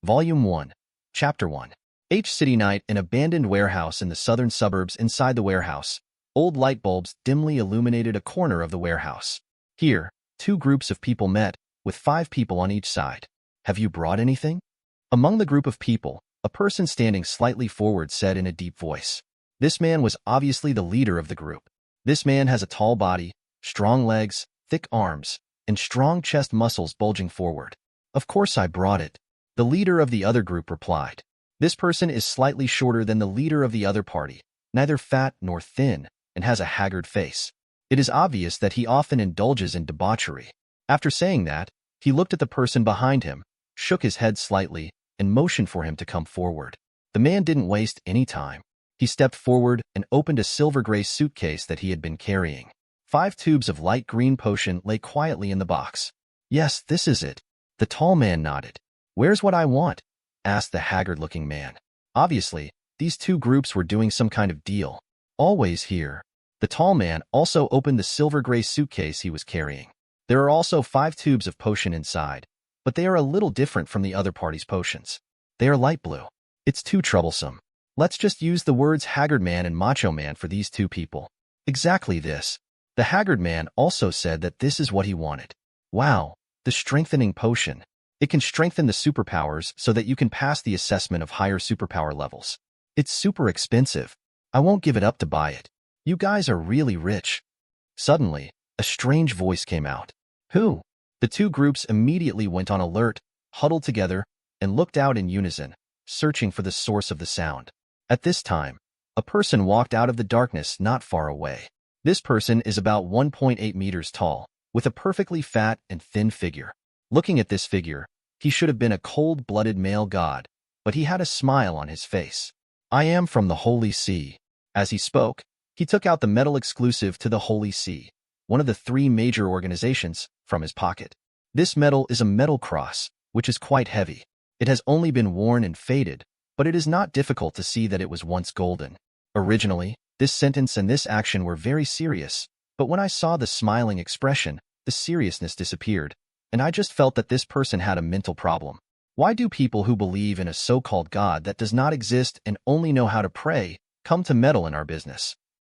Volume 1, Chapter 1. City night, an abandoned warehouse in the southern suburbs. Inside the warehouse, old light bulbs dimly illuminated a corner of the warehouse. Here, two groups of people met, with 5 people on each side. Have you brought anything? Among the group of people, a person standing slightly forward said in a deep voice. This man was obviously the leader of the group. This man has a tall body, strong legs, thick arms, and strong chest muscles bulging forward. Of course I brought it. The leader of the other group replied. This person is slightly shorter than the leader of the other party, neither fat nor thin, and has a haggard face. It is obvious that he often indulges in debauchery. After saying that, he looked at the person behind him, shook his head slightly, and motioned for him to come forward. The man didn't waste any time. He stepped forward and opened a silver-gray suitcase that he had been carrying. 5 tubes of light green potion lay quietly in the box. Yes, this is it. The tall man nodded. Where's what I want? Asked the haggard-looking man. Obviously, these two groups were doing some kind of deal. Always here. The tall man also opened the silver-gray suitcase he was carrying. There are also 5 tubes of potion inside, but they are a little different from the other party's potions. They are light blue. It's too troublesome. Let's just use the words haggard man and macho man for these two people. Exactly this. The haggard man also said that this is what he wanted. Wow, the strengthening potion. It can strengthen the superpowers so that you can pass the assessment of higher superpower levels. It's super expensive. I won't give it up to buy it. You guys are really rich. Suddenly, a strange voice came out. Who? The two groups immediately went on alert, huddled together, and looked out in unison, searching for the source of the sound. At this time, a person walked out of the darkness not far away. This person is about 1.8 meters tall, with a perfectly fat and thin figure. Looking at this figure, he should have been a cold-blooded male god, but he had a smile on his face. I am from the Holy See. As he spoke, he took out the medal exclusive to the Holy See, one of the 3 major organizations, from his pocket. This medal is a metal cross, which is quite heavy. It has only been worn and faded, but it is not difficult to see that it was once golden. Originally, this sentence and this action were very serious, but when I saw the smiling expression, the seriousness disappeared, and I just felt that this person had a mental problem. Why do people who believe in a so-called God that does not exist and only know how to pray come to meddle in our business?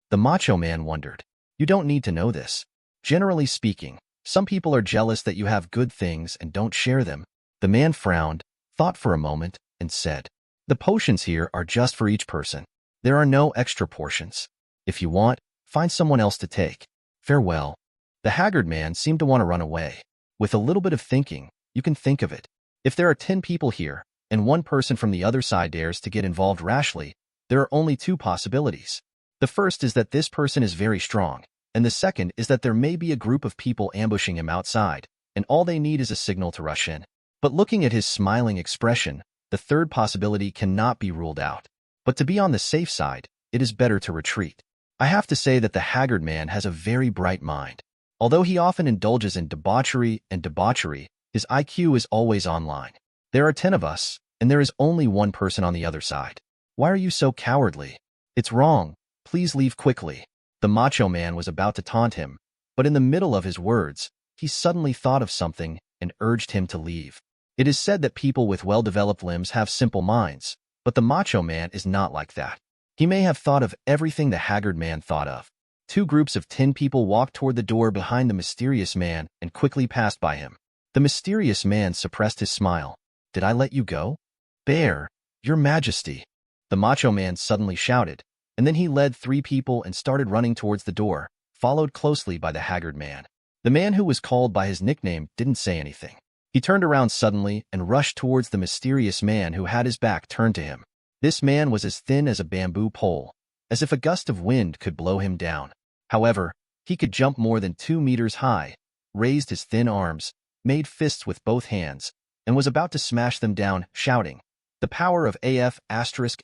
The macho man wondered. You don't need to know this. Generally speaking, some people are jealous that you have good things and don't share them. The man frowned, thought for a moment, and said, the potions here are just for each person. There are no extra portions. If you want, find someone else to take. Farewell. The haggard man seemed to want to run away. With a little bit of thinking, you can think of it. If there are 10 people here, and one person from the other side dares to get involved rashly, there are only 2 possibilities. The first is that this person is very strong, and the second is that there may be a group of people ambushing him outside, and all they need is a signal to rush in. But looking at his smiling expression, the third possibility cannot be ruled out. But to be on the safe side, it is better to retreat. I have to say that the haggard man has a very bright mind. Although he often indulges in debauchery, his IQ is always online. There are 10 of us, and there is only one person on the other side. Why are you so cowardly? It's wrong. Please leave quickly. The macho man was about to taunt him, but in the middle of his words, he suddenly thought of something and urged him to leave. It is said that people with well-developed limbs have simple minds, but the macho man is not like that. He may have thought of everything the haggard man thought of. 2 groups of 10 people walked toward the door behind the mysterious man and quickly passed by him. The mysterious man suppressed his smile. Did I let you go? Bear, your majesty. The macho man suddenly shouted, and then he led 3 people and started running towards the door, followed closely by the haggard man. The man who was called by his nickname didn't say anything. He turned around suddenly and rushed towards the mysterious man who had his back turned to him. This man was as thin as a bamboo pole, as if a gust of wind could blow him down. However, he could jump more than 2 meters high, raised his thin arms, made fists with both hands, and was about to smash them down, shouting, the power of AF *******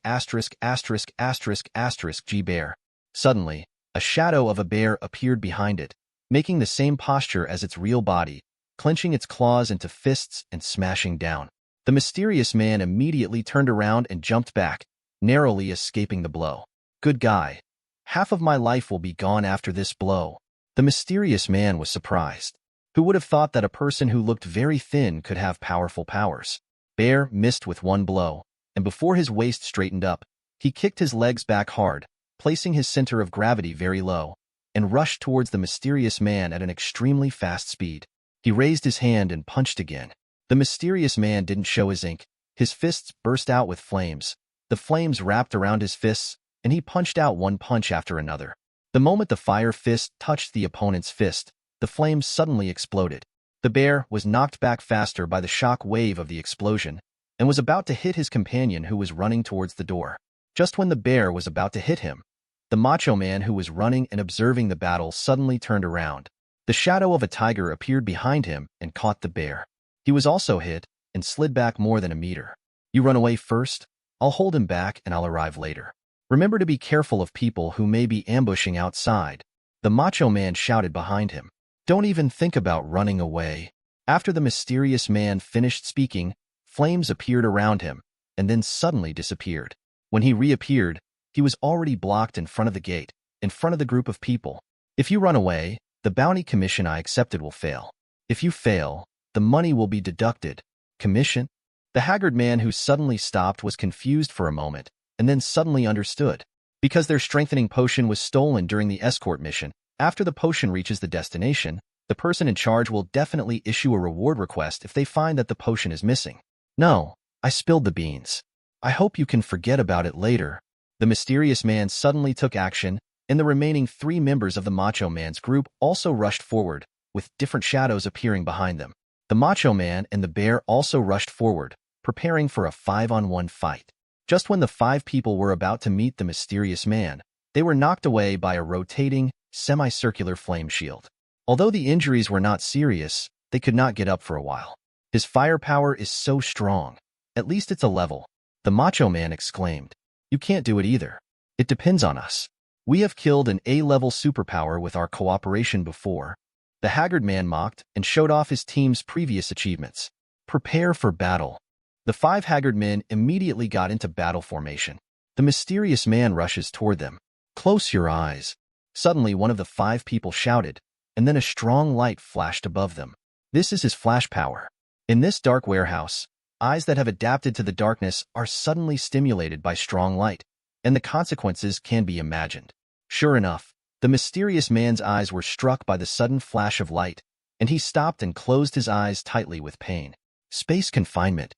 G bear. Suddenly, a shadow of a bear appeared behind it, making the same posture as its real body, clenching its claws into fists and smashing down. The mysterious man immediately turned around and jumped back, narrowly escaping the blow. Good guy. Half of my life will be gone after this blow. The mysterious man was surprised. Who would have thought that a person who looked very thin could have powerful powers? Bear missed with one blow, and before his waist straightened up, he kicked his legs back hard, placing his center of gravity very low, and rushed towards the mysterious man at an extremely fast speed. He raised his hand and punched again. The mysterious man didn't show his ink. His fists burst out with flames. The flames wrapped around his fists, and he punched out one punch after another. The moment the fire fist touched the opponent's fist, the flames suddenly exploded. The bear was knocked back faster by the shock wave of the explosion and was about to hit his companion who was running towards the door. Just when the bear was about to hit him, the macho man who was running and observing the battle suddenly turned around. The shadow of a tiger appeared behind him and caught the bear. He was also hit and slid back more than a meter. "You run away first. I'll hold him back and I'll arrive later. Remember to be careful of people who may be ambushing outside," the macho man shouted behind him. "Don't even think about running away." After the mysterious man finished speaking, flames appeared around him and then suddenly disappeared. When he reappeared, he was already blocked in front of the gate, in front of the group of people. "If you run away, the bounty commission I accepted will fail. If you fail, the money will be deducted." "Commission?" The haggard man who suddenly stopped was confused for a moment and then suddenly understood. Because their strengthening potion was stolen during the escort mission, after the potion reaches the destination, the person in charge will definitely issue a reward request if they find that the potion is missing. "No, I spilled the beans. I hope you can forget about it later." The mysterious man suddenly took action, and the remaining 3 members of the macho man's group also rushed forward, with different shadows appearing behind them. The macho man and the bear also rushed forward, preparing for a 5-on-1 fight. Just when the 5 people were about to meet the mysterious man, they were knocked away by a rotating, semicircular flame shield. Although the injuries were not serious, they could not get up for a while. "His firepower is so strong. At least it's a level," the macho man exclaimed. "You can't do it either. It depends on us. We have killed an A-level superpower with our cooperation before." The haggard man mocked and showed off his team's previous achievements. "Prepare for battle." The 5 haggard men immediately got into battle formation. The mysterious man rushes toward them. "Close your eyes." Suddenly, one of the 5 people shouted, and then a strong light flashed above them. This is his flash power. In this dark warehouse, eyes that have adapted to the darkness are suddenly stimulated by strong light, and the consequences can be imagined. Sure enough, the mysterious man's eyes were struck by the sudden flash of light, and he stopped and closed his eyes tightly with pain. Space confinement.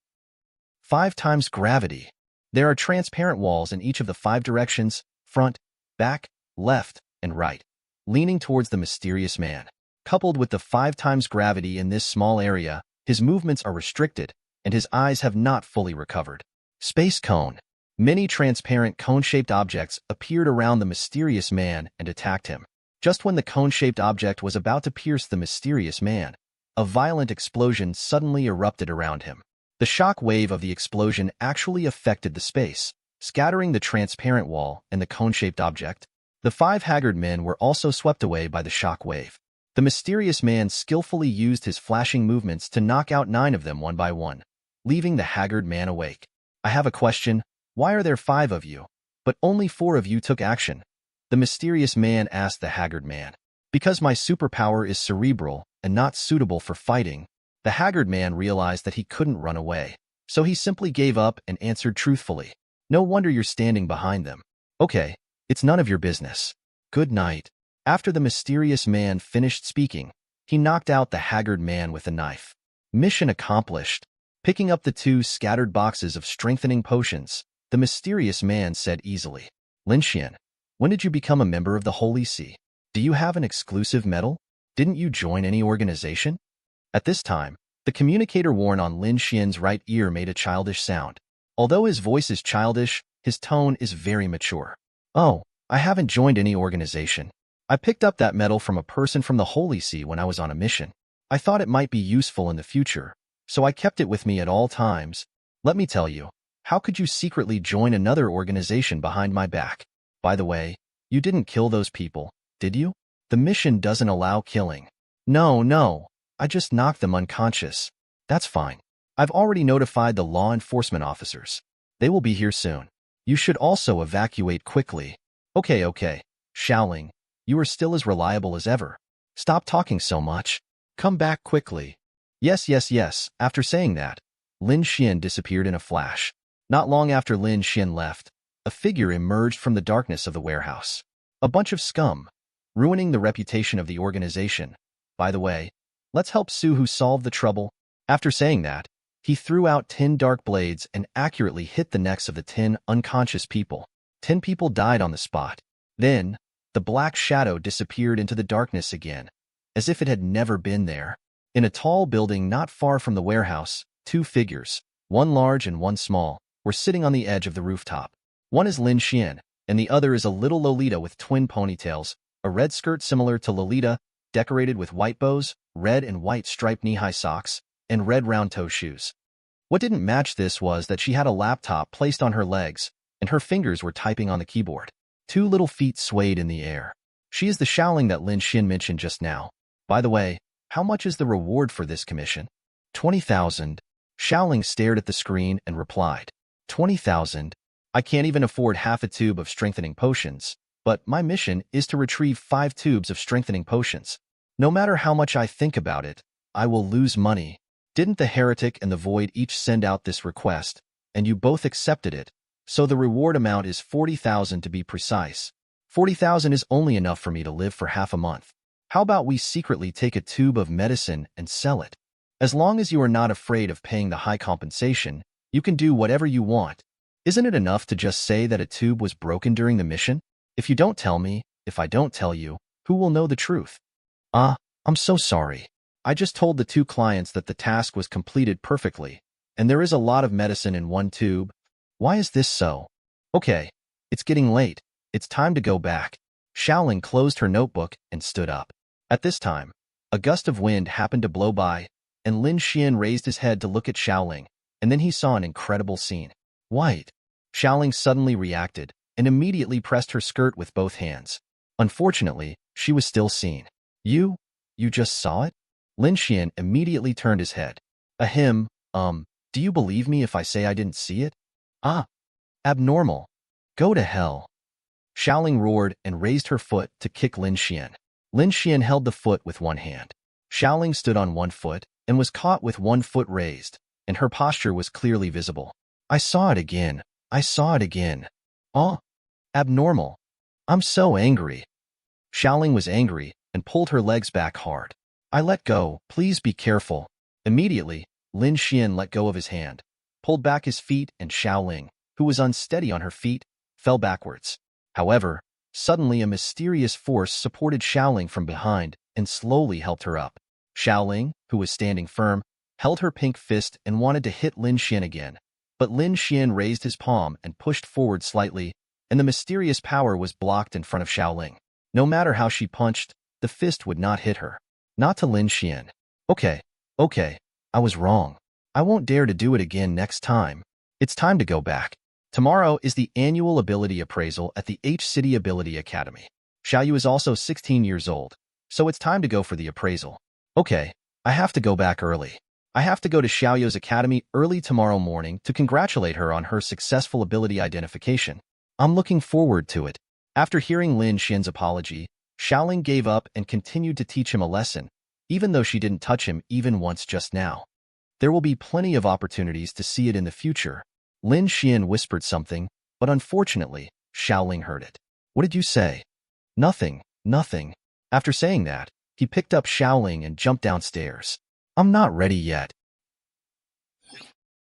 5 times gravity. There are transparent walls in each of the 5 directions: front, back, left, and right, leaning towards the mysterious man. Coupled with the 5 times gravity in this small area, his movements are restricted, and his eyes have not fully recovered. Space cone. Many transparent cone-shaped objects appeared around the mysterious man and attacked him. Just when the cone-shaped object was about to pierce the mysterious man, a violent explosion suddenly erupted around him. The shock wave of the explosion actually affected the space, scattering the transparent wall and the cone-shaped object. The 5 haggard men were also swept away by the shock wave. The mysterious man skillfully used his flashing movements to knock out 9 of them one by one, leaving the haggard man awake. "I have a question. Why are there 5 of you, but only 4 of you took action?" the mysterious man asked the haggard man. "Because my superpower is cerebral and not suitable for fighting." The haggard man realized that he couldn't run away, so he simply gave up and answered truthfully. "No wonder you're standing behind them. Okay, it's none of your business. Good night." After the mysterious man finished speaking, he knocked out the haggard man with a knife. Mission accomplished. Picking up the 2 scattered boxes of strengthening potions, the mysterious man said easily, "Lin Xuan, when did you become a member of the Holy See? Do you have an exclusive medal? Didn't you join any organization?" At this time, the communicator worn on Lin Xuan's right ear made a childish sound. Although his voice is childish, his tone is very mature. "Oh, I haven't joined any organization. I picked up that medal from a person from the Holy See when I was on a mission. I thought it might be useful in the future, so I kept it with me at all times. Let me tell you, how could you secretly join another organization behind my back? By the way, you didn't kill those people, did you? The mission doesn't allow killing." No, I just knocked them unconscious." "That's fine. I've already notified the law enforcement officers. They will be here soon. You should also evacuate quickly." Okay. Shaoling, you are still as reliable as ever. Stop talking so much. Come back quickly." Yes. After saying that, Lin Xuan disappeared in a flash. Not long after Lin Xuan left, a figure emerged from the darkness of the warehouse. A bunch of scum, ruining the reputation of the organization. By the way, let's help Suhu solve the trouble. After saying that, he threw out 10 dark blades and accurately hit the necks of the 10 unconscious people. 10 people died on the spot. Then, the black shadow disappeared into the darkness again, as if it had never been there. In a tall building not far from the warehouse, 2 figures, one large and one small, were sitting on the edge of the rooftop. One is Lin Xuan, and the other is a little Lolita with twin ponytails, a red skirt similar to Lolita, decorated with white bows, red and white striped knee-high socks, and red round-toe shoes. What didn't match this was that she had a laptop placed on her legs, and her fingers were typing on the keyboard. 2 little feet swayed in the air. She is the Xiaoling that Lin Xuan mentioned just now. By the way, how much is the reward for this commission? 20,000. Xiaoling stared at the screen and replied, 20,000. I can't even afford half a tube of strengthening potions, but my mission is to retrieve 5 tubes of strengthening potions. No matter how much I think about it, I will lose money. Didn't the heretic and the void each send out this request, and you both accepted it? So the reward amount is 40,000 to be precise. 40,000 is only enough for me to live for half a month. How about we secretly take a tube of medicine and sell it? As long as you are not afraid of paying the high compensation, you can do whatever you want. Isn't it enough to just say that a tube was broken during the mission? If you don't tell me, if I don't tell you, who will know the truth? I'm so sorry. I just told the 2 clients that the task was completed perfectly, and there is a lot of medicine in one tube. Why is this so? Okay, it's getting late. It's time to go back. Xiaoling closed her notebook and stood up. At this time, a gust of wind happened to blow by, and Lin Xuan raised his head to look at Xiaoling, and then he saw an incredible scene. White. Xiaoling suddenly reacted and immediately pressed her skirt with both hands. Unfortunately, she was still seen. You just saw it? Lin Xuan immediately turned his head. Ahem, do you believe me if I say I didn't see it? Abnormal. Go to hell. Xiaoling roared and raised her foot to kick Lin Xuan. Lin Xuan held the foot with one hand. Xiaoling stood on one foot and was caught with one foot raised, and her posture was clearly visible. I saw it again. I saw it again. Abnormal. I'm so angry. Xiaoling was angry and pulled her legs back hard. I let go. Please be careful. Immediately, Lin Xuan let go of his hand, pulled back his feet, and Xiaoling, who was unsteady on her feet, fell backwards. However, suddenly a mysterious force supported Xiaoling from behind and slowly helped her up. Xiaoling, who was standing firm, held her pink fist and wanted to hit Lin Xuan again, but Lin Xuan raised his palm and pushed forward slightly, and the mysterious power was blocked in front of Xiaoling. No matter how she punched, the fist would not hit her. Not to Lin Xuan. Okay, I was wrong. I won't dare to do it again next time. It's time to go back. Tomorrow is the annual ability appraisal at the H-City Ability Academy. Xiaoyu is also 16 years old, so it's time to go for the appraisal. Okay, I have to go back early. I have to go to Xiaoyu's academy early tomorrow morning to congratulate her on her successful ability identification. I'm looking forward to it. After hearing Lin Xuan's apology, Xiaoling gave up and continued to teach him a lesson, even though she didn't touch him even once just now. There will be plenty of opportunities to see it in the future. Lin Xuan whispered something, but unfortunately, Xiaoling heard it. What did you say? Nothing. After saying that, he picked up Xiaoling and jumped downstairs. I'm not ready yet.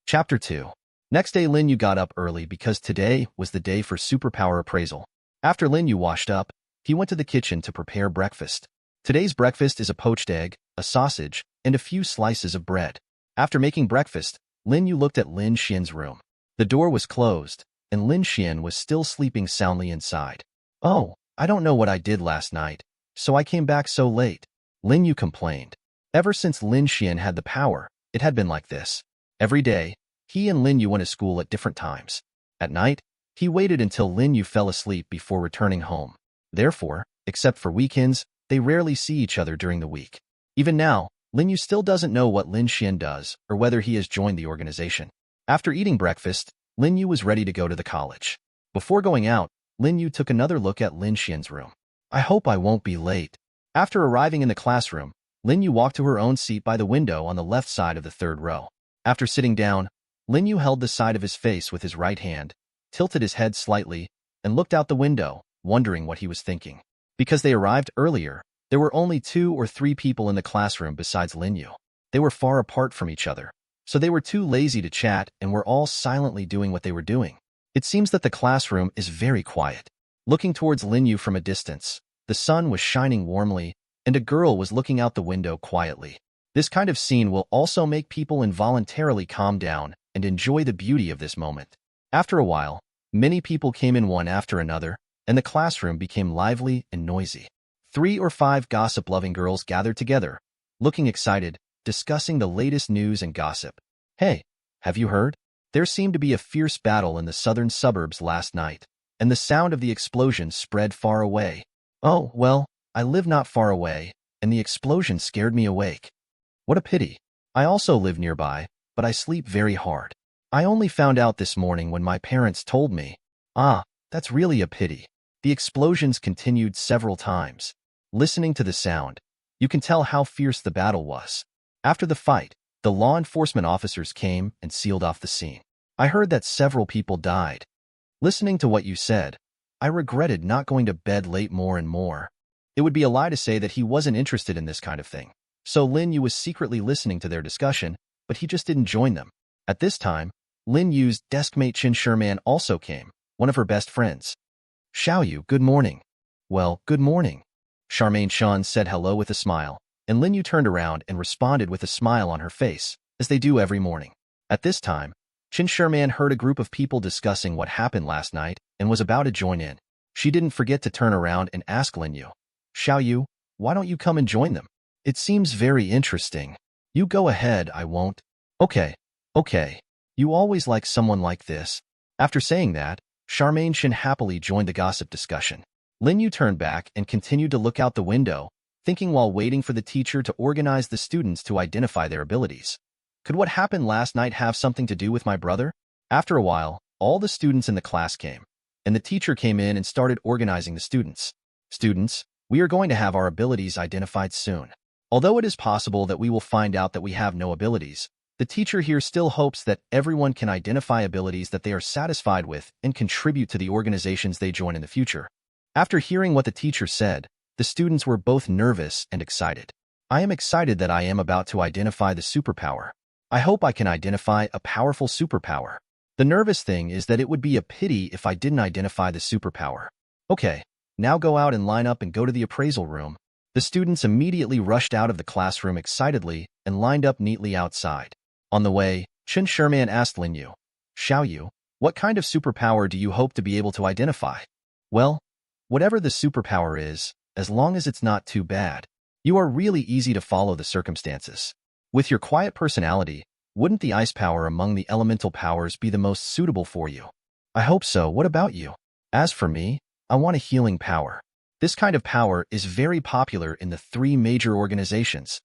Chapter 2. Next day, Lin Yu got up early because today was the day for Superpower appraisal. After Lin Yu washed up, he went to the kitchen to prepare breakfast. Today's breakfast is a poached egg, a sausage, and a few slices of bread. After making breakfast, Lin Yu looked at Lin Xuan's room. The door was closed, and Lin Xuan was still sleeping soundly inside. Oh, I don't know what I did last night, so I came back so late. Lin Yu complained. Ever since Lin Xuan had the power, it had been like this. Every day, he and Lin Yu went to school at different times. At night, he waited until Lin Yu fell asleep before returning home. Therefore, except for weekends, they rarely see each other during the week. Even now, Lin Yu still doesn't know what Lin Xuan does or whether he has joined the organization. After eating breakfast, Lin Yu was ready to go to the college. Before going out, Lin Yu took another look at Lin Xuan's room. I hope I won't be late. After arriving in the classroom, Lin Yu walked to her own seat by the window on the left side of the third row. After sitting down, Lin Yu held the side of his face with his right hand, tilted his head slightly, and looked out the window, wondering what he was thinking. Because they arrived earlier, there were only 2 or 3 people in the classroom besides Lin Yu. They were far apart from each other, so they were too lazy to chat and were all silently doing what they were doing. It seems that the classroom is very quiet. Looking towards Lin Yu from a distance, the sun was shining warmly, and a girl was looking out the window quietly. This kind of scene will also make people involuntarily calm down and enjoy the beauty of this moment. After a while, many people came in one after another, and the classroom became lively and noisy. 3 or 5 gossip-loving girls gathered together, looking excited, discussing the latest news and gossip. Hey, have you heard? There seemed to be a fierce battle in the southern suburbs last night, and the sound of the explosion spread far away. Oh, well, I live not far away, and the explosion scared me awake. What a pity. I also live nearby, but I sleep very hard. I only found out this morning when my parents told me. Ah, that's really a pity. The explosions continued several times. Listening to the sound, you can tell how fierce the battle was. After the fight, the law enforcement officers came and sealed off the scene. I heard that several people died. Listening to what you said, I regretted not going to bed late more and more. It would be a lie to say that he wasn't interested in this kind of thing. So Lin Yu was secretly listening to their discussion, but he just didn't join them. At this time, Lin Yu's deskmate Qin Sherman also came, one of her best friends. Xiaoyu, good morning. Well, good morning. Charmaine Shan said hello with a smile, and Lin Yu turned around and responded with a smile on her face, as they do every morning. At this time, Qin Sherman heard a group of people discussing what happened last night and was about to join in. She didn't forget to turn around and ask Lin Yu, Xiaoyu, why don't you come and join them? It seems very interesting. You go ahead, I won't. Okay. You always like someone like this. After saying that, Charmaine Shan happily joined the gossip discussion. Lin Yu turned back and continued to look out the window, thinking while waiting for the teacher to organize the students to identify their abilities. Could what happened last night have something to do with my brother? After a while, all the students in the class came, and the teacher came in and started organizing the students. Students, we are going to have our abilities identified soon. Although it is possible that we will find out that we have no abilities, the teacher here still hopes that everyone can identify abilities that they are satisfied with and contribute to the organizations they join in the future. After hearing what the teacher said, the students were both nervous and excited. I am excited that I am about to identify the superpower. I hope I can identify a powerful superpower. The nervous thing is that it would be a pity if I didn't identify the superpower. Okay, now go out and line up and go to the appraisal room. The students immediately rushed out of the classroom excitedly and lined up neatly outside. On the way, Qin Sherman asked Lin Yu, Xiaoyu, what kind of superpower do you hope to be able to identify? Well, whatever the superpower is, as long as it's not too bad. You are really easy to follow the circumstances. With your quiet personality, wouldn't the ice power among the elemental powers be the most suitable for you? I hope so. What about you? As for me, I want a healing power. This kind of power is very popular in the 3 major organizations.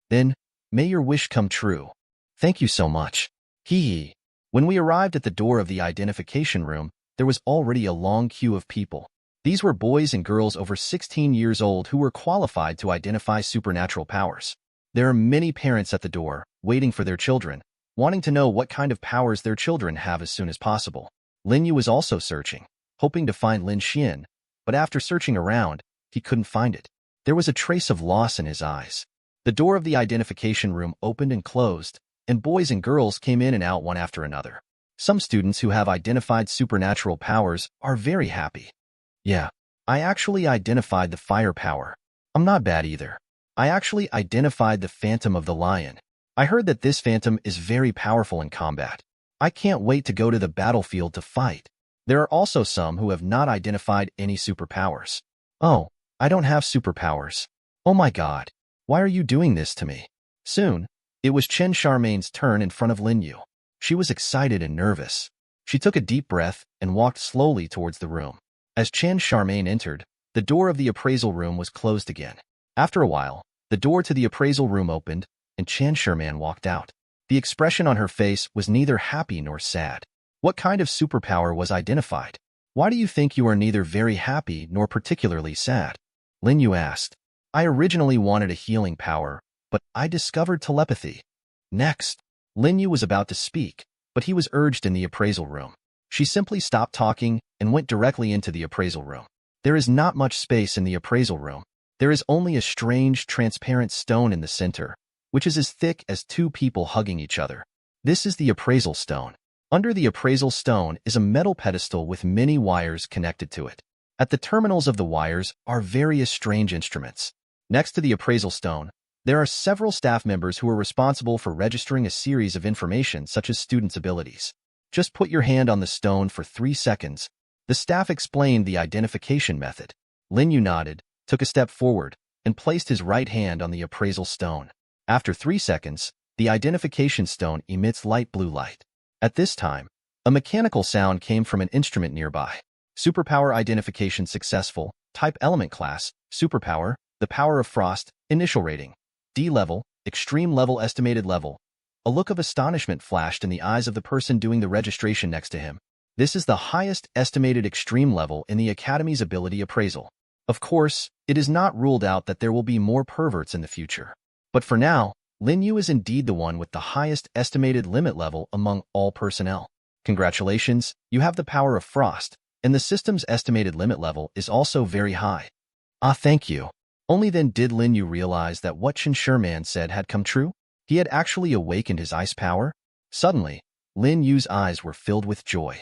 Then, may your wish come true. Thank you so much. Hee. When we arrived at the door of the identification room, there was already a long queue of people. These were boys and girls over 16 years old who were qualified to identify supernatural powers. There are many parents at the door, waiting for their children, wanting to know what kind of powers their children have as soon as possible. Lin Yu was also searching, hoping to find Lin Xuan, but after searching around, he couldn't find it. There was a trace of loss in his eyes. The door of the identification room opened and closed, and boys and girls came in and out one after another. Some students who have identified supernatural powers are very happy. Yeah, I actually identified the fire power. I'm not bad either. I actually identified the Phantom of the Lion. I heard that this Phantom is very powerful in combat. I can't wait to go to the battlefield to fight. There are also some who have not identified any superpowers. Oh, I don't have superpowers. Oh my god, why are you doing this to me? Soon, it was Chen Charmaine's turn in front of Lin Yu. She was excited and nervous. She took a deep breath and walked slowly towards the room. As Chen Charmaine entered, the door of the appraisal room was closed again. After a while, the door to the appraisal room opened, and Chen Sherman walked out. The expression on her face was neither happy nor sad. What kind of superpower was identified? Why do you think you are neither very happy nor particularly sad? Lin Yu asked. I originally wanted a healing power, but I discovered telepathy. Next, Lin Yu was about to speak, but he was urged in the appraisal room. She simply stopped talking and went directly into the appraisal room. There is not much space in the appraisal room. There is only a strange, transparent stone in the center, which is as thick as two people hugging each other. This is the appraisal stone. Under the appraisal stone is a metal pedestal with many wires connected to it. At the terminals of the wires are various strange instruments. Next to the appraisal stone, there are several staff members who are responsible for registering a series of information such as students' abilities. Just put your hand on the stone for 3 seconds. The staff explained the identification method. Lin Yu nodded, took a step forward, and placed his right hand on the appraisal stone. After 3 seconds, the identification stone emits light blue light. At this time, a mechanical sound came from an instrument nearby. Superpower identification successful. Type element class, Superpower, the power of frost, initial rating. D level, extreme level estimated level. A look of astonishment flashed in the eyes of the person doing the registration next to him. This is the highest estimated extreme level in the Academy's ability appraisal. Of course, it is not ruled out that there will be more perverts in the future. But for now, Lin Yu is indeed the one with the highest estimated limit level among all personnel. Congratulations, you have the power of frost, and the system's estimated limit level is also very high. Ah, thank you. Only then did Lin Yu realize that what Chen Sherman said had come true. He had actually awakened his ice power. Suddenly, Lin Yu's eyes were filled with joy.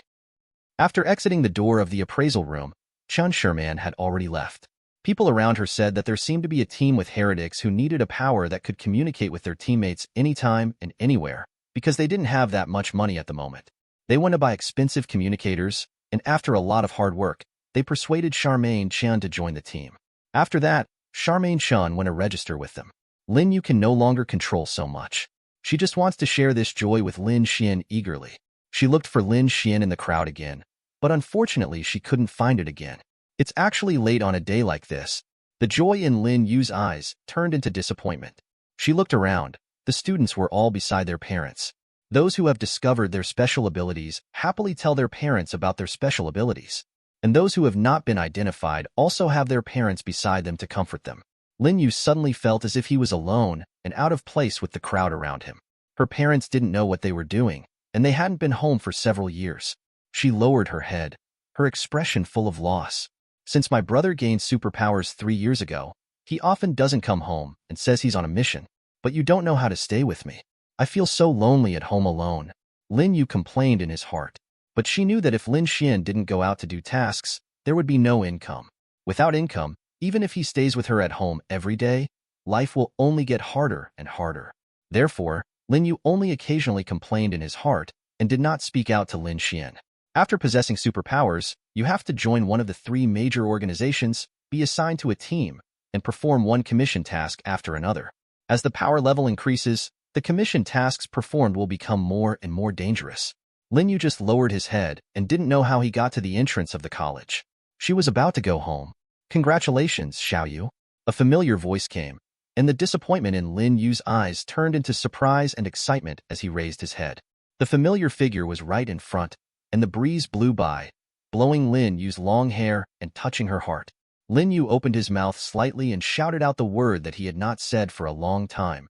After exiting the door of the appraisal room, Chen Sherman had already left. People around her said that there seemed to be a team with heretics who needed a power that could communicate with their teammates anytime and anywhere, because they didn't have that much money at the moment. They wanted to buy expensive communicators, and after a lot of hard work, they persuaded Charmaine Chen to join the team. After that, Charmaine Chen went to register with them. Lin Yu can no longer control so much. She just wants to share this joy with Lin Xuan eagerly. She looked for Lin Xuan in the crowd again, but unfortunately she couldn't find it again. It's actually late on a day like this. The joy in Lin Yu's eyes turned into disappointment. She looked around. The students were all beside their parents. Those who have discovered their special abilities happily tell their parents about their special abilities. And those who have not been identified also have their parents beside them to comfort them. Lin Yu suddenly felt as if he was alone and out of place with the crowd around him. Her parents didn't know what they were doing, and they hadn't been home for several years. She lowered her head, her expression full of loss. Since my brother gained superpowers 3 years ago, he often doesn't come home and says he's on a mission. But you don't know how to stay with me. I feel so lonely at home alone. Lin Yu complained in his heart. But she knew that if Lin Xuan didn't go out to do tasks, there would be no income. Without income, even if he stays with her at home every day, life will only get harder and harder. Therefore, Lin Yu only occasionally complained in his heart and did not speak out to Lin Xuan. After possessing superpowers, you have to join one of the 3 major organizations, be assigned to a team, and perform one commission task after another. As the power level increases, the commission tasks performed will become more and more dangerous. Lin Yu just lowered his head and didn't know how he got to the entrance of the college. She was about to go home. Congratulations, Xiao Yu. A familiar voice came, and the disappointment in Lin Yu's eyes turned into surprise and excitement as he raised his head. The familiar figure was right in front, and the breeze blew by, blowing Lin Yu's long hair and touching her heart. Lin Yu opened his mouth slightly and shouted out the word that he had not said for a long time.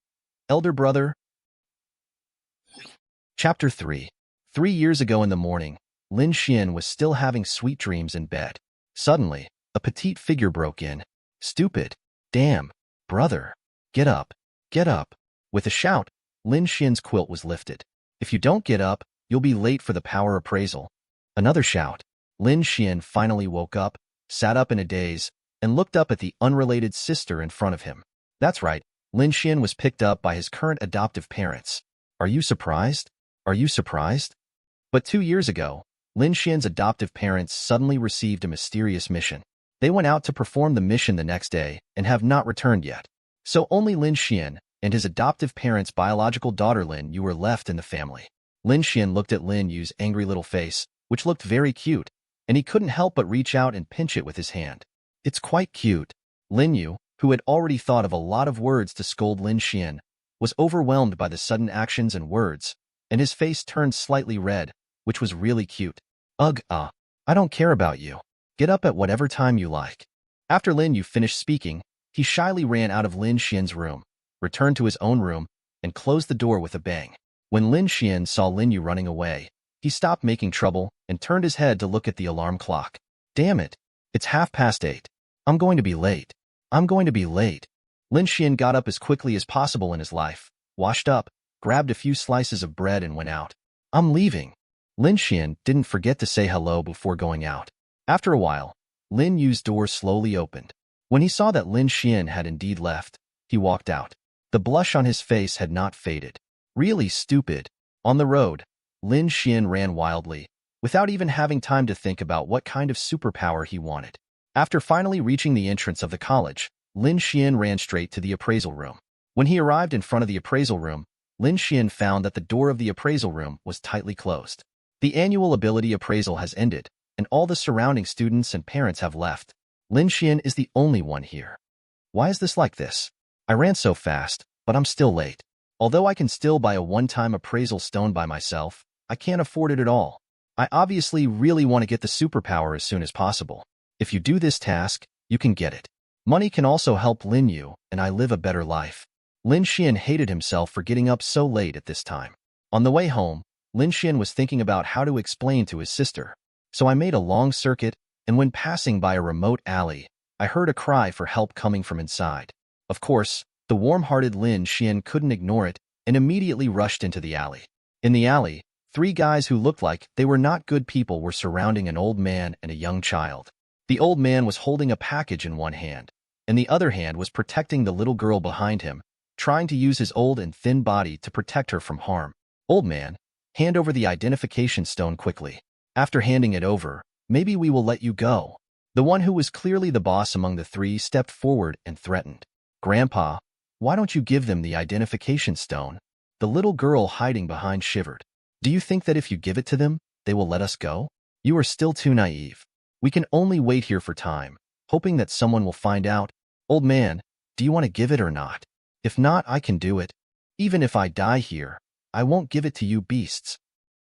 Elder brother. Chapter 3. 3 years ago in the morning, Lin Xuan was still having sweet dreams in bed. Suddenly, a petite figure broke in. Stupid. Damn. Brother. Get up. Get up. With a shout, Lin Xuan's quilt was lifted. If you don't get up, you'll be late for the power appraisal. Another shout. Lin Xuan finally woke up, sat up in a daze, and looked up at the unrelated sister in front of him. That's right, Lin Xuan was picked up by his current adoptive parents. Are you surprised? Are you surprised? But 2 years ago, Lin Xuan's adoptive parents suddenly received a mysterious mission. They went out to perform the mission the next day and have not returned yet. So only Lin Xuan and his adoptive parents' biological daughter Lin Yu were left in the family. Lin Xuan looked at Lin Yu's angry little face, which looked very cute, and he couldn't help but reach out and pinch it with his hand. It's quite cute. Lin Yu, who had already thought of a lot of words to scold Lin Xuan, was overwhelmed by the sudden actions and words, and his face turned slightly red, which was really cute. Ugh, I don't care about you. Get up at whatever time you like. After Lin Yu finished speaking, he shyly ran out of Lin Xuan's room, returned to his own room, and closed the door with a bang. When Lin Xuan saw Lin Yu running away, he stopped making trouble and turned his head to look at the alarm clock. Damn it! It's 8:30. I'm going to be late. I'm going to be late. Lin Xuan got up as quickly as possible in his life, washed up, grabbed a few slices of bread and went out. I'm leaving. Lin Xuan didn't forget to say hello before going out. After a while, Lin Yu's door slowly opened. When he saw that Lin Xuan had indeed left, he walked out. The blush on his face had not faded. Really stupid. On the road, Lin Xuan ran wildly, without even having time to think about what kind of superpower he wanted. After finally reaching the entrance of the college, Lin Xuan ran straight to the appraisal room. When he arrived in front of the appraisal room, Lin Xuan found that the door of the appraisal room was tightly closed. The annual ability appraisal has ended, and all the surrounding students and parents have left. Lin Xuan is the only one here. Why is this like this? I ran so fast, but I'm still late. Although I can still buy a one-time appraisal stone by myself, I can't afford it at all. I obviously really want to get the superpower as soon as possible. If you do this task, you can get it. Money can also help Lin Yu, and I live a better life. Lin Xuan hated himself for getting up so late at this time. On the way home, Lin Xuan was thinking about how to explain to his sister. So I made a long circuit, and when passing by a remote alley, I heard a cry for help coming from inside. Of course, the warm-hearted Lin Xuan couldn't ignore it and immediately rushed into the alley. In the alley, 3 guys who looked like they were not good people were surrounding an old man and a young child. The old man was holding a package in one hand, and the other hand was protecting the little girl behind him, trying to use his old and thin body to protect her from harm. Old man, hand over the identification stone quickly. After handing it over, maybe we will let you go. The one who was clearly the boss among the 3 stepped forward and threatened. Grandpa, why don't you give them the identification stone? The little girl hiding behind shivered. Do you think that if you give it to them, they will let us go? You are still too naive. We can only wait here for time, hoping that someone will find out. Old man, do you want to give it or not? If not, I can do it. Even if I die here, I won't give it to you beasts.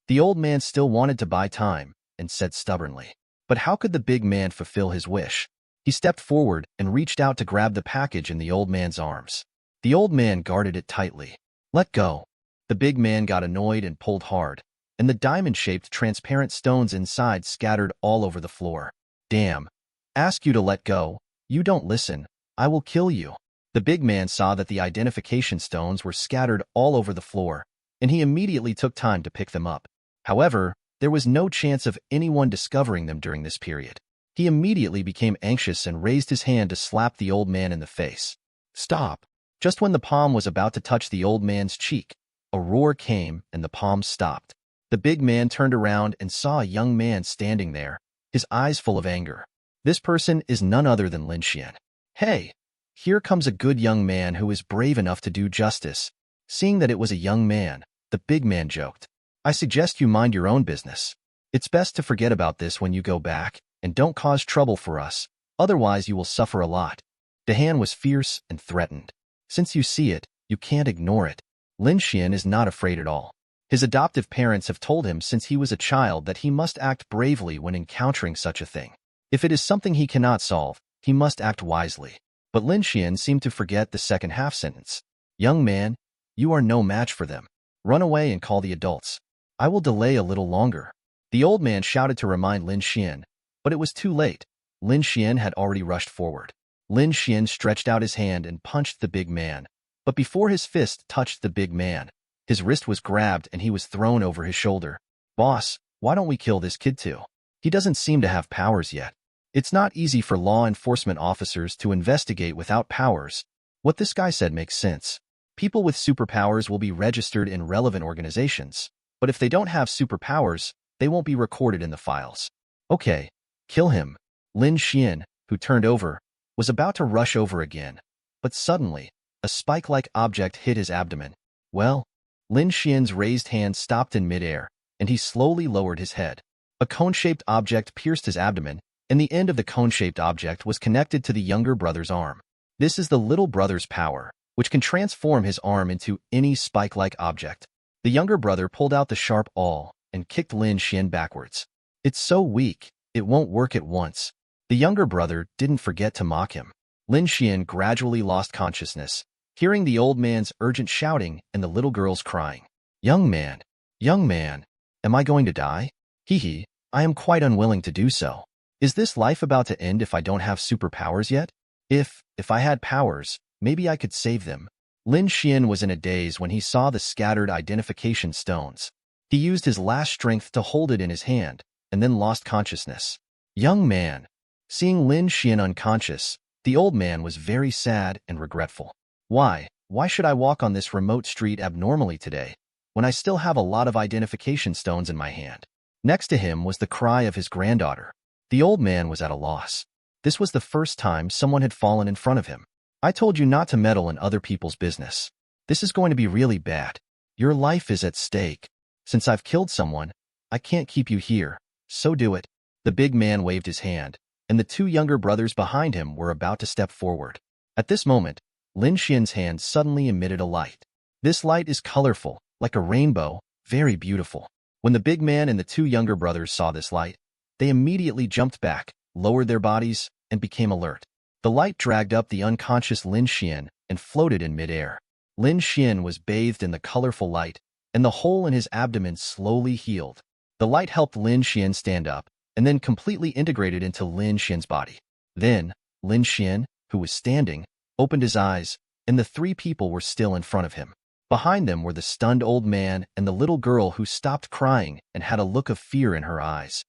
The old man still wanted to buy time and said stubbornly. But how could the big man fulfill his wish? He stepped forward and reached out to grab the package in the old man's arms. The old man guarded it tightly. Let go. The big man got annoyed and pulled hard, and the diamond-shaped transparent stones inside scattered all over the floor. Damn. Ask you to let go. You don't listen. I will kill you. The big man saw that the identification stones were scattered all over the floor, and he immediately took time to pick them up. However, there was no chance of anyone discovering them during this period. He immediately became anxious and raised his hand to slap the old man in the face. Stop. Just when the palm was about to touch the old man's cheek, a roar came and the palm stopped. The big man turned around and saw a young man standing there, his eyes full of anger. This person is none other than Lin Xuan. Hey, here comes a good young man who is brave enough to do justice. Seeing that it was a young man, the big man joked. I suggest you mind your own business. It's best to forget about this when you go back, and don't cause trouble for us, otherwise you will suffer a lot. The hand was fierce and threatened. Since you see it, you can't ignore it. Lin Xuan is not afraid at all. His adoptive parents have told him since he was a child that he must act bravely when encountering such a thing. If it is something he cannot solve, he must act wisely. But Lin Xuan seemed to forget the second half sentence. Young man, you are no match for them. Run away and call the adults. I will delay a little longer. The old man shouted to remind Lin Xuan, but it was too late. Lin Xuan had already rushed forward. Lin Xuan stretched out his hand and punched the big man. But before his fist touched the big man, his wrist was grabbed and he was thrown over his shoulder. Boss, why don't we kill this kid too? He doesn't seem to have powers yet. It's not easy for law enforcement officers to investigate without powers. What this guy said makes sense. People with superpowers will be registered in relevant organizations, but if they don't have superpowers, they won't be recorded in the files. Okay, kill him. Lin Xuan, who turned over, was about to rush over again, but suddenly, a spike-like object hit his abdomen. Well, Lin Xuan's raised hand stopped in midair, and he slowly lowered his head. A cone-shaped object pierced his abdomen, and the end of the cone-shaped object was connected to the younger brother's arm. This is the little brother's power, which can transform his arm into any spike-like object. The younger brother pulled out the sharp awl and kicked Lin Xuan backwards. It's so weak, it won't work at once. The younger brother didn't forget to mock him. Lin Xuan gradually lost consciousness, hearing the old man's urgent shouting and the little girl's crying. Young man, young man, am I going to die? Hee hee, I am quite unwilling to do so. Is this life about to end if I don't have superpowers yet? If I had powers, maybe I could save them. Lin Xuan was in a daze when he saw the scattered identification stones. He used his last strength to hold it in his hand, and then lost consciousness. Young man. Seeing Lin Xuan unconscious, the old man was very sad and regretful. Why should I walk on this remote street abnormally today, when I still have a lot of identification stones in my hand? Next to him was the cry of his granddaughter. The old man was at a loss. This was the first time someone had fallen in front of him. I told you not to meddle in other people's business. This is going to be really bad. Your life is at stake. Since I've killed someone, I can't keep you here, so do it. The big man waved his hand, and the two younger brothers behind him were about to step forward. At this moment, Lin Xuan's hand suddenly emitted a light. This light is colorful, like a rainbow, very beautiful. When the big man and the two younger brothers saw this light, they immediately jumped back, lowered their bodies, and became alert. The light dragged up the unconscious Lin Xuan and floated in midair. Lin Xuan was bathed in the colorful light, and the hole in his abdomen slowly healed. The light helped Lin Xuan stand up, and then completely integrated into Lin Xuan's body. Then, Lin Xuan, who was standing, opened his eyes, and the three people were still in front of him. Behind them were the stunned old man and the little girl who stopped crying and had a look of fear in her eyes.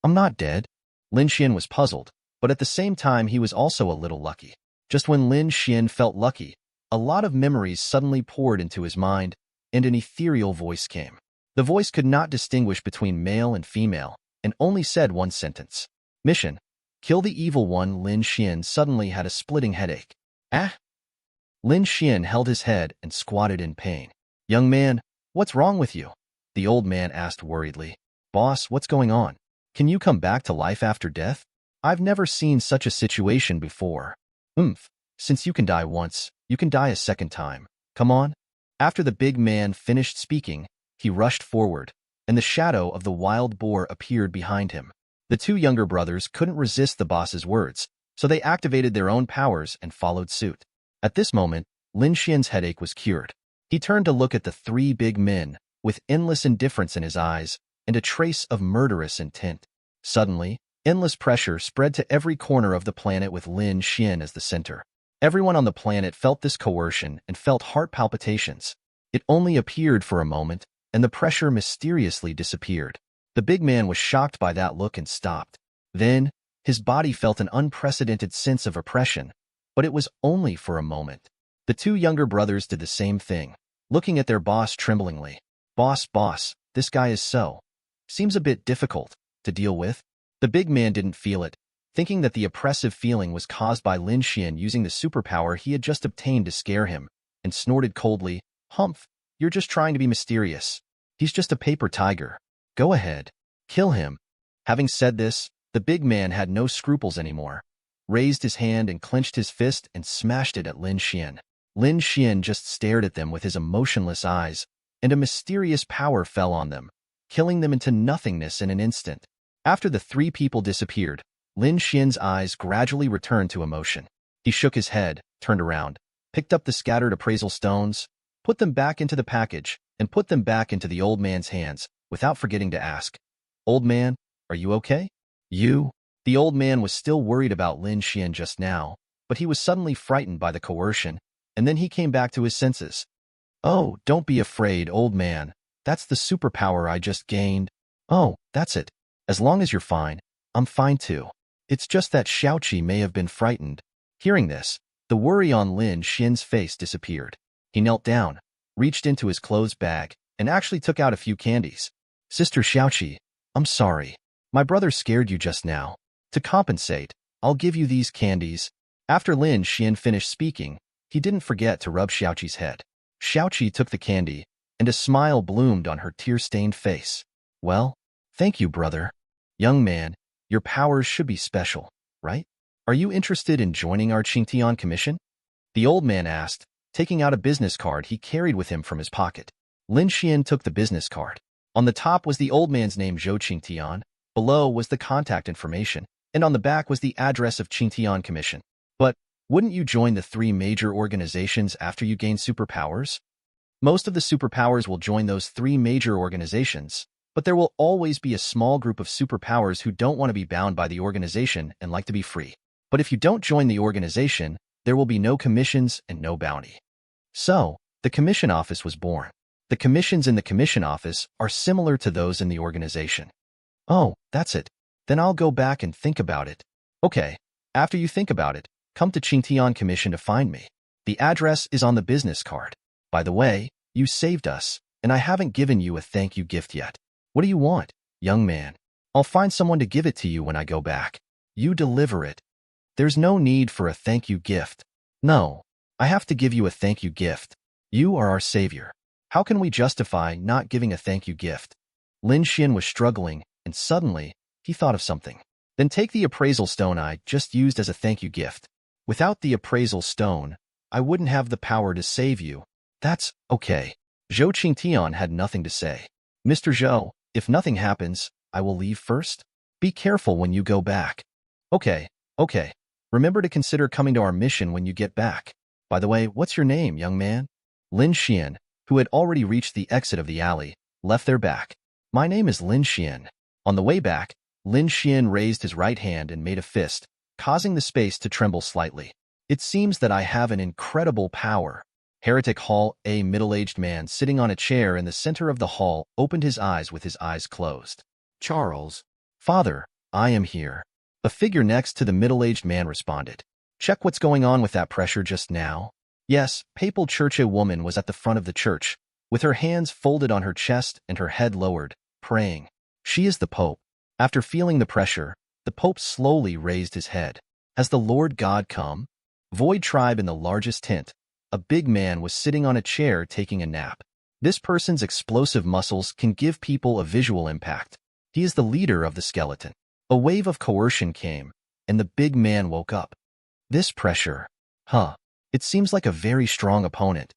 I'm not dead. Lin Xuan was puzzled, but at the same time he was also a little lucky. Just when Lin Xuan felt lucky, a lot of memories suddenly poured into his mind, and an ethereal voice came. The voice could not distinguish between male and female, and only said one sentence. Mission: kill the evil one. Lin Xuan suddenly had a splitting headache. Ah! Lin Xuan held his head and squatted in pain. Young man, what's wrong with you? The old man asked worriedly. Boss, what's going on? Can you come back to life after death? I've never seen such a situation before. Since you can die once, you can die a second time. Come on. After the big man finished speaking, he rushed forward, and the shadow of the wild boar appeared behind him. The two younger brothers couldn't resist the boss's words, so they activated their own powers and followed suit. At this moment, Lin Xuan's headache was cured. He turned to look at the three big men, with endless indifference in his eyes and a trace of murderous intent. Suddenly, endless pressure spread to every corner of the planet with Lin Xuan as the center. Everyone on the planet felt this coercion and felt heart palpitations. It only appeared for a moment, and the pressure mysteriously disappeared. The big man was shocked by that look and stopped. Then, his body felt an unprecedented sense of oppression, but it was only for a moment. The two younger brothers did the same thing, looking at their boss tremblingly. Boss, this guy seems a bit difficult to deal with. The big man didn't feel it, thinking that the oppressive feeling was caused by Lin Xuan using the superpower he had just obtained to scare him, and snorted coldly, Humph, you're just trying to be mysterious. He's just a paper tiger. Go ahead. Kill him. Having said this, the big man had no scruples anymore, raised his hand and clenched his fist and smashed it at Lin Xuan. Lin Xuan just stared at them with his emotionless eyes, and a mysterious power fell on them, killing them into nothingness in an instant. After the three people disappeared, Lin Xuan's eyes gradually returned to emotion. He shook his head, turned around, picked up the scattered appraisal stones, put them back into the package, and put them back into the old man's hands, without forgetting to ask, Old man, are you okay? The old man was still worried about Lin Xuan just now, but he was suddenly frightened by the coercion, and then he came back to his senses. Oh, don't be afraid, old man. That's the superpower I just gained. Oh, that's it. As long as you're fine, I'm fine too. It's just that Xiaoqi may have been frightened. Hearing this, the worry on Lin Xuan's face disappeared. He knelt down, reached into his clothes bag, and actually took out a few candies. Sister Xiaoqi, I'm sorry. My brother scared you just now. To compensate, I'll give you these candies. After Lin Xuan finished speaking, he didn't forget to rub Xiaoqi's head. Xiaoqi took the candy, and a smile bloomed on her tear-stained face. Well, thank you, brother. Young man, your powers should be special, right? Are you interested in joining our Qingtian commission? The old man asked, taking out a business card he carried with him from his pocket. Lin Xuan took the business card. On the top was the old man's name, Zhou Qingtian. Below was the contact information, and on the back was the address of Qingtian Commission. But wouldn't you join the three major organizations after you gain superpowers? Most of the superpowers will join those three major organizations, but there will always be a small group of superpowers who don't want to be bound by the organization and like to be free. But if you don't join the organization, there will be no commissions and no bounty. So, the commission office was born. The commissions in the commission office are similar to those in the organization. Oh, that's it. Then I'll go back and think about it. Okay, after you think about it, come to Qingtian Commission to find me. The address is on the business card. By the way, you saved us, and I haven't given you a thank you gift yet. What do you want, young man? I'll find someone to give it to you when I go back. You deliver it. There's no need for a thank you gift. No, I have to give you a thank you gift. You are our savior. How can we justify not giving a thank you gift? Lin Xuan was struggling, and suddenly, he thought of something. Then take the appraisal stone I just used as a thank you gift. Without the appraisal stone, I wouldn't have the power to save you. That's okay. Zhou Qingtian had nothing to say. Mr. Zhou, if nothing happens, I will leave first. Be careful when you go back. Okay. Remember to consider coming to our mission when you get back. By the way, what's your name, young man? Lin Xuan, who had already reached the exit of the alley, left their back. My name is Lin Xuan. On the way back, Lin Xuan raised his right hand and made a fist, causing the space to tremble slightly. It seems that I have an incredible power. Heretic Hall, a middle-aged man sitting on a chair in the center of the hall, opened his eyes with his eyes closed. Charles. Father, I am here. A figure next to the middle-aged man responded. Check what's going on with that pressure just now. Yes, papal church. A woman was at the front of the church, with her hands folded on her chest and her head lowered, praying. She is the Pope. After feeling the pressure, the Pope slowly raised his head. Has the Lord God come? Void tribe in the largest tent. A big man was sitting on a chair taking a nap. This person's explosive muscles can give people a visual impact. He is the leader of the skeleton. A wave of coercion came, and the big man woke up. This pressure, it seems like a very strong opponent.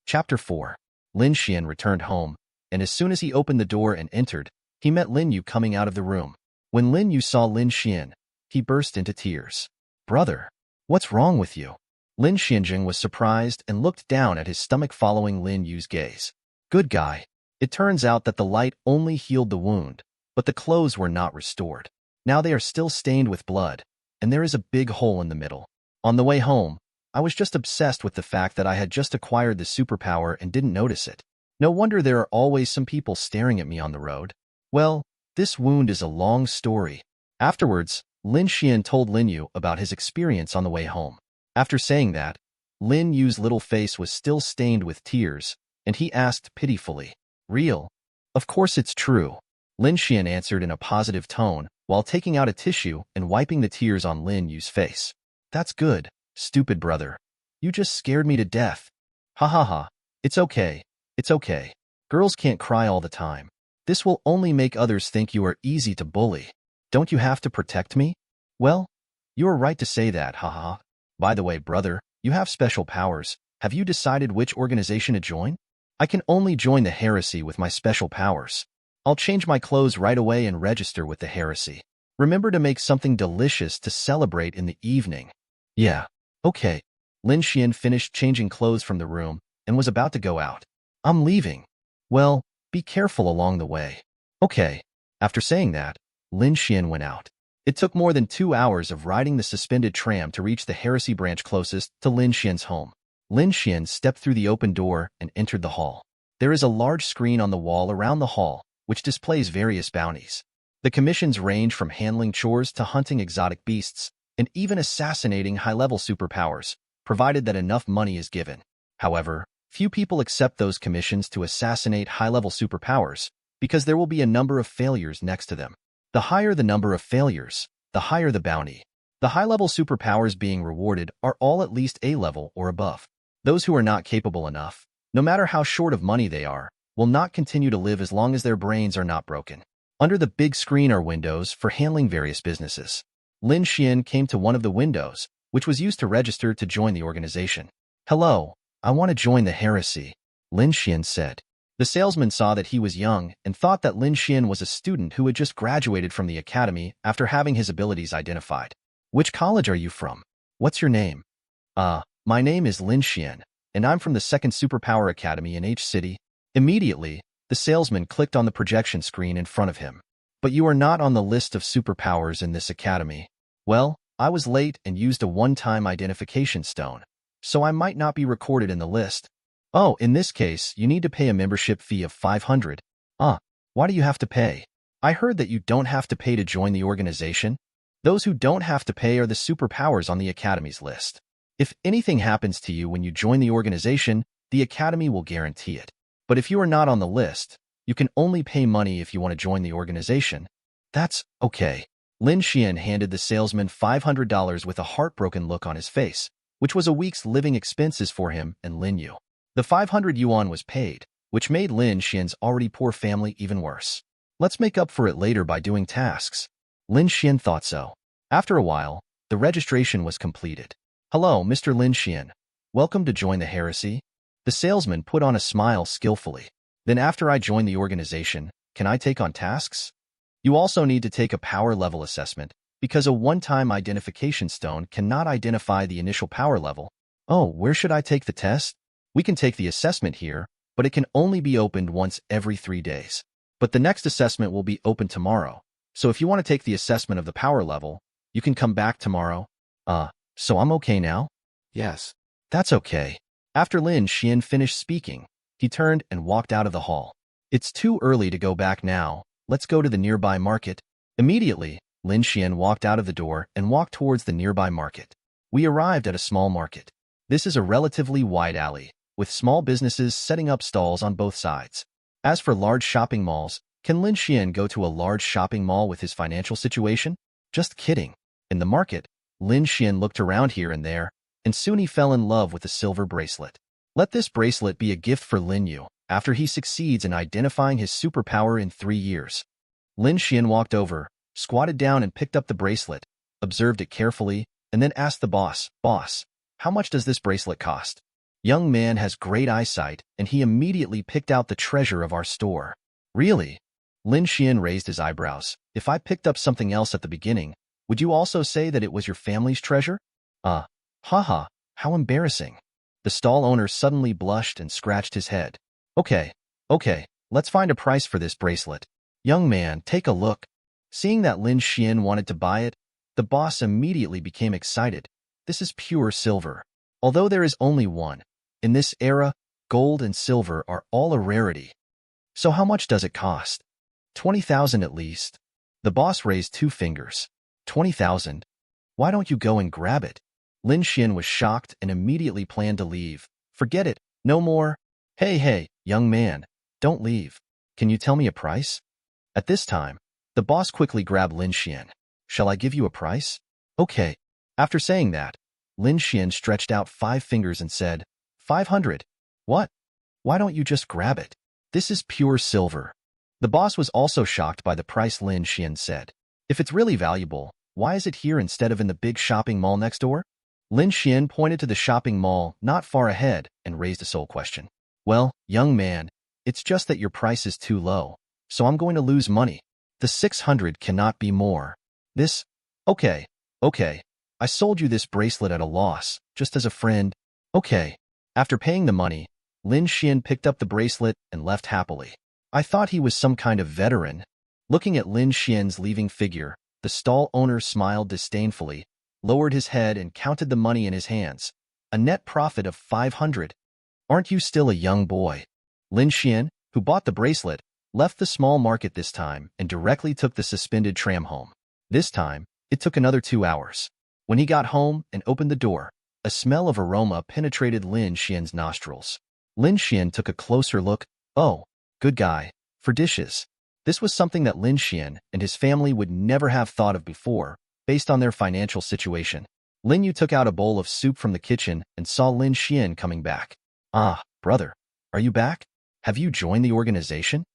Chapter 4. Lin Xuan returned home, and as soon as he opened the door and entered, he met Lin Yu coming out of the room. When Lin Yu saw Lin Xuan, he burst into tears. Brother, what's wrong with you? Lin Xuanjing was surprised and looked down at his stomach following Lin Yu's gaze. Good guy. It turns out that the light only healed the wound, but the clothes were not restored. Now they are still stained with blood, and there is a big hole in the middle. On the way home, I was just obsessed with the fact that I had just acquired the superpower and didn't notice it. No wonder there are always some people staring at me on the road. Well, this wound is a long story. Afterwards, Lin Xuan told Lin Yu about his experience on the way home. After saying that, Lin Yu's little face was still stained with tears, and he asked pitifully, Real? Of course it's true. Lin Xuan answered in a positive tone, while taking out a tissue and wiping the tears on Lin Yu's face. That's good, stupid brother. You just scared me to death. Ha ha ha. It's okay. It's okay. Girls can't cry all the time. This will only make others think you are easy to bully. Don't you have to protect me? Well, you are right to say that, haha. By the way, brother, you have special powers. Have you decided which organization to join? I can only join the heresy with my special powers. I'll change my clothes right away and register with the heresy. Remember to make something delicious to celebrate in the evening. Yeah, okay. Lin Xuan finished changing clothes from the room and was about to go out. I'm leaving. Well, be careful along the way. Okay. After saying that, Lin Xuan went out. It took more than 2 hours of riding the suspended tram to reach the heresy branch closest to Lin Xuan's home. Lin Xuan stepped through the open door and entered the hall. There is a large screen on the wall around the hall, which displays various bounties. The commissions range from handling chores to hunting exotic beasts, and even assassinating high-level superpowers, provided that enough money is given. However, few people accept those commissions to assassinate high-level superpowers, because there will be a number of failures next to them. The higher the number of failures, the higher the bounty. The high-level superpowers being rewarded are all at least A-level or above. Those who are not capable enough, no matter how short of money they are, will not continue to live as long as their brains are not broken. Under the big screen are windows for handling various businesses. Lin Xuan came to one of the windows, which was used to register to join the organization. Hello, I want to join the heresy, Lin Xuan said. The salesman saw that he was young and thought that Lin Xuan was a student who had just graduated from the academy after having his abilities identified. Which college are you from? What's your name? My name is Lin Xuan. and I'm from the second Superpower Academy in H City. Immediately, the salesman clicked on the projection screen in front of him. But you are not on the list of superpowers in this academy. Well, I was late and used a one-time identification stone, so I might not be recorded in the list. Oh, in this case, you need to pay a membership fee of 500. Why do you have to pay? I heard that you don't have to pay to join the organization. Those who don't have to pay are the superpowers on the Academy's list. If anything happens to you when you join the organization, the Academy will guarantee it. But if you are not on the list, you can only pay money if you want to join the organization. That's okay. Lin Xuan handed the salesman $500 with a heartbroken look on his face, which was a week's living expenses for him and Lin Yu. The 500 yuan was paid, which made Lin Xuan's already poor family even worse. Let's make up for it later by doing tasks. Lin Xuan thought so. After a while, the registration was completed. Hello, Mr. Lin Xuan. Welcome to join the heresy. The salesman put on a smile skillfully. Then after I join the organization, can I take on tasks? You also need to take a power level assessment, because a one-time identification stone cannot identify the initial power level. Oh, where should I take the test? We can take the assessment here, but it can only be opened once every 3 days. But the next assessment will be open tomorrow. So if you want to take the assessment of the power level, you can come back tomorrow. So I'm okay now? Yes. That's okay. After Lin Xuan finished speaking, he turned and walked out of the hall. It's too early to go back now. Let's go to the nearby market. Immediately, Lin Xuan walked out of the door and walked towards the nearby market. We arrived at a small market. This is a relatively wide alley, with small businesses setting up stalls on both sides. As for large shopping malls, can Lin Xuan go to a large shopping mall with his financial situation? Just kidding. In the market, Lin Xuan looked around here and there, and soon he fell in love with a silver bracelet. Let this bracelet be a gift for Lin Yu after he succeeds in identifying his superpower in 3 years. Lin Xuan walked over, squatted down and picked up the bracelet, observed it carefully, and then asked the boss, "Boss, how much does this bracelet cost?" Young man has great eyesight, and he immediately picked out the treasure of our store. Really? Lin Xuan raised his eyebrows. If I picked up something else at the beginning, would you also say that it was your family's treasure? Haha, how embarrassing. The stall owner suddenly blushed and scratched his head. Okay, let's find a price for this bracelet. Young man, take a look. Seeing that Lin Xuan wanted to buy it, the boss immediately became excited. This is pure silver. Although there is only one, in this era, gold and silver are all a rarity. So how much does it cost? 20,000 at least. The boss raised 2 fingers. 20,000? Why don't you go and grab it? Lin Xuan was shocked and immediately planned to leave. Forget it, no more. Hey, young man, don't leave. Can you tell me a price? At this time, the boss quickly grabbed Lin Xuan. Shall I give you a price? Okay. After saying that, Lin Xuan stretched out 5 fingers and said, 500. What? Why don't you just grab it? This is pure silver. The boss was also shocked by the price Lin Xuan said. If it's really valuable, why is it here instead of in the big shopping mall next door? Lin Xuan pointed to the shopping mall not far ahead and raised a sole question. Well, young man, it's just that your price is too low, so I'm going to lose money. The 600 cannot be more. This? Okay. I sold you this bracelet at a loss, just as a friend. Okay. After paying the money, Lin Xuan picked up the bracelet and left happily. I thought he was some kind of veteran. Looking at Lin Xuan's leaving figure, the stall owner smiled disdainfully, lowered his head and counted the money in his hands. A net profit of 500. Aren't you still a young boy? Lin Xuan, who bought the bracelet, left the small market this time and directly took the suspended tram home. This time, it took another 2 hours. When he got home and opened the door, a smell of aroma penetrated Lin Xuan's nostrils. Lin Xuan took a closer look. Oh, good guy, for dishes. This was something that Lin Xuan and his family would never have thought of before, based on their financial situation. Lin Yu took out a bowl of soup from the kitchen and saw Lin Xuan coming back. Ah, brother, are you back? Have you joined the organization?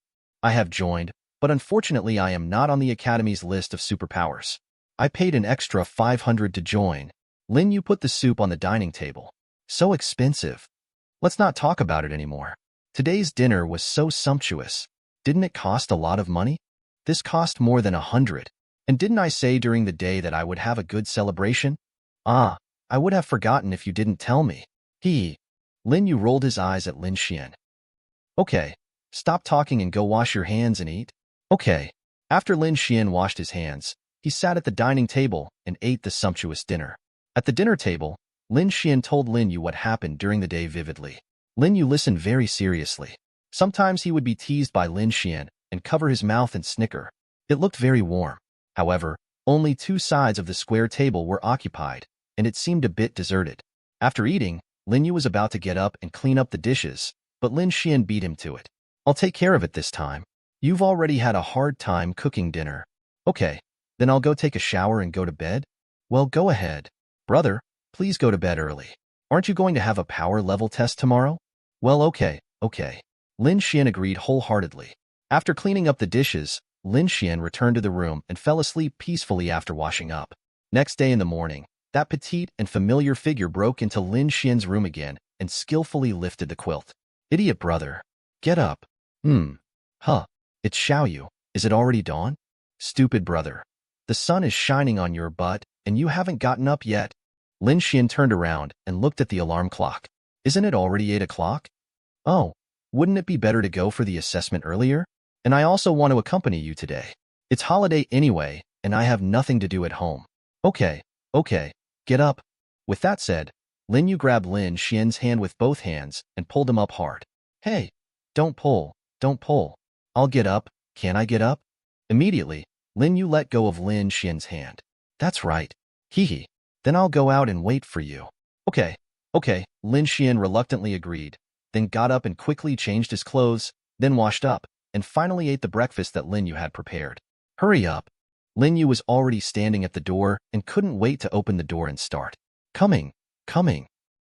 I have joined, but unfortunately I am not on the Academy's list of superpowers. I paid an extra 500 to join. Lin Yu put the soup on the dining table. So expensive. Let's not talk about it anymore. Today's dinner was so sumptuous. Didn't it cost a lot of money? This cost more than 100. And didn't I say during the day that I would have a good celebration? I would have forgotten if you didn't tell me. Lin Yu rolled his eyes at Lin Xian. Okay, stop talking and go wash your hands and eat. Okay. After Lin Xian washed his hands, he sat at the dining table and ate the sumptuous dinner. At the dinner table, Lin Xian told Lin Yu what happened during the day vividly. Lin Yu listened very seriously. Sometimes he would be teased by Lin Xian and cover his mouth and snicker. It looked very warm. However, only two sides of the square table were occupied, and it seemed a bit deserted. After eating, Lin Yu was about to get up and clean up the dishes, but Lin Xian beat him to it. I'll take care of it this time. You've already had a hard time cooking dinner. Okay, then I'll go take a shower and go to bed? Well, go ahead. Brother, please go to bed early. Aren't you going to have a power level test tomorrow? Well, okay. Lin Xian agreed wholeheartedly. After cleaning up the dishes, Lin Xian returned to the room and fell asleep peacefully after washing up. Next day in the morning, that petite and familiar figure broke into Lin Xian's room again and skillfully lifted the quilt. Idiot brother. Get up. Huh. It's Xiaoyu. Is it already dawn? Stupid brother. The sun is shining on your butt, and you haven't gotten up yet. Lin Xian turned around and looked at the alarm clock. Isn't it already 8 o'clock? Oh, wouldn't it be better to go for the assessment earlier? And I also want to accompany you today. It's holiday anyway, and I have nothing to do at home. Okay, get up. With that said, Lin Yu grabbed Lin Xian's hand with both hands and pulled him up hard. Hey, don't pull. I'll get up. Can I get up? Immediately, Lin Yu let go of Lin Xian's hand. That's right. Hee. Then I'll go out and wait for you. Okay. Lin Xian reluctantly agreed, then got up and quickly changed his clothes, then washed up, and finally ate the breakfast that Lin Yu had prepared. Hurry up. Lin Yu was already standing at the door and couldn't wait to open the door and start. Coming.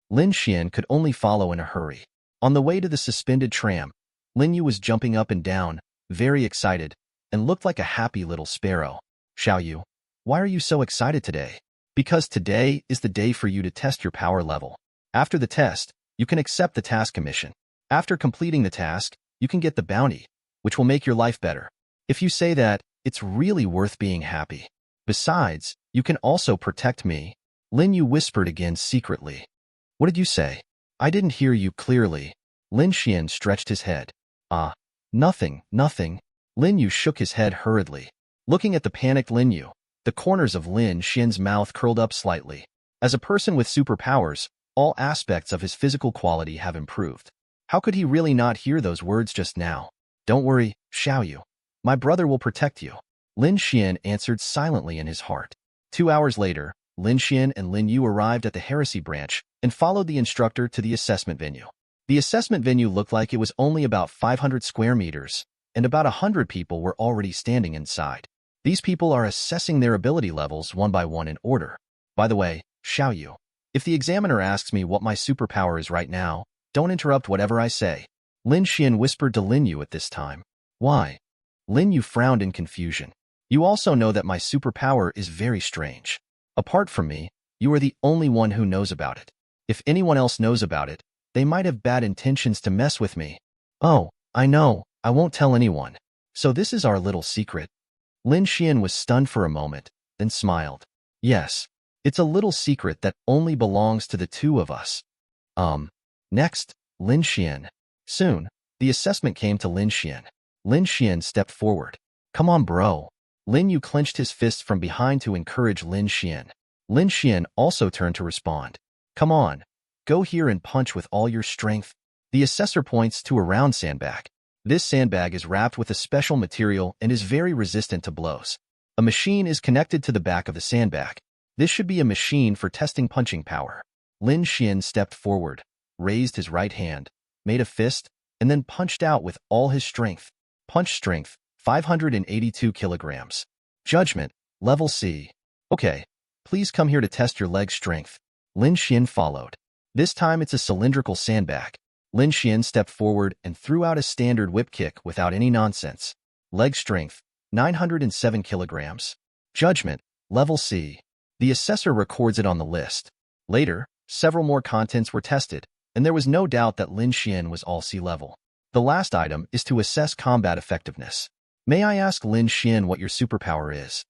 Lin Xian could only follow in a hurry. On the way to the suspended tram, Lin Yu was jumping up and down, very excited, and looked like a happy little sparrow. Xiaoyu, why are you so excited today? Because today is the day for you to test your power level. After the test, you can accept the task commission. After completing the task, you can get the bounty, which will make your life better. If you say that, it's really worth being happy. Besides, you can also protect me. Lin Yu whispered again secretly. What did you say? I didn't hear you clearly. Lin Xian stretched his head. Nothing. Lin Yu shook his head hurriedly. Looking at the panicked Lin Yu, the corners of Lin Xian's mouth curled up slightly. As a person with superpowers, all aspects of his physical quality have improved. How could he really not hear those words just now? Don't worry, Xiaoyu. My brother will protect you. Lin Xian answered silently in his heart. 2 hours later, Lin Xian and Lin Yu arrived at the heresy branch and followed the instructor to the assessment venue. The assessment venue looked like it was only about 500 square meters, and about 100 people were already standing inside. These people are assessing their ability levels one by one in order. By the way, Xiaoyu, if the examiner asks me what my superpower is right now, don't interrupt whatever I say. Lin Xian whispered to Lin Yu at this time. Why? Lin Yu frowned in confusion. You also know that my superpower is very strange. Apart from me, you are the only one who knows about it. If anyone else knows about it, they might have bad intentions to mess with me. Oh, I know, I won't tell anyone. So this is our little secret. Lin Xian was stunned for a moment, then smiled. Yes, it's a little secret that only belongs to the two of us. Next, Lin Xian. Soon, the assessment came to Lin Xian. Lin Xian stepped forward. Come on, bro. Lin Yu clenched his fist from behind to encourage Lin Xian. Lin Xian also turned to respond. Come on. Go here and punch with all your strength. The assessor points to a round sandbag. This sandbag is wrapped with a special material and is very resistant to blows. A machine is connected to the back of the sandbag. This should be a machine for testing punching power. Lin Xian stepped forward, raised his right hand, made a fist, and then punched out with all his strength. Punch strength, 582 kilograms. Judgment, level C. Okay, please come here to test your leg strength. Lin Xian followed. This time it's a cylindrical sandbag. Lin Xian stepped forward and threw out a standard whip kick without any nonsense. Leg strength, 907 kilograms. Judgment, level C. The assessor records it on the list. Later, several more contents were tested, and there was no doubt that Lin Xian was all C level. The last item is to assess combat effectiveness. May I ask Lin Xian what your superpower is?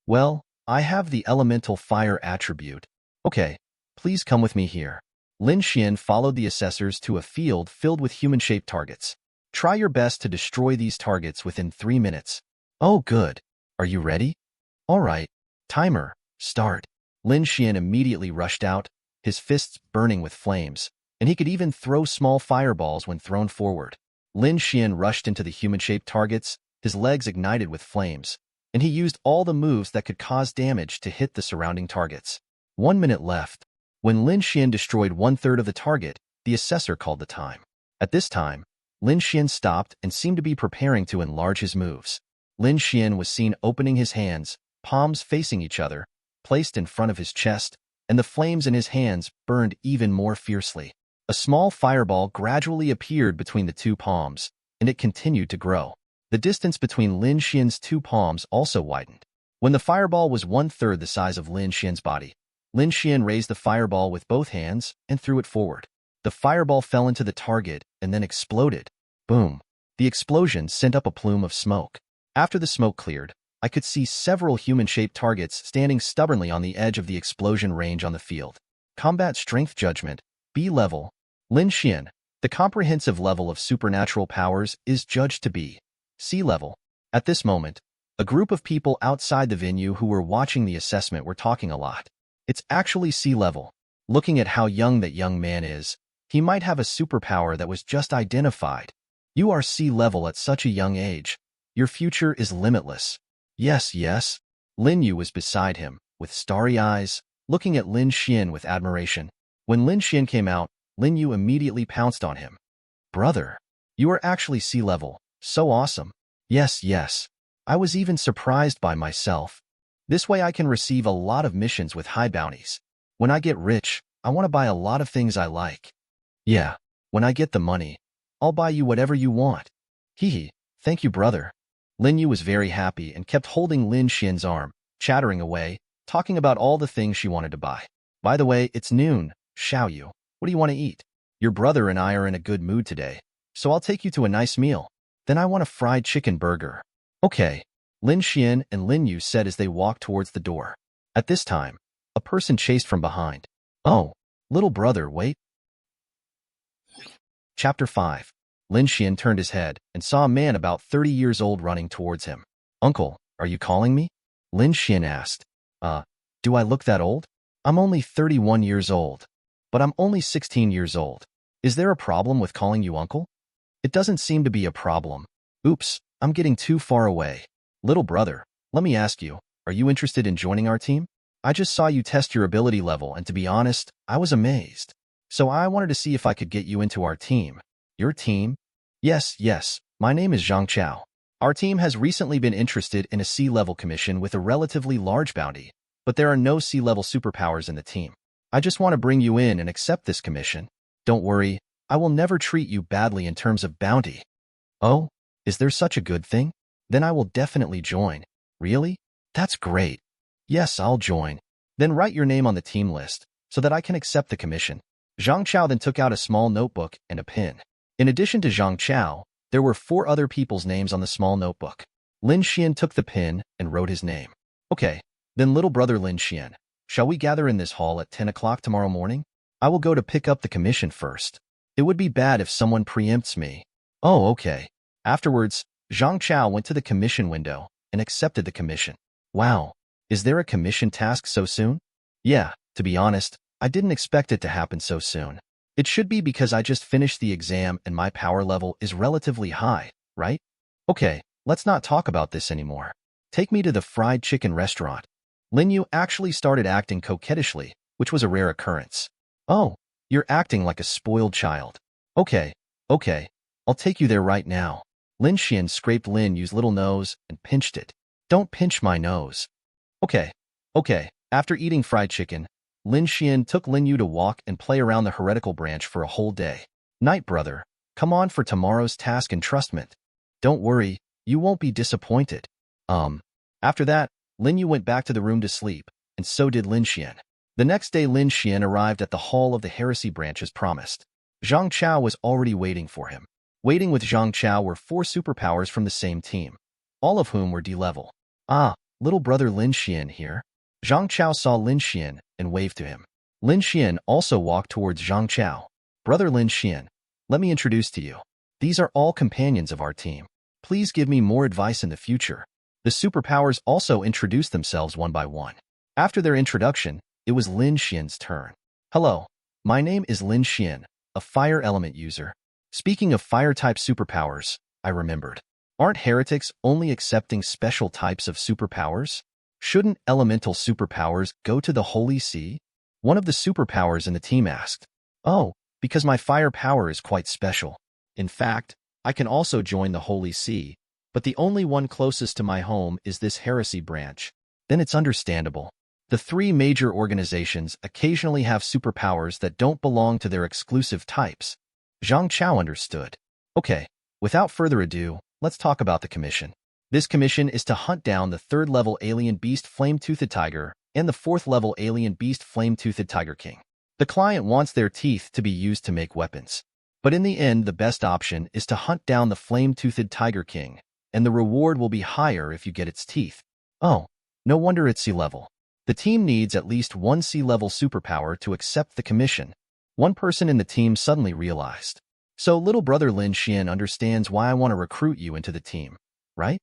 Well, I have the elemental fire attribute. Okay, please come with me here. Lin Xuan followed the assessors to a field filled with human-shaped targets. Try your best to destroy these targets within 3 minutes. Oh, good. Are you ready? All right. Timer, start. Lin Xuan immediately rushed out, his fists burning with flames, and he could even throw small fireballs when thrown forward. Lin Xuan rushed into the human-shaped targets, his legs ignited with flames, and he used all the moves that could cause damage to hit the surrounding targets. 1 minute left. When Lin Xuan destroyed 1/3 of the target, the assessor called the time. At this time, Lin Xuan stopped and seemed to be preparing to enlarge his moves. Lin Xuan was seen opening his hands, palms facing each other, placed in front of his chest, and the flames in his hands burned even more fiercely. A small fireball gradually appeared between the two palms, and it continued to grow. The distance between Lin Xuan's two palms also widened. When the fireball was 1/3 the size of Lin Xuan's body, Lin Xuan raised the fireball with both hands and threw it forward. The fireball fell into the target and then exploded. Boom! The explosion sent up a plume of smoke. After the smoke cleared, I could see several human-shaped targets standing stubbornly on the edge of the explosion range on the field. Combat Strength Judgment, B level. Lin Xuan, the comprehensive level of supernatural powers is judged to be C level. At this moment, a group of people outside the venue who were watching the assessment were talking a lot. It's actually C level. Looking at how young that young man is, he might have a superpower that was just identified. You are C level at such a young age. Your future is limitless. Yes, yes. Lin Yu was beside him, with starry eyes, looking at Lin Xuan with admiration. When Lin Xuan came out, Lin Yu immediately pounced on him. Brother, you are actually C level. So awesome. Yes, yes. I was even surprised by myself. This way I can receive a lot of missions with high bounties. When I get rich, I want to buy a lot of things I like. Yeah, when I get the money, I'll buy you whatever you want. Hee, thank you, brother. Lin Yu was very happy and kept holding Lin Xuan's arm, chattering away, talking about all the things she wanted to buy. By the way, it's noon, Xiao Yu. What do you want to eat? Your brother and I are in a good mood today, so I'll take you to a nice meal. Then I want a fried chicken burger. Okay, Lin Xuan and Lin Yu said as they walked towards the door. At this time, a person chased from behind. Oh, little brother, wait. Chapter 5. Lin Xuan turned his head and saw a man about 30 years old running towards him. Uncle, are you calling me? Lin Xuan asked. Do I look that old? I'm only 31 years old. But I'm only 16 years old. Is there a problem with calling you uncle? It doesn't seem to be a problem. Oops, I'm getting too far away. Little brother, let me ask you, are you interested in joining our team? I just saw you test your ability level and to be honest, I was amazed. So I wanted to see if I could get you into our team. Your team? Yes, yes, my name is Zhang Chao. Our team has recently been interested in a C-level commission with a relatively large bounty, but there are no C-level superpowers in the team. I just want to bring you in and accept this commission. Don't worry, I will never treat you badly in terms of bounty. Oh, is there such a good thing? Then I will definitely join. Really? That's great. Yes, I'll join. Then write your name on the team list, so that I can accept the commission. Zhang Chao then took out a small notebook and a pen. In addition to Zhang Chao, there were 4 other people's names on the small notebook. Lin Xuan took the pen and wrote his name. Okay, then little brother Lin Xuan, shall we gather in this hall at 10 o'clock tomorrow morning? I will go to pick up the commission first. It would be bad if someone preempts me. Oh, okay. Afterwards, Zhang Chao went to the commission window and accepted the commission. Wow, is there a commission task so soon? Yeah, to be honest, I didn't expect it to happen so soon. It should be because I just finished the exam and my power level is relatively high, right? Okay, let's not talk about this anymore. Take me to the fried chicken restaurant. Lin Yu actually started acting coquettishly, which was a rare occurrence. Oh, you're acting like a spoiled child. Okay, I'll take you there right now. Lin Xuan scraped Lin Yu's little nose and pinched it. Don't pinch my nose. Okay. After eating fried chicken, Lin Xuan took Lin Yu to walk and play around the heretical branch for a whole day. Night, brother. Come on for tomorrow's task entrustment. Don't worry, you won't be disappointed. After that, Lin Yu went back to the room to sleep, and so did Lin Xuan. The next day, Lin Xuan arrived at the hall of the heresy branch as promised. Zhang Chao was already waiting for him. Waiting with Zhang Chao were 4 superpowers from the same team, all of whom were D-level. Ah, little brother Lin Xuan here. Zhang Chao saw Lin Xuan and waved to him. Lin Xuan also walked towards Zhang Chao. Brother Lin Xuan, let me introduce to you. These are all companions of our team. Please give me more advice in the future. The superpowers also introduced themselves one by one. After their introduction, it was Lin Xuan's turn. Hello, my name is Lin Xuan, a fire element user. Speaking of fire-type superpowers, I remembered. Aren't heretics only accepting special types of superpowers? Shouldn't elemental superpowers go to the Holy See? One of the superpowers in the team asked. Oh, because my fire power is quite special. In fact, I can also join the Holy See, but the only one closest to my home is this heresy branch. Then it's understandable. The three major organizations occasionally have superpowers that don't belong to their exclusive types. Zhang Chao understood. Okay, without further ado, let's talk about the commission. This commission is to hunt down the 3rd-level alien beast Flame-Toothed Tiger and the 4th-level alien beast Flame-Toothed Tiger King. The client wants their teeth to be used to make weapons. But in the end, the best option is to hunt down the Flame-Toothed Tiger King, and the reward will be higher if you get its teeth. Oh, no wonder it's C-level. The team needs at least one C-level superpower to accept the commission. One person in the team suddenly realized. So little brother Lin Xuan understands why I want to recruit you into the team, right?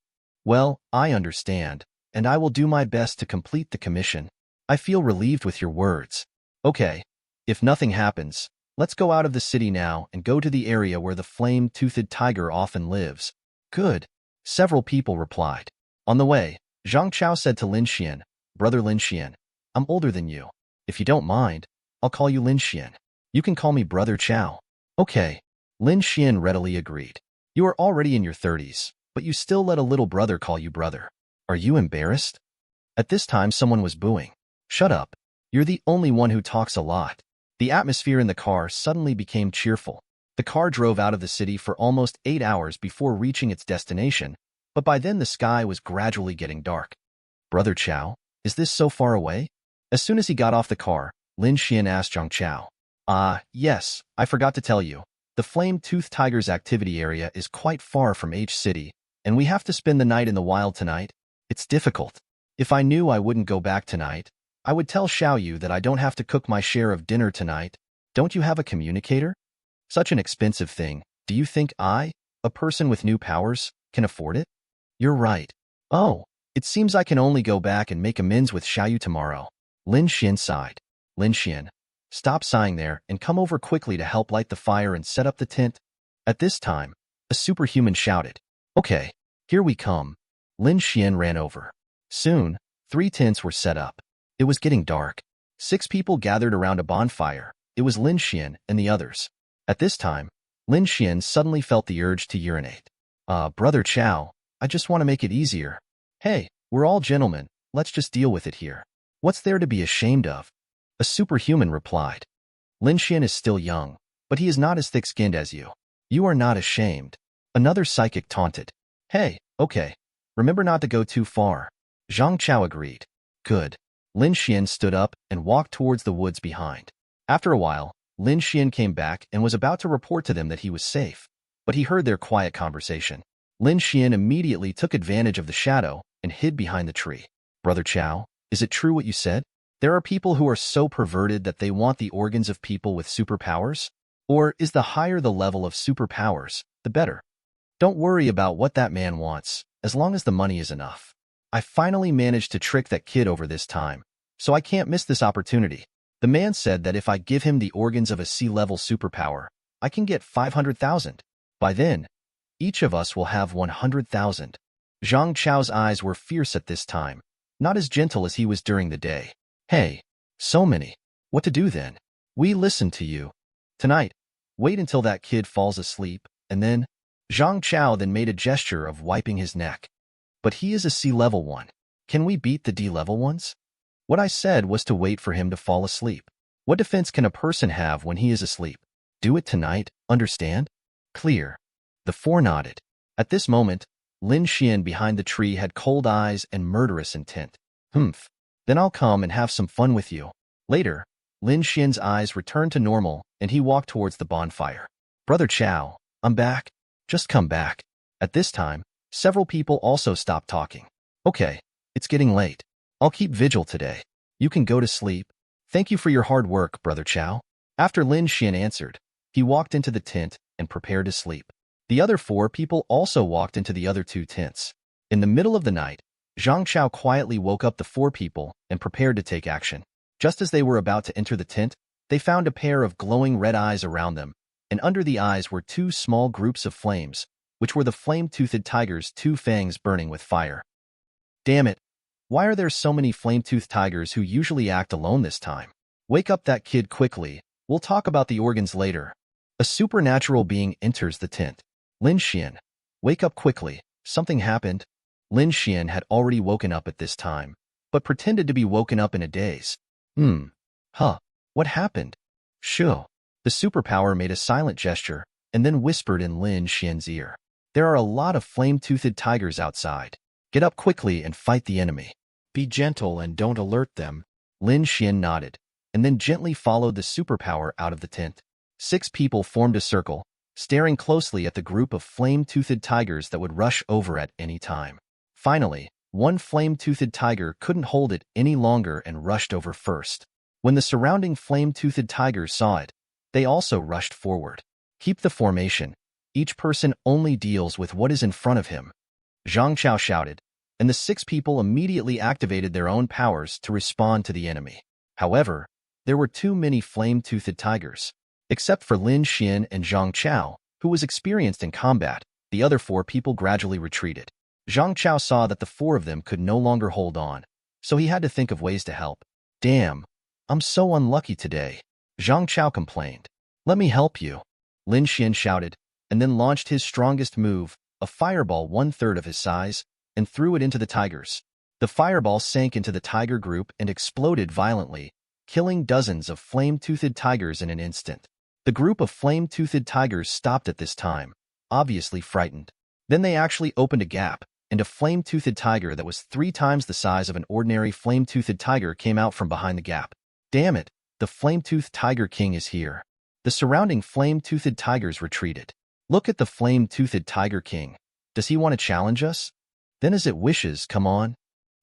Well, I understand, and I will do my best to complete the commission. I feel relieved with your words. Okay, if nothing happens, let's go out of the city now and go to the area where the flame-toothed tiger often lives. Good. Several people replied. On the way, Zhang Chao said to Lin Xuan, Brother Lin Xuan, I'm older than you. If you don't mind, I'll call you Lin Xuan. You can call me Brother Chao. Okay. Lin Xuan readily agreed. You are already in your 30s, but you still let a little brother call you brother. Are you embarrassed? At this time, someone was booing. Shut up. You're the only one who talks a lot. The atmosphere in the car suddenly became cheerful. The car drove out of the city for almost 8 hours before reaching its destination, but by then the sky was gradually getting dark. Brother Chao, is this so far away? As soon as he got off the car, Lin Xuan asked Zhang Chao. Yes, I forgot to tell you. The flame-toothed tiger's activity area is quite far from H City, and we have to spend the night in the wild tonight. It's difficult. If I knew I wouldn't go back tonight, I would tell Xiaoyu that I don't have to cook my share of dinner tonight. Don't you have a communicator? Such an expensive thing. Do you think I, a person with new powers, can afford it? You're right. Oh, it seems I can only go back and make amends with Xiaoyu tomorrow. Lin Xuan sighed. Lin Xuan, stop sighing there and come over quickly to help light the fire and set up the tent. At this time, a superhuman shouted. Okay, here we come. Lin Xuan ran over. Soon, 3 tents were set up. It was getting dark. 6 people gathered around a bonfire. It was Lin Xuan and the others. At this time, Lin Xuan suddenly felt the urge to urinate. Brother Chao, I just want to make it easier. Hey, we're all gentlemen. Let's just deal with it here. What's there to be ashamed of? A superhuman replied. Lin Xuan is still young, but he is not as thick-skinned as you. You are not ashamed. Another psychic taunted. Hey, okay. Remember not to go too far. Zhang Chao agreed. Good. Lin Xuan stood up and walked towards the woods behind. After a while, Lin Xuan came back and was about to report to them that he was safe, but he heard their quiet conversation. Lin Xuan immediately took advantage of the shadow and hid behind the tree. Brother Chao, is it true what you said? There are people who are so perverted that they want the organs of people with superpowers? Or is the higher the level of superpowers, the better? Don't worry about what that man wants, as long as the money is enough. I finally managed to trick that kid over this time, so I can't miss this opportunity. The man said that if I give him the organs of a C-level superpower, I can get 500,000. By then, each of us will have 100,000. Zhang Chao's eyes were fierce at this time, not as gentle as he was during the day. Hey, so many. What to do then? We listen to you. Tonight, wait until that kid falls asleep, and then... Zhang Chao then made a gesture of wiping his neck. But he is a C-level one. Can we beat the D-level ones? What I said was to wait for him to fall asleep. What defense can a person have when he is asleep? Do it tonight, understand? Clear. The 4 nodded. At this moment, Lin Xuan behind the tree had cold eyes and murderous intent. Humph. Then I'll come and have some fun with you. Later, Lin Xuan's eyes returned to normal, and he walked towards the bonfire. Brother Chao, I'm back. Just come back. At this time, several people also stopped talking. Okay, it's getting late. I'll keep vigil today. You can go to sleep. Thank you for your hard work, Brother Chow. After Lin Xuan answered, he walked into the tent and prepared to sleep. The other 4 people also walked into the other 2 tents. In the middle of the night, Zhang Chao quietly woke up the 4 people and prepared to take action. Just as they were about to enter the tent, they found a pair of glowing red eyes around them, and under the eyes were 2 small groups of flames, which were the flame-toothed tiger's 2 fangs burning with fire. Damn it! Why are there so many flame-toothed tigers who usually act alone this time? Wake up that kid quickly. We'll talk about the organs later. A supernatural being enters the tent. Lin Xuan, wake up quickly. Something happened. Lin Xuan had already woken up at this time, but pretended to be woken up in a daze. What happened? Shoo. The superpower made a silent gesture and then whispered in Lin Xuan's ear. There are a lot of flame-toothed tigers outside. Get up quickly and fight the enemy. Be gentle and don't alert them. Lin Xuan nodded, and then gently followed the superpower out of the tent. 6 people formed a circle, staring closely at the group of flame-toothed tigers that would rush over at any time. Finally, one flame-toothed tiger couldn't hold it any longer and rushed over first. When the surrounding flame-toothed tigers saw it, they also rushed forward. Keep the formation. Each person only deals with what is in front of him. Zhang Chao shouted, and the 6 people immediately activated their own powers to respond to the enemy. However, there were too many flame-toothed tigers. Except for Lin Xuan and Zhang Chao, who was experienced in combat, the other 4 people gradually retreated. Zhang Chao saw that the 4 of them could no longer hold on, so he had to think of ways to help. Damn, I'm so unlucky today, Zhang Chao complained. Let me help you, Lin Xuan shouted, and then launched his strongest move, a fireball 1/3 of his size, and threw it into the tigers. The fireball sank into the tiger group and exploded violently, killing dozens of flame-toothed tigers in an instant. The group of flame-toothed tigers stopped at this time, obviously frightened. Then they actually opened a gap, and a flame-toothed tiger that was 3 times the size of an ordinary flame-toothed tiger came out from behind the gap. Damn it, the flame-toothed tiger king is here. The surrounding flame-toothed tigers retreated. Look at the flame-toothed tiger king. Does he want to challenge us? Then as it wishes, come on.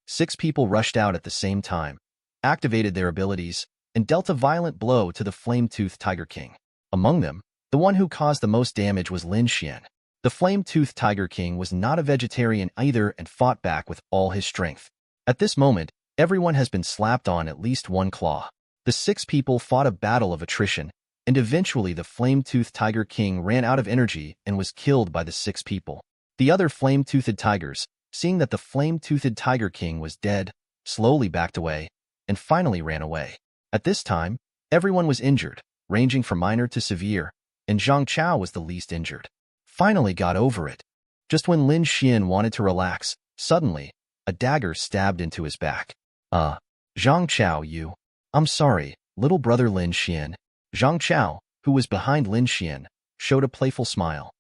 6 people rushed out at the same time, activated their abilities, and dealt a violent blow to the flame-toothed tiger king. Among them, the one who caused the most damage was Lin Xuan. The flame-toothed tiger king was not a vegetarian either and fought back with all his strength. At this moment, everyone has been slapped on at least 1 claw. The 6 people fought a battle of attrition, and eventually the flame-toothed tiger king ran out of energy and was killed by the 6 people. The other flame-toothed tigers, seeing that the flame-toothed tiger king was dead, slowly backed away, and finally ran away. At this time, everyone was injured, ranging from minor to severe, and Zhang Chao was the least injured. Finally got over it. Just when Lin Xuan wanted to relax, suddenly, a dagger stabbed into his back. Zhang Chao, you. I'm sorry, little brother Lin Xuan. Zhang Chao, who was behind Lin Xuan, showed a playful smile.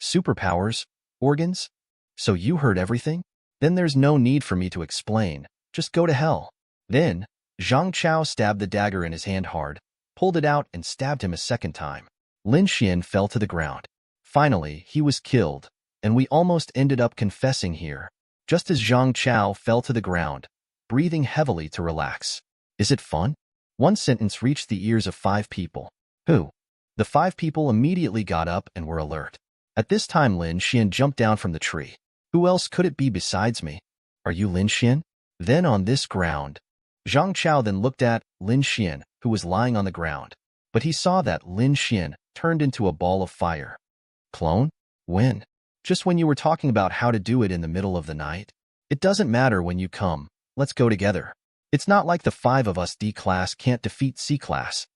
Superpowers? Organs? So you heard everything? Then there's no need for me to explain. Just go to hell. Then, Zhang Chao stabbed the dagger in his hand hard, pulled it out and stabbed him a second time. Lin Xuan fell to the ground. Finally, he was killed, and we almost ended up confessing here, just as Zhang Chao fell to the ground, breathing heavily to relax. Is it fun? One sentence reached the ears of 5 people. Who? The 5 people immediately got up and were alert. At this time Lin Xuan jumped down from the tree. Who else could it be besides me? Are you Lin Xuan? Then on this ground. Zhang Chao then looked at Lin Xuan, who was lying on the ground. But he saw that Lin Xuan turned into a ball of fire. Clone? When? Just when you were talking about how to do it in the middle of the night? It doesn't matter when you come. Let's go together. It's not like the 5 of us D-class can't defeat C-class.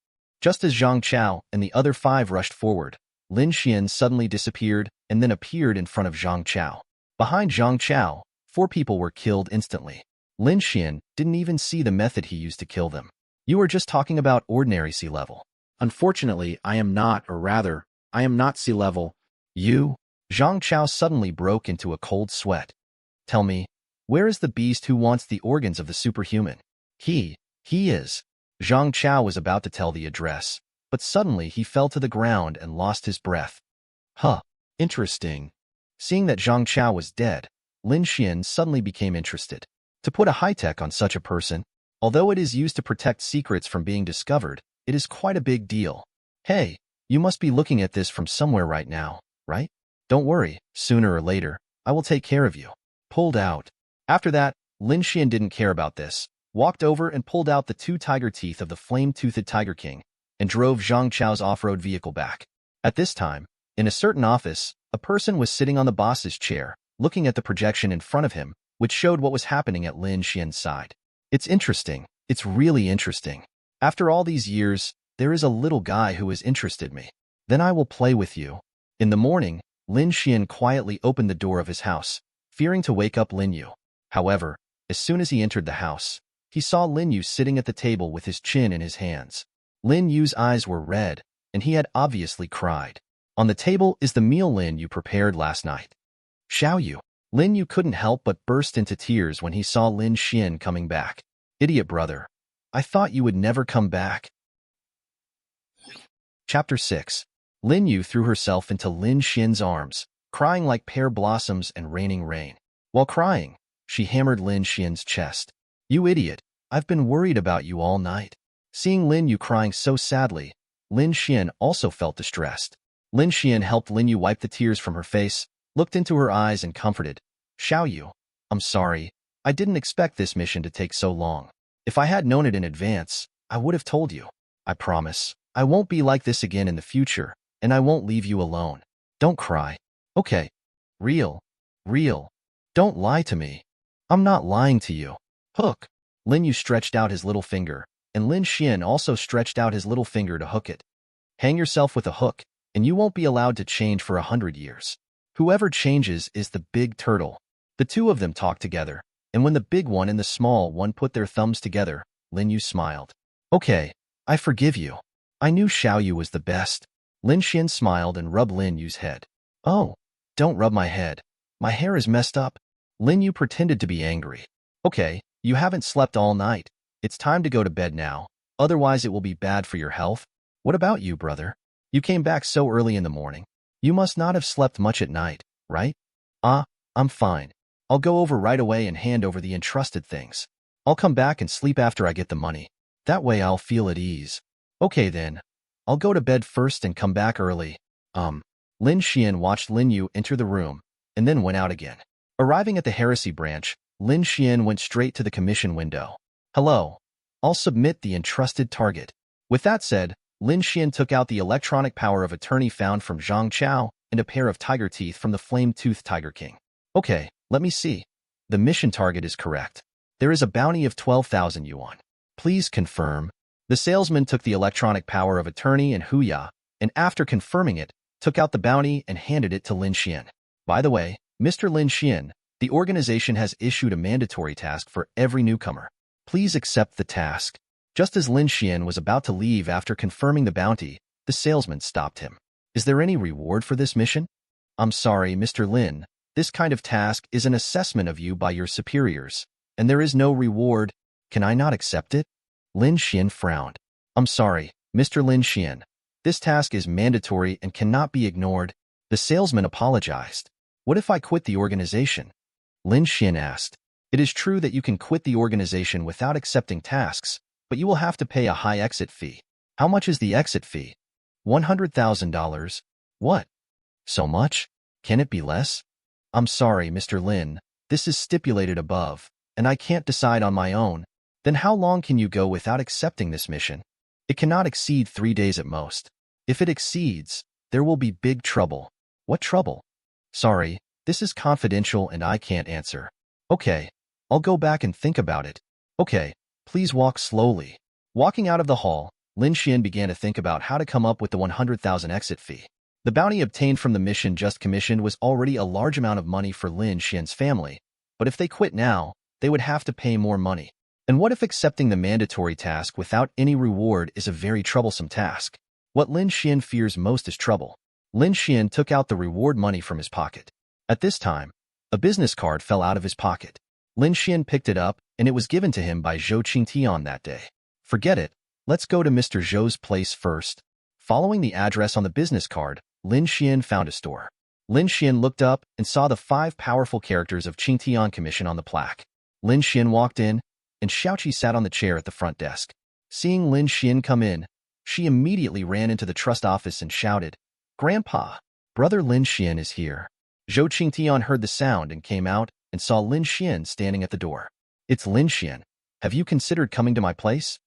Just as Zhang Chao and the other 5 rushed forward, Lin Xuan suddenly disappeared and then appeared in front of Zhang Chao. Behind Zhang Chao, 4 people were killed instantly. Lin Xuan didn't even see the method he used to kill them. You were just talking about ordinary sea level. Unfortunately, I am not sea level. You? Zhang Chao suddenly broke into a cold sweat. Tell me, where is the beast who wants the organs of the superhuman? He is. Zhang Chao was about to tell the address, but suddenly he fell to the ground and lost his breath. Interesting. Seeing that Zhang Chao was dead, Lin Xuan suddenly became interested. To put a high-tech on such a person, Although it is used to protect secrets from being discovered, it is quite a big deal. Hey, you must be looking at this from somewhere right now, right? Don't worry, sooner or later, I will take care of you. Pulled out. After that, Lin Xuan didn't care about this, walked over and pulled out the 2 tiger teeth of the flame-toothed Tiger King, and drove Zhang Chao's off-road vehicle back. At this time, in a certain office, a person was sitting on the boss's chair, looking at the projection in front of him, which showed what was happening at Lin Xuan's side. It's interesting. It's really interesting. After all these years, there is a little guy who has interested me. Then I will play with you. In the morning, Lin Xuan quietly opened the door of his house, fearing to wake up Lin Yu. However, as soon as he entered the house, he saw Lin Yu sitting at the table with his chin in his hands. Lin Yu's eyes were red, and he had obviously cried. On the table is the meal Lin Yu prepared last night. Xiao Yu. Lin Yu couldn't help but burst into tears when he saw Lin Xuan coming back. Idiot brother. I thought you would never come back. Chapter 6. Lin Yu threw herself into Lin Xuan's arms, crying like pear blossoms and raining rain. While crying, she hammered Lin Xuan's chest. You idiot, I've been worried about you all night. Seeing Lin Yu crying so sadly, Lin Xuan also felt distressed. Lin Xuan helped Lin Yu wipe the tears from her face, looked into her eyes and comforted. Xiao Yu, I'm sorry. I didn't expect this mission to take so long. If I had known it in advance, I would have told you. I promise, I won't be like this again in the future, and I won't leave you alone. Don't cry. Okay. Real. Don't lie to me. I'm not lying to you. Hook. Lin Yu stretched out his little finger, and Lin Xuan also stretched out his little finger to hook it. Hang yourself with a hook, and you won't be allowed to change for 100 years. Whoever changes is the big turtle. The two of them talked together, and when the big one and the small one put their thumbs together, Lin Yu smiled. Okay, I forgive you. I knew Xiao Yu was the best. Lin Xuan smiled and rubbed Lin Yu's head. Oh, don't rub my head. My hair is messed up. Lin Yu pretended to be angry. Okay, you haven't slept all night. It's time to go to bed now, otherwise it will be bad for your health. What about you, brother? You came back so early in the morning. You must not have slept much at night, right? I'm fine. I'll go over right away and hand over the entrusted things. I'll come back and sleep after I get the money. That way I'll feel at ease. Okay then. I'll go to bed first and come back early. Lin Xuan watched Lin Yu enter the room, and then went out again. Arriving at the heresy branch, Lin Xuan went straight to the commission window. Hello. I'll submit the entrusted target. With that said, Lin Xuan took out the electronic power of attorney found from Zhang Chao and a pair of tiger teeth from the flame-toothed Tiger King. Okay, let me see. The mission target is correct. There is a bounty of 12,000 yuan. Please confirm. The salesman took the electronic power of attorney and Huya, and after confirming it, took out the bounty and handed it to Lin Xuan. By the way, Mr. Lin Xuan, the organization has issued a mandatory task for every newcomer. Please accept the task. Just as Lin Xuan was about to leave after confirming the bounty, the salesman stopped him. Is there any reward for this mission? I'm sorry, Mr. Lin. This kind of task is an assessment of you by your superiors, and there is no reward. Can I not accept it? Lin Xuan frowned. I'm sorry, Mr. Lin Xuan. This task is mandatory and cannot be ignored. The salesman apologized. What if I quit the organization? Lin Xuan asked. It is true that you can quit the organization without accepting tasks, but you will have to pay a high exit fee. How much is the exit fee? $100,000. What? So much? Can it be less? I'm sorry, Mr. Lin. This is stipulated above, and I can't decide on my own. Then how long can you go without accepting this mission? It cannot exceed 3 days at most. If it exceeds, there will be big trouble. What trouble? Sorry, this is confidential and I can't answer. Okay, I'll go back and think about it. Okay, please walk slowly. Walking out of the hall, Lin Xuan began to think about how to come up with the 100,000 exit fee. The bounty obtained from the mission just commissioned was already a large amount of money for Lin Xuan's family, but if they quit now, they would have to pay more money. And what if accepting the mandatory task without any reward is a very troublesome task? What Lin Xuan fears most is trouble. Lin Xuan took out the reward money from his pocket. At this time, a business card fell out of his pocket. Lin Xuan picked it up, and it was given to him by Zhou Qingtian that day. Forget it. Let's go to Mr. Zhou's place first. Following the address on the business card, Lin Xuan found a store. Lin Xuan looked up and saw the 5 powerful characters of Qingtian Commission on the plaque. Lin Xuan walked in, and Xiaoqi sat on the chair at the front desk. Seeing Lin Xuan come in, she immediately ran into the trust office and shouted, "Grandpa, brother Lin Xuan is here." Zhou Qingtian heard the sound and came out and saw Lin Xuan standing at the door. "It's Lin Xuan. Have you considered coming to my place?"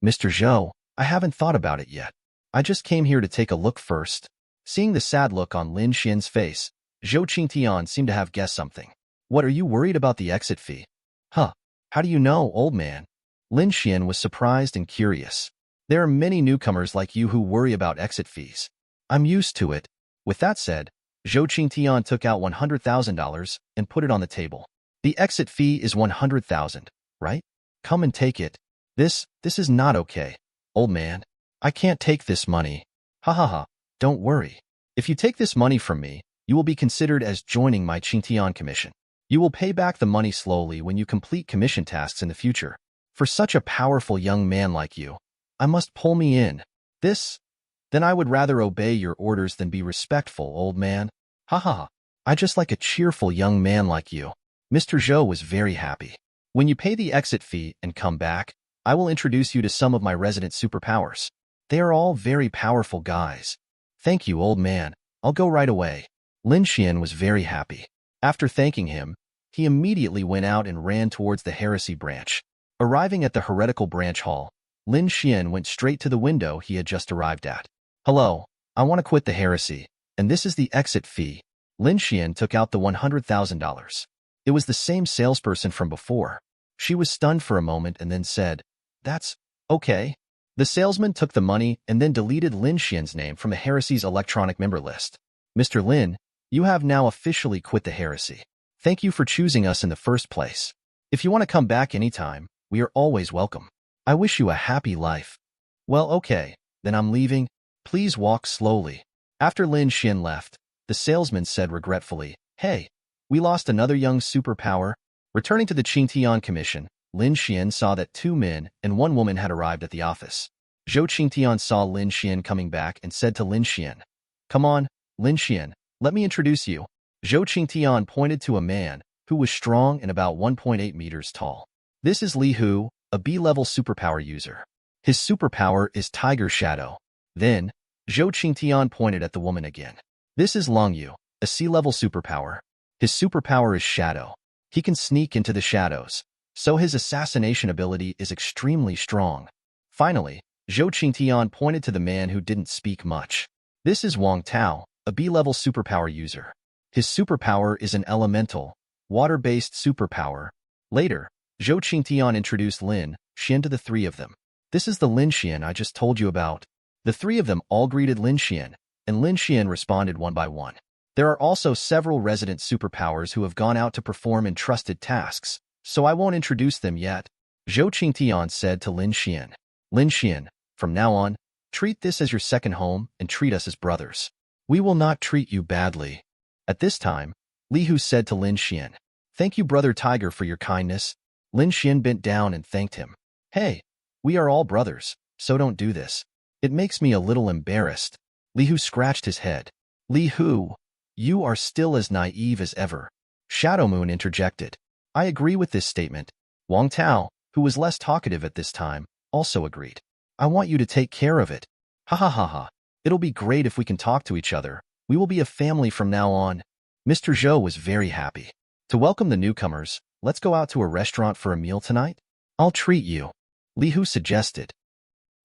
"Mr. Zhou, I haven't thought about it yet. I just came here to take a look first." Seeing the sad look on Lin Xuan's face, Zhou Qingtian seemed to have guessed something. "What, are you worried about the exit fee?" "Huh, how do you know, old man?" Lin Xuan was surprised and curious. "There are many newcomers like you who worry about exit fees. I'm used to it." With that said, Zhou Qingtian took out $100,000 and put it on the table. "The exit fee is 100,000, right? Come and take it." This is not okay, old man. I can't take this money." "Ha ha ha, don't worry. If you take this money from me, you will be considered as joining my Qingtian commission. You will pay back the money slowly when you complete commission tasks in the future. For such a powerful young man like you, I must pull me in. Then I would rather obey your orders than be respectful, old man. Ha ha ha. I just like a cheerful young man like you." Mr. Zhou was very happy. "When you pay the exit fee and come back, I will introduce you to some of my resident superpowers. They are all very powerful guys." "Thank you, old man. I'll go right away." Lin Xuan was very happy. After thanking him, he immediately went out and ran towards the heresy branch. Arriving at the heretical branch hall, Lin Xuan went straight to the window he had just arrived at. "Hello, I want to quit the heresy, and this is the exit fee." Lin Xuan took out the $100,000. It was the same salesperson from before. She was stunned for a moment and then said, "That's okay." The salesman took the money and then deleted Lin Xuan's name from the heresy's electronic member list. "Mr. Lin, you have now officially quit the heresy. Thank you for choosing us in the first place. If you want to come back anytime, we are always welcome. I wish you a happy life." "Well, okay, then I'm leaving. Please walk slowly." After Lin Xuan left, the salesman said regretfully, "Hey, we lost another young superpower." Returning to the Qingtian commission, Lin Xuan saw that 2 men and 1 woman had arrived at the office. Zhou Qingtian saw Lin Xuan coming back and said to Lin Xuan, "Come on, Lin Xuan, let me introduce you." Zhou Qingtian pointed to a man who was strong and about 1.8 meters tall. "This is Li Hu, a B-level superpower user. His superpower is Tiger Shadow." Then, Zhou Qingtian pointed at the woman again. "This is Long Yu, a C-level superpower. His superpower is Shadow. He can sneak into the shadows, so his assassination ability is extremely strong." Finally, Zhou Qingtian pointed to the man who didn't speak much. "This is Wang Tao, a B-level superpower user. His superpower is an elemental, water-based superpower." Later, Zhou Qingtian introduced Lin Xuan to the 3 of them. "This is the Lin Xuan I just told you about." The 3 of them all greeted Lin Xuan, and Lin Xuan responded one by one. There are also several resident superpowers who have gone out to perform entrusted tasks, so I won't introduce them yet. Zhou Qingtian said to Lin Xuan, "Lin Xuan, from now on, treat this as your second home and treat us as brothers. We will not treat you badly." At this time, Li Hu said to Lin Xuan, "Thank you, Brother Tiger, for your kindness." Lin Xuan bent down and thanked him. "Hey, we are all brothers, so don't do this. It makes me a little embarrassed." Li Hu scratched his head. "Li Hu, you are still as naive as ever." Shadow Moon interjected. "I agree with this statement." Wang Tao, who was less talkative at this time, also agreed. "I want you to take care of it. Ha ha ha ha. It'll be great if we can talk to each other. We will be a family from now on." Mr. Zhou was very happy. "To welcome the newcomers, let's go out to a restaurant for a meal tonight? I'll treat you," Li Hu suggested.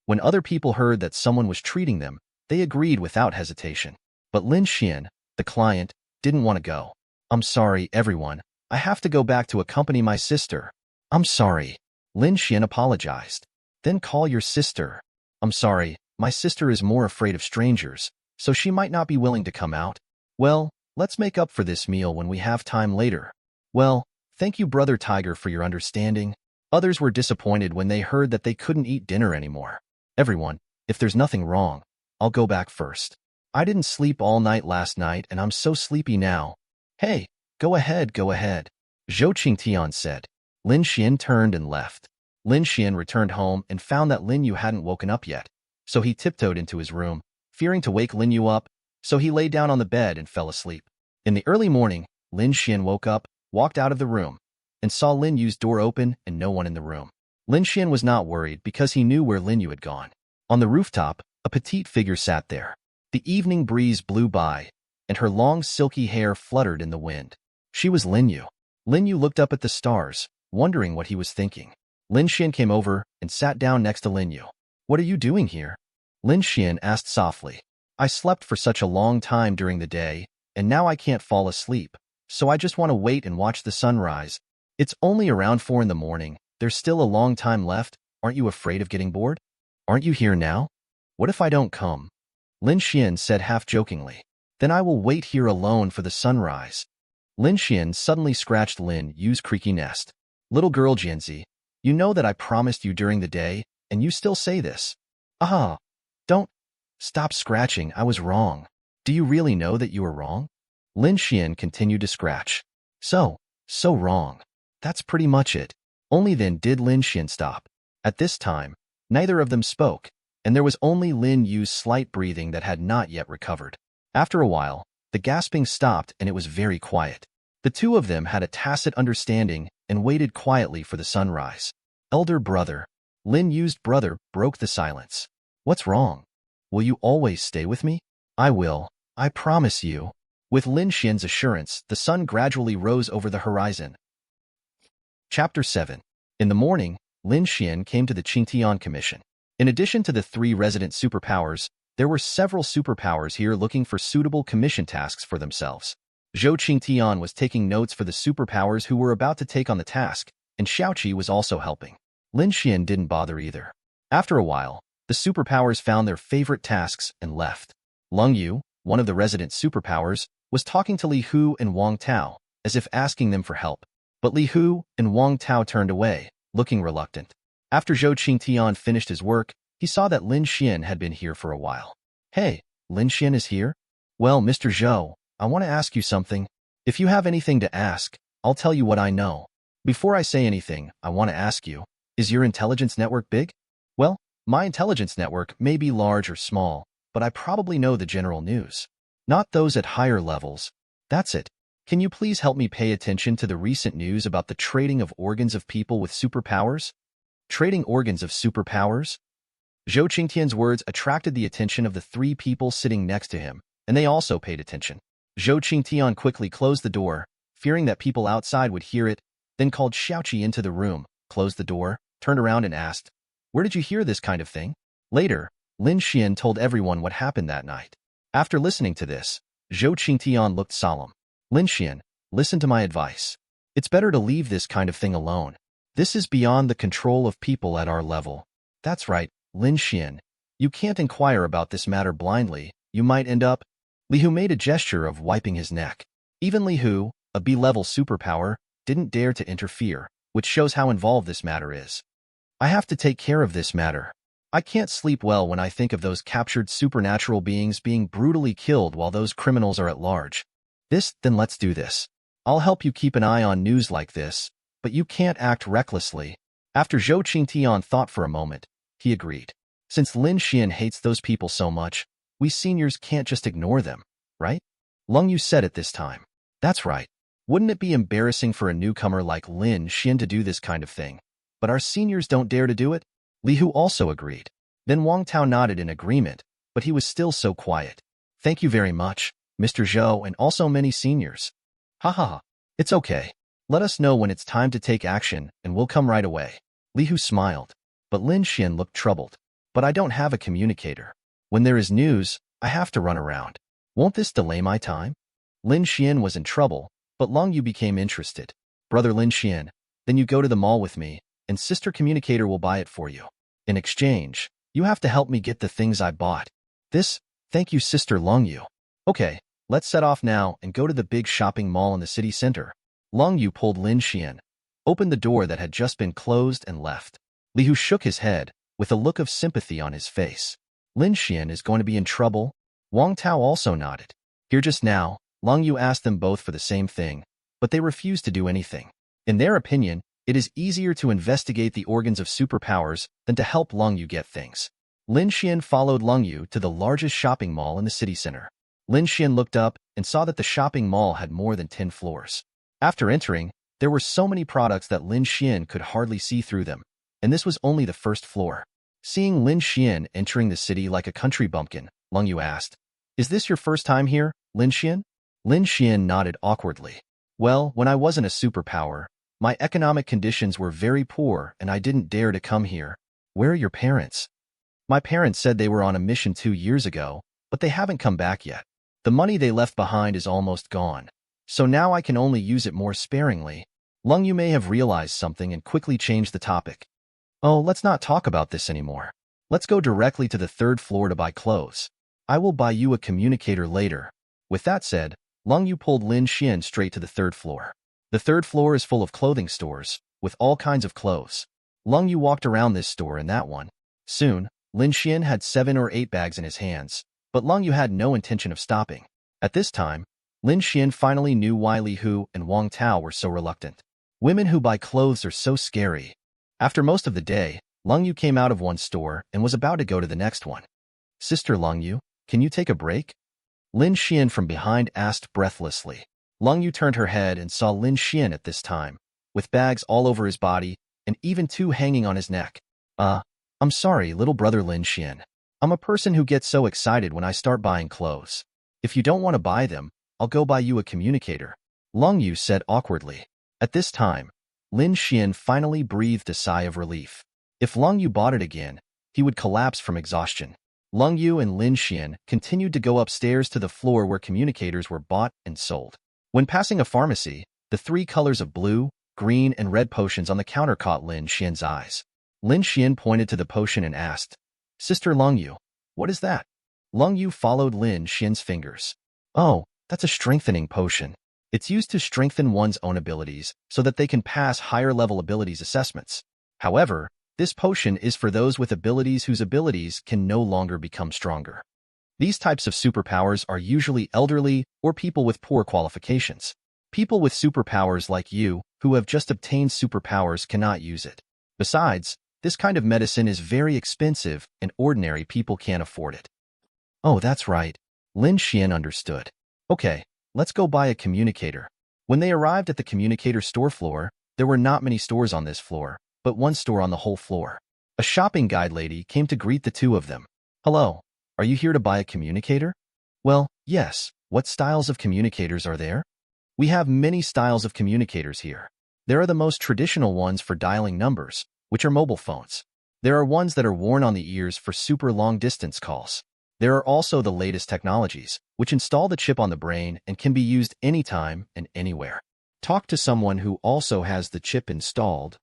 When other people heard that someone was treating them, they agreed without hesitation. But Lin Xuan, the client, didn't want to go. "I'm sorry, everyone. I have to go back to accompany my sister." "I'm sorry." Lin Xuan apologized. "Then call your sister." "I'm sorry, my sister is more afraid of strangers, so she might not be willing to come out." "Well, let's make up for this meal when we have time later." "Well, thank you, Brother Tiger, for your understanding." Others were disappointed when they heard that they couldn't eat dinner anymore. "Everyone, if there's nothing wrong, I'll go back first. I didn't sleep all night last night and I'm so sleepy now." "Hey, go ahead, go ahead," Zhou Qingtian said. Lin Xuan turned and left. Lin Xuan returned home and found that Lin Yu hadn't woken up yet, so he tiptoed into his room, fearing to wake Lin Yu up, so he lay down on the bed and fell asleep. In the early morning, Lin Xuan woke up, walked out of the room, and saw Lin Yu's door open and no one in the room. Lin Xuan was not worried because he knew where Lin Yu had gone. On the rooftop, a petite figure sat there. The evening breeze blew by, and her long silky hair fluttered in the wind. She was Lin Yu. Lin Yu looked up at the stars, wondering what he was thinking. Lin Xuan came over and sat down next to Lin Yu. "What are you doing here?" Lin Xuan asked softly. "I slept for such a long time during the day, and now I can't fall asleep, so I just want to wait and watch the sunrise. It's only around 4 in the morning. There's still a long time left. Aren't you afraid of getting bored? Aren't you here now? What if I don't come?" Lin Xuan said half-jokingly. "Then I will wait here alone for the sunrise." Lin Xuan suddenly scratched Lin Yu's creaky nest. "Little girl Jianzi, you know that I promised you during the day, and you still say this. Ah, don't. Stop scratching, I was wrong. Do you really know that you were wrong?" Lin Xuan continued to scratch. So wrong. That's pretty much it." Only then did Lin Xuan stop. At this time, neither of them spoke, and there was only Lin Yu's slight breathing that had not yet recovered. After a while, the gasping stopped and it was very quiet. The two of them had a tacit understanding and waited quietly for the sunrise. Elder brother, Lin Yu's brother, broke the silence. "What's wrong? Will you always stay with me?" "I will, I promise you." With Lin Xuan's assurance, the sun gradually rose over the horizon. Chapter 7. In the morning, Lin Xuan came to the Qingtian Commission. In addition to the 3 resident superpowers, there were several superpowers here looking for suitable commission tasks for themselves. Zhou Qingtian was taking notes for the superpowers who were about to take on the task, and Xiaoqi was also helping. Lin Xuan didn't bother either. After a while, the superpowers found their favorite tasks and left. Lung Yu, one of the resident superpowers, was talking to Li Hu and Wang Tao, as if asking them for help. But Li Hu and Wang Tao turned away, looking reluctant. After Zhou Qingtian finished his work, he saw that Lin Xuan had been here for a while. "Hey, Lin Xuan is here? Well, Mr. Zhou, I want to ask you something. If you have anything to ask, I'll tell you what I know. Before I say anything, I want to ask you, is your intelligence network big?" "Well, my intelligence network may be large or small, but I probably know the general news. Not those at higher levels. That's it. Can you please help me pay attention to the recent news about the trading of organs of people with superpowers?" Trading organs of superpowers? Zhou Qingtian's words attracted the attention of the 3 people sitting next to him, and they also paid attention. Zhou Qingtian quickly closed the door, fearing that people outside would hear it, then called Xiaoqi into the room, closed the door, turned around and asked, "Where did you hear this kind of thing?" Later, Lin Xuan told everyone what happened that night. After listening to this, Zhou Qingtian looked solemn. "Lin Xuan, listen to my advice. It's better to leave this kind of thing alone. This is beyond the control of people at our level." "That's right, Lin Xuan. You can't inquire about this matter blindly. You might end up..." Li Hu made a gesture of wiping his neck. Even Li Hu, a B-level superpower, didn't dare to interfere, which shows how involved this matter is. "I have to take care of this matter. I can't sleep well when I think of those captured supernatural beings being brutally killed while those criminals are at large. Then let's do this. I'll help you keep an eye on news like this, but you can't act recklessly." After Zhou Qingtian thought for a moment, he agreed. Since Lin Xuan hates those people so much, we seniors can't just ignore them, right? Lung Yu said at this time. "That's right. Wouldn't it be embarrassing for a newcomer like Lin Xuan to do this kind of thing? But our seniors don't dare to do it?" Li Hu also agreed. Then Wang Tao nodded in agreement, but he was still so quiet. "Thank you very much, Mr. Zhou, and also many seniors." "Ha. It's okay. Let us know when it's time to take action, and we'll come right away." Li Hu smiled, but Lin Xuan looked troubled. "But I don't have a communicator. When there is news, I have to run around. Won't this delay my time?" Lin Xuan was in trouble, but Lung Yu became interested. "Brother Lin Xuan, then you go to the mall with me, and Sister Communicator will buy it for you. In exchange, you have to help me get the things I bought." Thank you, Sister Lung Yu." "Okay, let's set off now and go to the big shopping mall in the city center." Lung Yu pulled Lin Xuan, opened the door that had just been closed, and left. Li Hu shook his head, with a look of sympathy on his face. Lin Xuan is going to be in trouble? Wang Tao also nodded. Here just now, Lung Yu asked them both for the same thing, but they refused to do anything. In their opinion, it is easier to investigate the organs of superpowers than to help Lung Yu get things. Lin Xuan followed Lung Yu to the largest shopping mall in the city center. Lin Xuan looked up and saw that the shopping mall had more than 10 floors. After entering, There were so many products that Lin Xuan could hardly see through them, and this was only the first floor. Seeing Lin Xuan entering the city like a country bumpkin, Lin Yu asked, "Is this your first time here, Lin Xuan?" Lin Xuan nodded awkwardly. "Well, when I wasn't a superpower, my economic conditions were very poor and I didn't dare to come here." "Where are your parents?" "My parents said they were on a mission 2 years ago, but they haven't come back yet. The money they left behind is almost gone, so now I can only use it more sparingly." Lin Yu may have realized something and quickly changed the topic. "Oh, let's not talk about this anymore. Let's go directly to the 3rd floor to buy clothes. I will buy you a communicator later." With that said, Lin Yu pulled Lin Xuan straight to the 3rd floor. The 3rd floor is full of clothing stores, with all kinds of clothes. Lin Yu walked around this store and that one. Soon, Lin Xuan had 7 or 8 bags in his hands, but Lin Yu had no intention of stopping. At this time, Lin Xuan finally knew why Li Hu and Wang Tao were so reluctant. Women who buy clothes are so scary. After most of the day, Lin Yu came out of one store and was about to go to the next one. "Sister Lin Yu, can you take a break?" Lin Xuan from behind asked breathlessly. Lin Yu turned her head and saw Lin Xuan at this time, with bags all over his body and even 2 hanging on his neck. I'm sorry, little brother Lin Xuan. I'm a person who gets so excited when I start buying clothes. If you don't want to buy them, I'll go buy you a communicator," Lin Yu said awkwardly. At this time, Lin Xuan finally breathed a sigh of relief. If Lin Yu bought it again, he would collapse from exhaustion. Lin Yu and Lin Xuan continued to go upstairs to the floor where communicators were bought and sold. When passing a pharmacy, the 3 colors of blue, green, and red potions on the counter caught Lin Xuan's eyes. Lin Xuan pointed to the potion and asked, "Sister Lin Yu, what is that?" Lin Yu followed Lin Xuan's fingers. "Oh, that's a strengthening potion. It's used to strengthen one's own abilities so that they can pass higher-level abilities assessments. However, this potion is for those with abilities whose abilities can no longer become stronger. These types of superpowers are usually elderly or people with poor qualifications. People with superpowers like you, who have just obtained superpowers, cannot use it. Besides, this kind of medicine is very expensive and ordinary people can't afford it." "Oh, that's right." Lin Xuan understood. "Okay, let's go buy a communicator." When they arrived at the communicator store floor, there were not many stores on this floor, but one store on the whole floor. A shopping guide lady came to greet the 2 of them. "Hello, are you here to buy a communicator?" "Well, yes. What styles of communicators are there?" "We have many styles of communicators here. There are the most traditional ones for dialing numbers, which are mobile phones. There are ones that are worn on the ears for super long-distance calls. There are also the latest technologies, which install the chip on the brain and can be used anytime and anywhere. Talk to someone who also has the chip installed.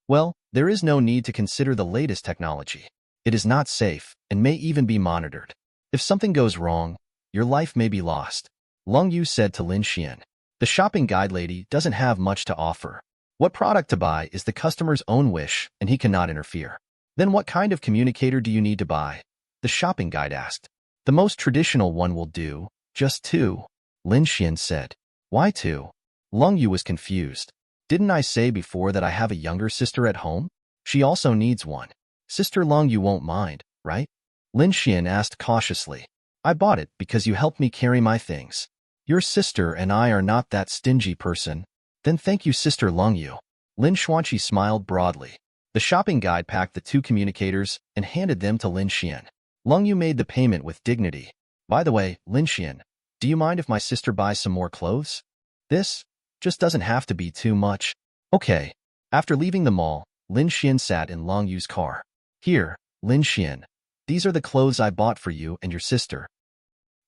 Well, there is no need to consider the latest technology. It is not safe and may even be monitored. If something goes wrong, your life may be lost," Lin Yu said to Lin Xuan. The shopping guide lady doesn't have much to offer. What product to buy is the customer's own wish, and he cannot interfere. "Then what kind of communicator do you need to buy?" the shopping guide asked. "The most traditional one will do, just 2, Lin Xuan said. "Why 2? Lin Yu was confused. "Didn't I say before that I have a younger sister at home? She also needs one. Sister Lin Yu won't mind, right?" Lin Xuan asked cautiously. "I bought it because you helped me carry my things. Your sister and I are not that stingy person." "Then thank you, Sister Lin Yu." Lin Xuan smiled broadly. The shopping guide packed the 2 communicators and handed them to Lin Xuan. Lin Yu made the payment with dignity. "By the way, Lin Xuan, do you mind if my sister buys some more clothes? This just doesn't have to be too much." "Okay." After leaving the mall, Lin Xuan sat in Lin Yu's car. "Here, Lin Xuan, these are the clothes I bought for you and your sister."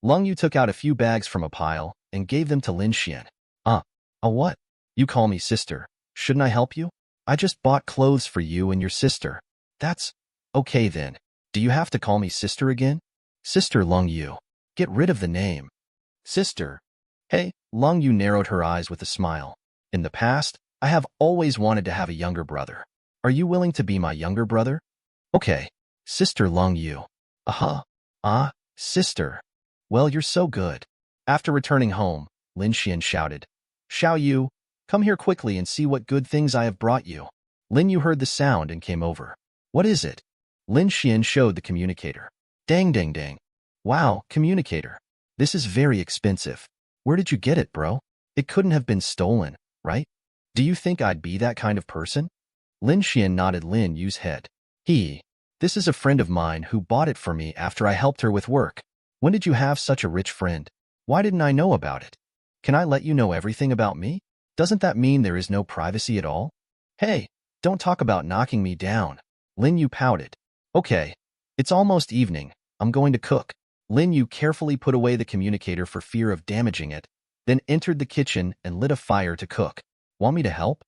Lin Yu took out a few bags from a pile and gave them to Lin Xuan. What? You call me sister. Shouldn't I help you? I just bought clothes for you and your sister." "That's okay then. Do you have to call me sister again?" "Sister Lin Yu. Get rid of the name." "Sister." "Hey," Lin Yu narrowed her eyes with a smile. "In the past, I have always wanted to have a younger brother. Are you willing to be my younger brother?" "Okay, Sister Lin Yu." Sister. Well, you're so good." After returning home, Lin Xuan shouted, "Xiao Yu, come here quickly and see what good things I have brought you." Lin Yu heard the sound and came over. "What is it?" Lin Xuan showed the communicator. "Dang, dang, dang. Wow, communicator. This is very expensive. Where did you get it, bro? It couldn't have been stolen, right?" Do you think I'd be that kind of person? Lin Xuan nodded Lin Yu's head. This is a friend of mine who bought it for me after I helped her with work. When did you have such a rich friend? Why didn't I know about it? Can I let you know everything about me? Doesn't that mean there is no privacy at all? Hey, don't talk about knocking me down. Lin Yu pouted. Okay, it's almost evening. I'm going to cook. Lin Yu carefully put away the communicator for fear of damaging it, then entered the kitchen and lit a fire to cook. Want me to help?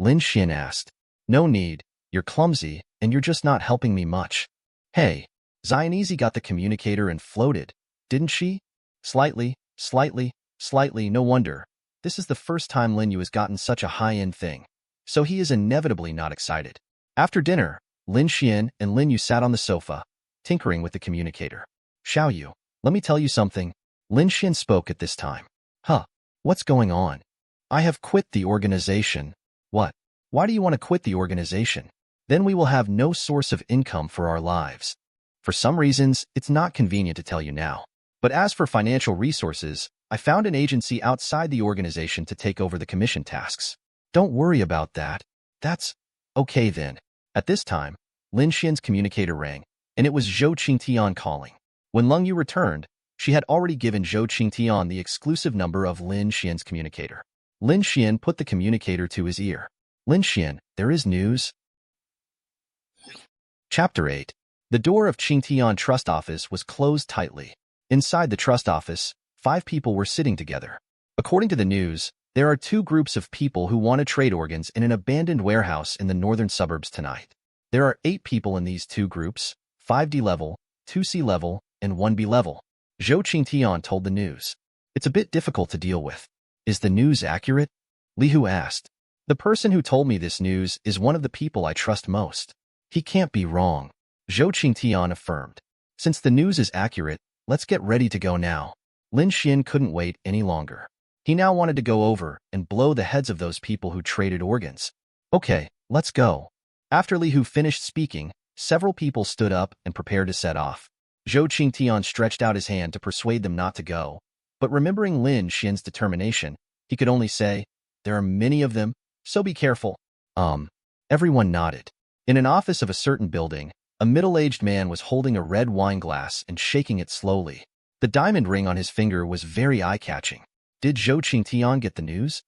Lin Xuan asked. No need. You're clumsy, and you're just not helping me much. Hey, Zionese got the communicator and floated, didn't she? Slightly, no wonder. This is the first time Lin Yu has gotten such a high-end thing, so he is inevitably not excited. After dinner, Lin Xuan and Lin Yu sat on the sofa, tinkering with the communicator. Xiao Yu, let me tell you something. Lin Xuan spoke at this time. Huh, what's going on? I have quit the organization. What? Why do you want to quit the organization? Then we will have no source of income for our lives. For some reasons, it's not convenient to tell you now. But as for financial resources, I found an agency outside the organization to take over the commission tasks. Don't worry about that. That's okay then. At this time, Lin Xuan's communicator rang, and it was Zhou Qingtian calling. When Lung Yu returned, she had already given Zhou Qingtian the exclusive number of Lin Xuan's communicator. Lin Xuan put the communicator to his ear. Lin Xuan, there is news. Chapter 8. The door of Qingtian Trust Office was closed tightly. Inside the trust office, 5 people were sitting together. According to the news, there are 2 groups of people who want to trade organs in an abandoned warehouse in the northern suburbs tonight. There are 8 people in these 2 groups, 5D level, 2C level, and 1B level. Zhou Qingtian told the news. It's a bit difficult to deal with. Is the news accurate? Li Hu asked. The person who told me this news is one of the people I trust most. He can't be wrong. Zhou Qingtian affirmed. Since the news is accurate, let's get ready to go now. Lin Xuan couldn't wait any longer. He now wanted to go over and blow the heads of those people who traded organs. Okay, let's go. After Li Hu finished speaking, several people stood up and prepared to set off. Zhou Qingtian stretched out his hand to persuade them not to go, but remembering Lin Xuan's determination, he could only say, there are many of them, so be careful. Everyone nodded. In an office of a certain building, a middle-aged man was holding a red wine glass and shaking it slowly. The diamond ring on his finger was very eye-catching. Did Zhou Qingtian get the news?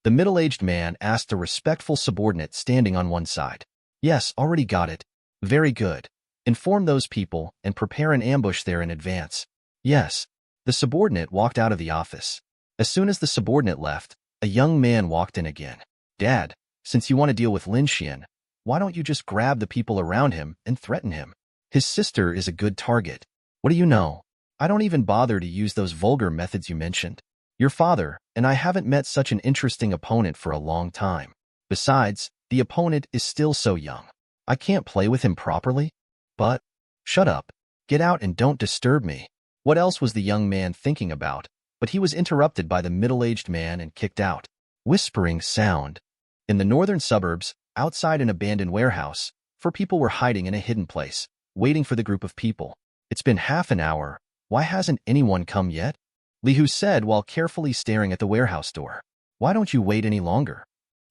The middle-aged man asked a respectful subordinate standing on one side. Yes, already got it. Very good. Inform those people and prepare an ambush there in advance. Yes. The subordinate walked out of the office. As soon as the subordinate left, a young man walked in again. Dad, since you want to deal with Lin Xuan, why don't you just grab the people around him and threaten him? His sister is a good target. What do you know? I don't even bother to use those vulgar methods you mentioned. Your father and I haven't met such an interesting opponent for a long time. Besides, the opponent is still so young. I can't play with him properly. But, shut up. Get out and don't disturb me. What else was the young man thinking about? But he was interrupted by the middle-aged man and kicked out. Whispering sound. In the northern suburbs, outside an abandoned warehouse, 4 people were hiding in a hidden place, waiting for the group of people. It's been half an hour. Why hasn't anyone come yet? Li Hu said while carefully staring at the warehouse door. Why don't you wait any longer?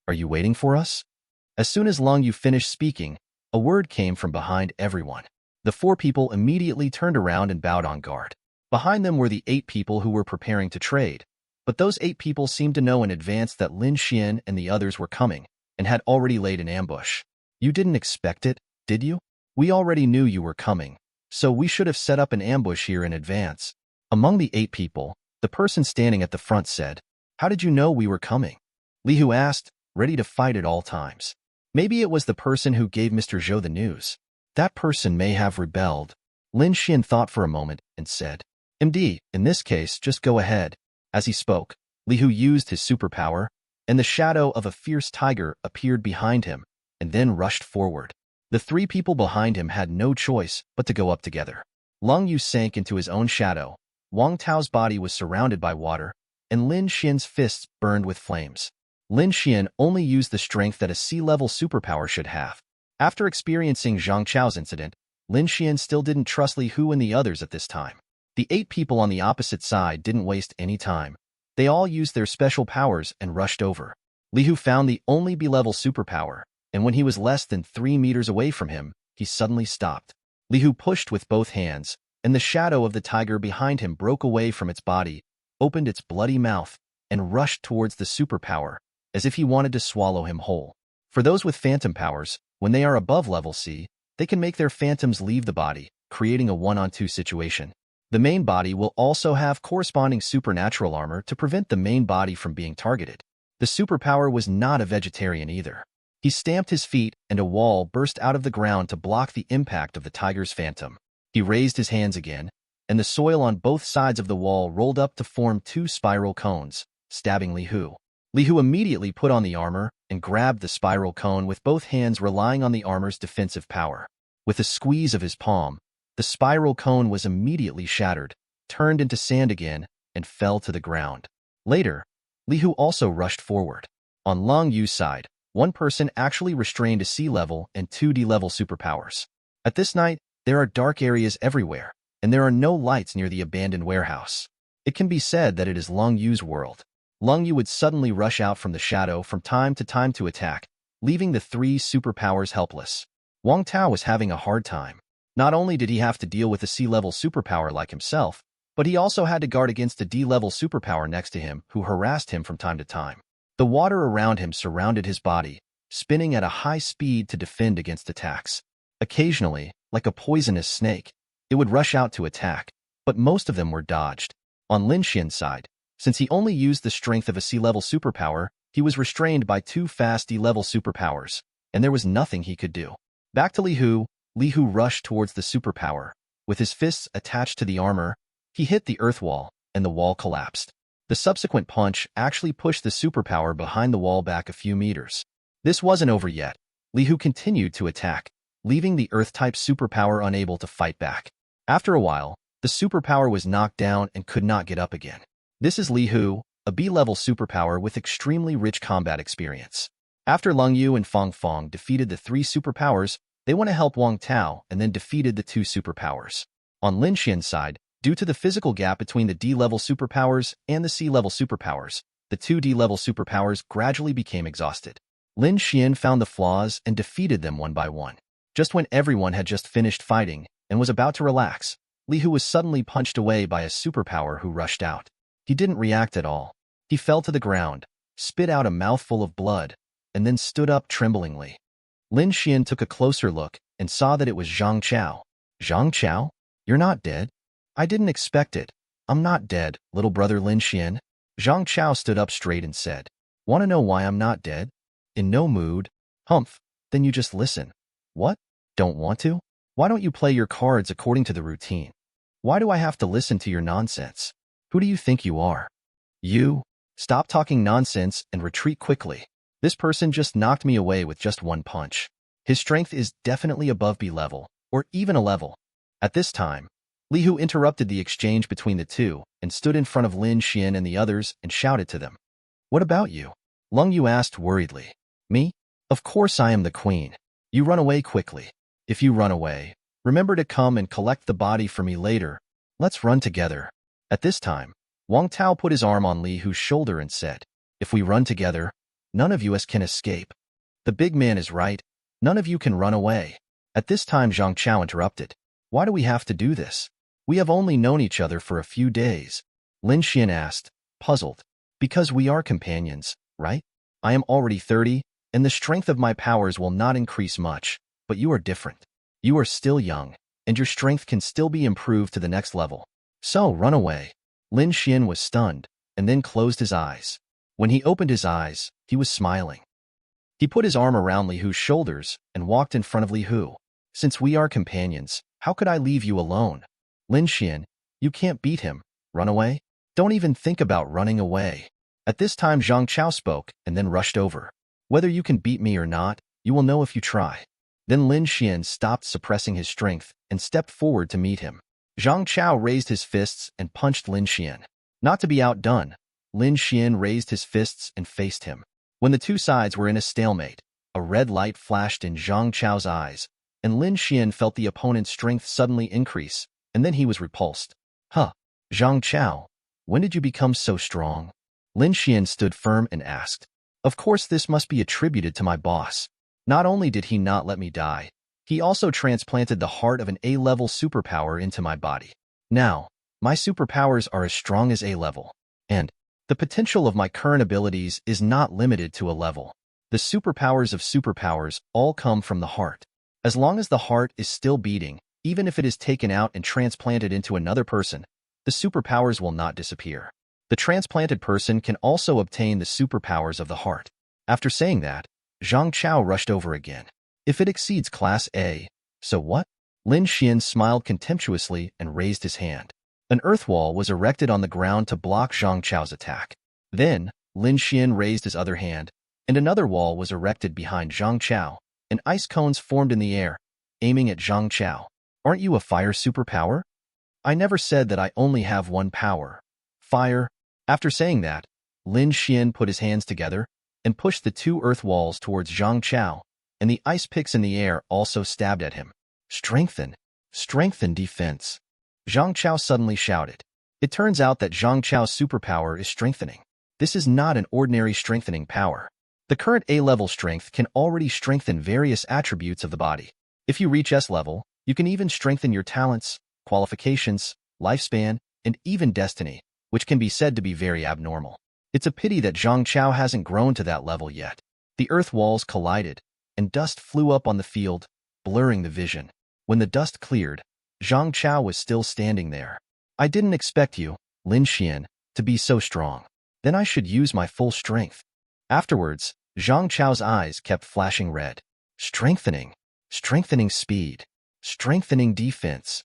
Are you waiting for us? As soon as Lung Yu finished speaking, a word came from behind everyone. The 4 people immediately turned around and bowed on guard. Behind them were the 8 people who were preparing to trade, but those 8 people seemed to know in advance that Lin Xuan and the others were coming, and had already laid an ambush. You didn't expect it, did you? We already knew you were coming, so we should have set up an ambush here in advance. Among the 8 people, the person standing at the front said, How did you know we were coming? Li Hu asked, ready to fight at all times. Maybe it was the person who gave Mr. Zhou the news. That person may have rebelled. Lin Xuan thought for a moment and said, MD, in this case, just go ahead. As he spoke, Li Hu used his superpower, and the shadow of a fierce tiger appeared behind him, and then rushed forward. The 3 people behind him had no choice but to go up together. Lung Yu sank into his own shadow, Wang Tao's body was surrounded by water, and Lin Xuan's fists burned with flames. Lin Xuan only used the strength that a sea-level superpower should have. After experiencing Zhang Chao's incident, Lin Xuan still didn't trust Li Hu and the others at this time. The 8 people on the opposite side didn't waste any time. They all used their special powers and rushed over. Li Hu found the only B-level superpower, and when he was less than 3 meters away from him, he suddenly stopped. Li Hu pushed with both hands, and the shadow of the tiger behind him broke away from its body, opened its bloody mouth, and rushed towards the superpower, as if he wanted to swallow him whole. For those with phantom powers, when they are above level C, they can make their phantoms leave the body, creating a 1-on-2 situation. The main body will also have corresponding supernatural armor to prevent the main body from being targeted. The superpower was not a vegetarian either. He stamped his feet, and a wall burst out of the ground to block the impact of the tiger's phantom. He raised his hands again, and the soil on both sides of the wall rolled up to form 2 spiral cones, stabbing Li Hu. Li Hu immediately put on the armor and grabbed the spiral cone with both hands, relying on the armor's defensive power. With a squeeze of his palm, the spiral cone was immediately shattered, turned into sand again, and fell to the ground. Later, Li Hu also rushed forward. On Lin Yu's side, one person actually restrained a C-level and 2 D-level superpowers. At this night, there are dark areas everywhere, and there are no lights near the abandoned warehouse. It can be said that it is Lin Yu's world. Lin Yu would suddenly rush out from the shadow from time to time to attack, leaving the 3 superpowers helpless. Wang Tao was having a hard time. Not only did he have to deal with a C-level superpower like himself, but he also had to guard against a D-level superpower next to him who harassed him from time to time. The water around him surrounded his body, spinning at a high speed to defend against attacks. Occasionally, like a poisonous snake, it would rush out to attack, but most of them were dodged. On Lin Xuan's side, since he only used the strength of a C-level superpower, he was restrained by 2 fast D-level superpowers, and there was nothing he could do. Back to Li Hu rushed towards the superpower. With his fists attached to the armor, he hit the earth wall, and the wall collapsed. The subsequent punch actually pushed the superpower behind the wall back a few meters. This wasn't over yet. Li Hu continued to attack, leaving the Earth-type superpower unable to fight back. After a while, the superpower was knocked down and could not get up again. This is Li Hu, a B-level superpower with extremely rich combat experience. After Lin Yu and Fang Fang defeated the 3 superpowers, they went to help Wang Tao and then defeated the 2 superpowers. On Lin Xuan's side, due to the physical gap between the D-level superpowers and the C-level superpowers, the 2 D-level superpowers gradually became exhausted. Lin Xuan found the flaws and defeated them one by one. Just when everyone had just finished fighting and was about to relax, Li Hu was suddenly punched away by a superpower who rushed out. He didn't react at all. He fell to the ground, spit out a mouthful of blood, and then stood up tremblingly. Lin Xuan took a closer look and saw that it was Zhang Chao. Zhang Chao? You're not dead? I didn't expect it. I'm not dead, little brother Lin Xuan. Zhang Chao stood up straight and said, "Want to know why I'm not dead?" In no mood. Humph, then you just listen. What? Don't want to? Why don't you play your cards according to the routine? Why do I have to listen to your nonsense? Who do you think you are? You? Stop talking nonsense and retreat quickly. This person just knocked me away with just 1 punch. His strength is definitely above B level, or even a level. At this time, Li Hu interrupted the exchange between the 2 and stood in front of Lin Xuan and the others and shouted to them. What about you? Lin Yu asked worriedly. Me? Of course I am the queen. You run away quickly. If you run away, remember to come and collect the body for me later. Let's run together. At this time, Wang Tao put his arm on Li Hu's shoulder and said, If we run together, none of us can escape. The big man is right. None of you can run away. At this time Zhang Chao interrupted. Why do we have to do this? We have only known each other for a few days. Lin Xuan asked, puzzled. Because we are companions, right? I am already 30, and the strength of my powers will not increase much, but you are different. You are still young, and your strength can still be improved to the next level. So run away. Lin Xuan was stunned, and then closed his eyes. When he opened his eyes, he was smiling. He put his arm around Li Hu's shoulders and walked in front of Li Hu. Since we are companions, how could I leave you alone? Lin Xuan, you can't beat him. Run away? Don't even think about running away. At this time Zhang Chao spoke and then rushed over. Whether you can beat me or not, you will know if you try. Then Lin Xuan stopped suppressing his strength and stepped forward to meet him. Zhang Chao raised his fists and punched Lin Xuan. Not to be outdone, Lin Xuan raised his fists and faced him. When the 2 sides were in a stalemate, a red light flashed in Zhang Chao's eyes, and Lin Xuan felt the opponent's strength suddenly increase, and then he was repulsed. Huh, Zhang Chao, when did you become so strong? Lin Xuan stood firm and asked. Of course, this must be attributed to my boss. Not only did he not let me die, he also transplanted the heart of an A-level superpower into my body. Now, my superpowers are as strong as A-level, and the potential of my current abilities is not limited to a level. The superpowers of superpowers all come from the heart. As long as the heart is still beating, even if it is taken out and transplanted into another person, the superpowers will not disappear. The transplanted person can also obtain the superpowers of the heart. After saying that, Zhang Chao rushed over again. If it exceeds Class A, so what? Lin Xuan smiled contemptuously and raised his hand. An earth wall was erected on the ground to block Zhang Chao's attack. Then, Lin Xuan raised his other hand, and another wall was erected behind Zhang Chao, and ice cones formed in the air, aiming at Zhang Chao. Aren't you a fire superpower? I never said that I only have one power. Fire. After saying that, Lin Xuan put his hands together and pushed the two earth walls towards Zhang Chao, and the ice picks in the air also stabbed at him. Strengthen. Strengthen defense. Zhang Chao suddenly shouted. It turns out that Zhang Chao's superpower is strengthening. This is not an ordinary strengthening power. The current A-level strength can already strengthen various attributes of the body. If you reach S-level, you can even strengthen your talents, qualifications, lifespan, and even destiny, which can be said to be very abnormal. It's a pity that Zhang Chao hasn't grown to that level yet. The earth walls collided, and dust flew up on the field, blurring the vision. When the dust cleared, Zhang Chao was still standing there. I didn't expect you, Lin Xuan, to be so strong. Then I should use my full strength. Afterwards, Zhang Chao's eyes kept flashing red. Strengthening. Strengthening speed. Strengthening defense.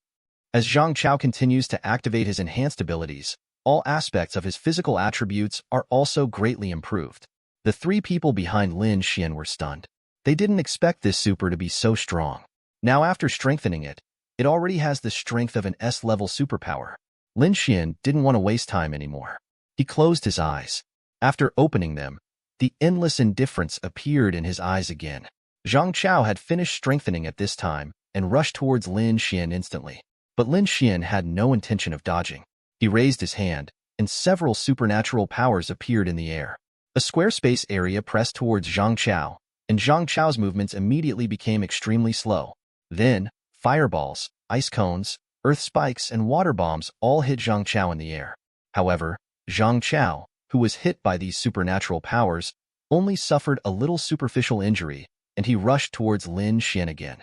As Zhang Chao continues to activate his enhanced abilities, all aspects of his physical attributes are also greatly improved. The three people behind Lin Xuan were stunned. They didn't expect this super to be so strong. Now after strengthening it, it already has the strength of an S-level superpower. Lin Xuan didn't want to waste time anymore. He closed his eyes. After opening them, the endless indifference appeared in his eyes again. Zhang Chao had finished strengthening at this time and rushed towards Lin Xuan instantly. But Lin Xuan had no intention of dodging. He raised his hand, and several supernatural powers appeared in the air. A square space area pressed towards Zhang Chao, and Zhang Chao's movements immediately became extremely slow. Then, fireballs, ice cones, earth spikes, and water bombs all hit Zhang Chao in the air. However, Zhang Chao, who was hit by these supernatural powers, only suffered a little superficial injury, and he rushed towards Lin Xuan again.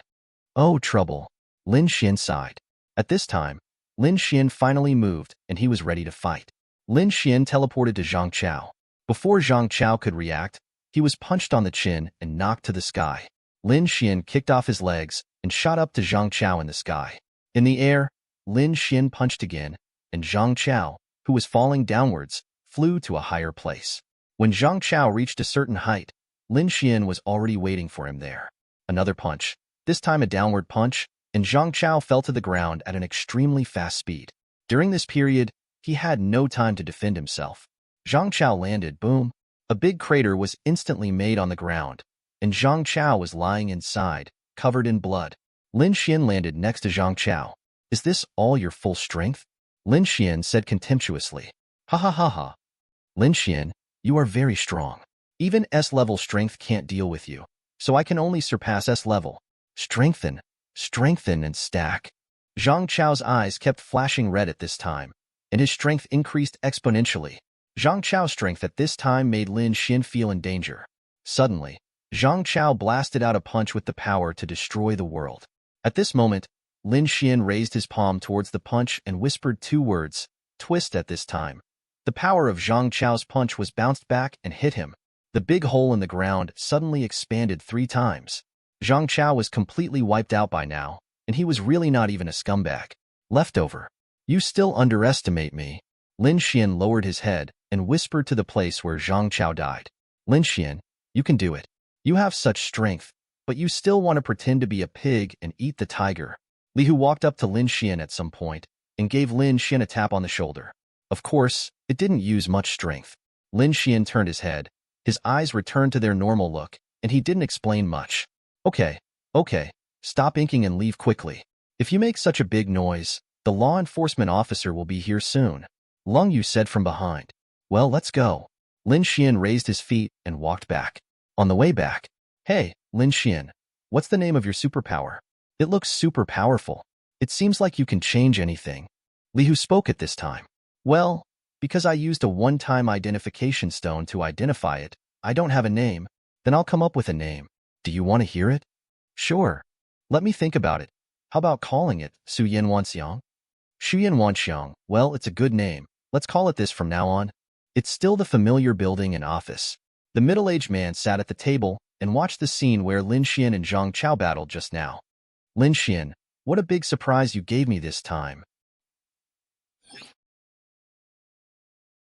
Oh, trouble. Lin Xuan sighed. At this time, Lin Xuan finally moved, and he was ready to fight. Lin Xuan teleported to Zhang Chao. Before Zhang Chao could react, he was punched on the chin and knocked to the sky. Lin Xuan kicked off his legs and shot up to Zhang Chao in the sky. In the air, Lin Xuan punched again, and Zhang Chao, who was falling downwards, flew to a higher place. When Zhang Chao reached a certain height, Lin Xuan was already waiting for him there. Another punch, this time a downward punch, and Zhang Chao fell to the ground at an extremely fast speed. During this period, he had no time to defend himself. Zhang Chao landed, boom. A big crater was instantly made on the ground, and Zhang Chao was lying inside, covered in blood. Lin Xuan landed next to Zhang Chao. Is this all your full strength? Lin Xuan said contemptuously. Ha ha ha ha. Lin Xuan, you are very strong. Even S-level strength can't deal with you, so I can only surpass S-level. Strengthen, strengthen, and stack. Zhang Chao's eyes kept flashing red at this time, and his strength increased exponentially. Zhang Chao's strength at this time made Lin Xuan feel in danger. Suddenly, Zhang Chao blasted out a punch with the power to destroy the world. At this moment, Lin Xuan raised his palm towards the punch and whispered two words, twist. At this time, the power of Zhang Chao's punch was bounced back and hit him. The big hole in the ground suddenly expanded 3 times. Zhang Chao was completely wiped out by now, and he was really not even a scumbag. Leftover. You still underestimate me. Lin Xuan lowered his head and whispered to the place where Zhang Chao died. Lin Xuan, you can do it. You have such strength, but you still want to pretend to be a pig and eat the tiger. Li Hu walked up to Lin Xuan at some point and gave Lin Xuan a tap on the shoulder. Of course, it didn't use much strength. Lin Xuan turned his head. His eyes returned to their normal look, and he didn't explain much. Okay, stop inking and leave quickly. If you make such a big noise, the law enforcement officer will be here soon. Lung Yu said from behind. Well, let's go. Lin Xian raised his feet and walked back. On the way back, "Hey, Lin Xian, what's the name of your superpower? It looks super powerful. It seems like you can change anything." Li Hu spoke at this time. "Well, because I used a one-time identification stone to identify it, I don't have a name. Then I'll come up with a name. Do you want to hear it?" "Sure. Let me think about it. How about calling it Su Yin Wanxiang?" Shu Yin Wanxiang, well, it's a good name. Let's call it this from now on. It's still the familiar building and office. The middle-aged man sat at the table and watched the scene where Lin Xian and Zhang Chao battled just now. "Lin Xian, what a big surprise you gave me this time."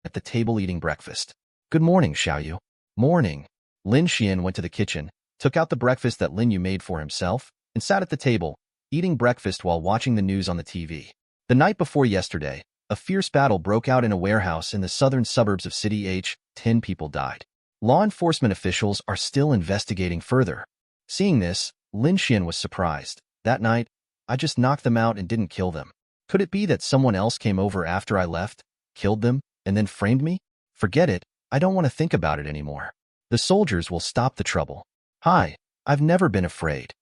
At the table eating breakfast. "Good morning, Xiaoyu." "Morning." Lin Xian went to the kitchen, took out the breakfast that Lin Yu made for himself, and sat at the table, eating breakfast while watching the news on the TV. The night before yesterday, a fierce battle broke out in a warehouse in the southern suburbs of City H. 10 people died. Law enforcement officials are still investigating further. Seeing this, Lin Xian was surprised. "That night, I just knocked them out and didn't kill them. Could it be that someone else came over after I left, killed them, and then framed me? Forget it, I don't want to think about it anymore. The soldiers will stop the trouble." "Hi, I've never been afraid.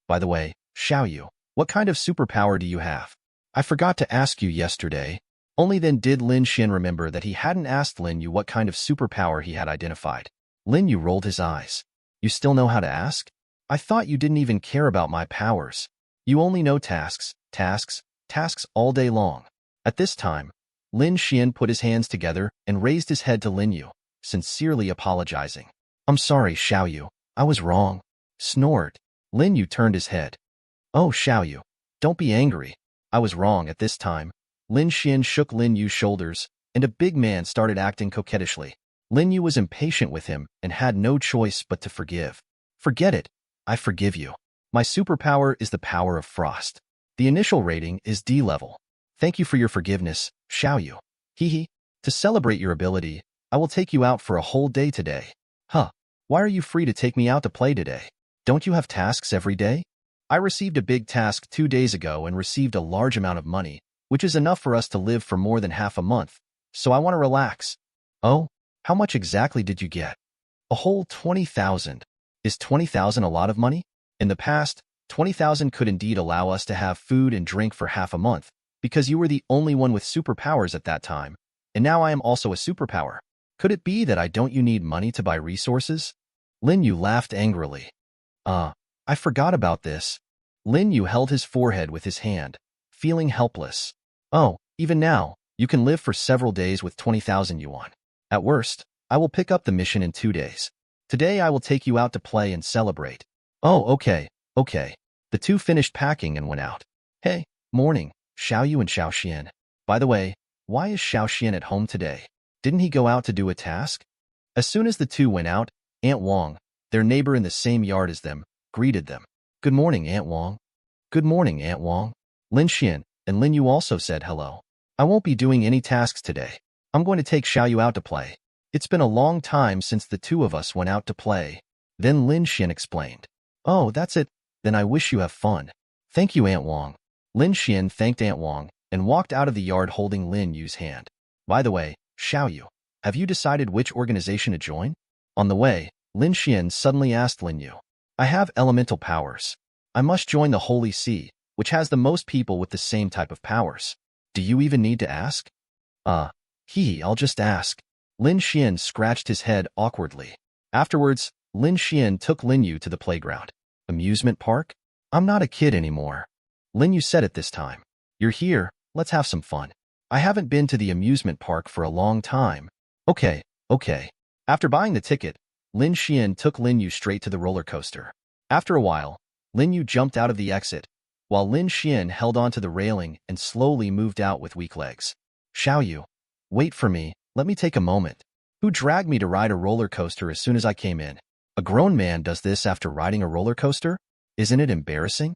By the way, Xiaoyu, what kind of superpower do you have? I forgot to ask you yesterday." Only then did Lin Xian remember that he hadn't asked Lin Yu what kind of superpower he had identified. Lin Yu rolled his eyes. "You still know how to ask? I thought you didn't even care about my powers. You only know tasks all day long." At this time, Lin Xian put his hands together and raised his head to Lin Yu, sincerely apologizing. "I'm sorry, Xiaoyu. I was wrong." Snort. Lin Yu turned his head. "Oh, Xiaoyu, don't be angry. I was wrong." At this time, Lin Xian shook Lin Yu's shoulders, and a big man started acting coquettishly. Lin Yu was impatient with him and had no choice but to forgive. "Forget it. I forgive you. My superpower is the power of frost. The initial rating is D level. Thank you for your forgiveness, Xiaoyu. Hehe. To celebrate your ability, I will take you out for a whole day today." "Huh. Why are you free to take me out to play today? Don't you have tasks every day?" "I received a big task 2 days ago and received a large amount of money, which is enough for us to live for more than half a month, so I want to relax." "Oh, how much exactly did you get?" "A whole 20,000. Is 20,000 a lot of money?" "In the past, 20,000 could indeed allow us to have food and drink for half a month, because you were the only one with superpowers at that time, and now I am also a superpower. Could it be that I don't you need money to buy resources?" Lin Yu laughed angrily. I forgot about this." Lin Yu held his forehead with his hand, feeling helpless. "Oh, even now, you can live for several days with 20,000 yuan. At worst, I will pick up the mission in 2 days. Today I will take you out to play and celebrate." "Oh, okay. The two finished packing and went out. "Hey, morning, Xiaoyu and Xiaoxian. By the way, why is Xiaoxian at home today? Didn't he go out to do a task?" As soon as the two went out, Aunt Wang, their neighbor in the same yard as them, greeted them. "Good morning, Aunt Wang." "Good morning, Aunt Wang." Lin Xian and Lin Yu also said hello. "I won't be doing any tasks today. I'm going to take Xiaoyu out to play. It's been a long time since the two of us went out to play." Then Lin Xian explained. "Oh, that's it. Then I wish you have fun." "Thank you, Aunt Wang." Lin Xian thanked Aunt Wang and walked out of the yard holding Lin Yu's hand. "By the way, Xiaoyu, have you decided which organization to join?" On the way, Lin Xian suddenly asked Lin Yu. "I have elemental powers. I must join the Holy See, which has the most people with the same type of powers. Do you even need to ask?" I'll just ask." Lin Xian scratched his head awkwardly. Afterwards, Lin Xian took Lin Yu to the playground. "Amusement park? I'm not a kid anymore." Lin Yu said at this time. "You're here, let's have some fun. I haven't been to the amusement park for a long time." Okay. After buying the ticket, Lin Xian took Lin Yu straight to the roller coaster. After a while, Lin Yu jumped out of the exit, while Lin Xian held onto the railing and slowly moved out with weak legs. "Xiaoyu, wait for me, let me take a moment. Who dragged me to ride a roller coaster as soon as I came in? A grown man does this after riding a roller coaster? Isn't it embarrassing?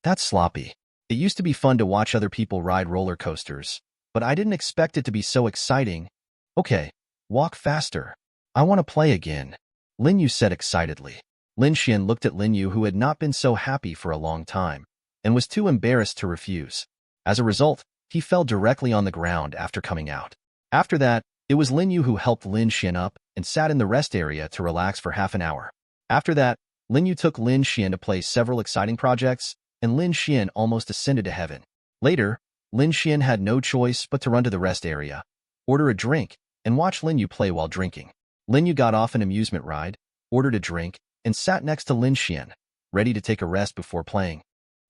That's sloppy. It used to be fun to watch other people ride roller coasters, but I didn't expect it to be so exciting." "Okay, walk faster. I want to play again," Lin Yu said excitedly. Lin Xian looked at Lin Yu, who had not been so happy for a long time, and was too embarrassed to refuse. As a result, he fell directly on the ground after coming out. After that, it was Lin Yu who helped Lin Xian up and sat in the rest area to relax for half an hour. After that, Lin Yu took Lin Xuan to play several exciting projects, and Lin Xuan almost ascended to heaven. Later, Lin Xuan had no choice but to run to the rest area, order a drink, and watch Lin Yu play while drinking. Lin Yu got off an amusement ride, ordered a drink, and sat next to Lin Xuan, ready to take a rest before playing.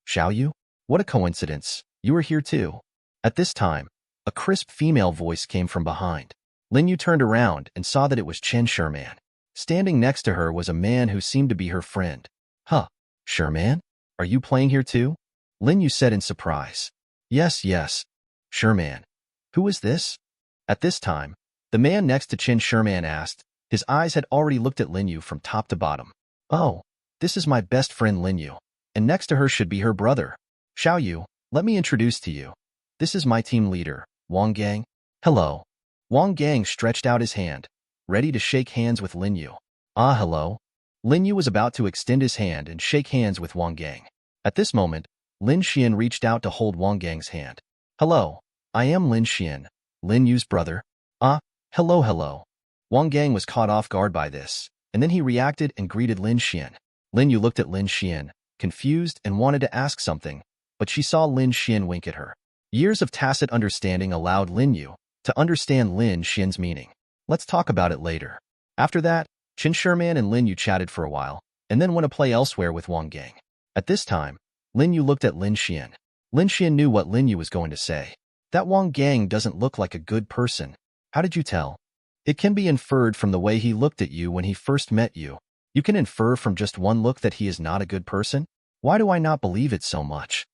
Xiao Yu? What a coincidence. You are here too. At this time, a crisp female voice came from behind. Lin Yu turned around and saw that it was Chen Sherman. Standing next to her was a man who seemed to be her friend. Huh, Sherman? Are you playing here too? Lin Yu said in surprise. Yes. Sherman. Who is this? At this time, the man next to Chen Sherman asked. His eyes had already looked at Lin Yu from top to bottom. Oh, this is my best friend Lin Yu, and next to her should be her brother. Xiao Yu, let me introduce to you. This is my team leader, Wang Gang. Hello. Wang Gang stretched out his hand, ready to shake hands with Lin Yu. Ah, hello. Lin Yu was about to extend his hand and shake hands with Wang Gang. At this moment, Lin Xuan reached out to hold Wang Gang's hand. Hello, I am Lin Xuan, Lin Yu's brother. Ah, hello. Wang Gang was caught off guard by this, and then he reacted and greeted Lin Xuan. Lin Yu looked at Lin Xuan, confused and wanted to ask something, but she saw Lin Xuan wink at her. Years of tacit understanding allowed Lin Yu to understand Lin Xuan's meaning. Let's talk about it later. After that, Chen Sherman and Lin Yu chatted for a while, and then went to play elsewhere with Wang Gang. At this time, Lin Yu looked at Lin Xuan. Lin Xuan knew what Lin Yu was going to say. That Wang Gang doesn't look like a good person. How did you tell? It can be inferred from the way he looked at you when he first met you. You can infer from just one look that he is not a good person? Why do I not believe it so much?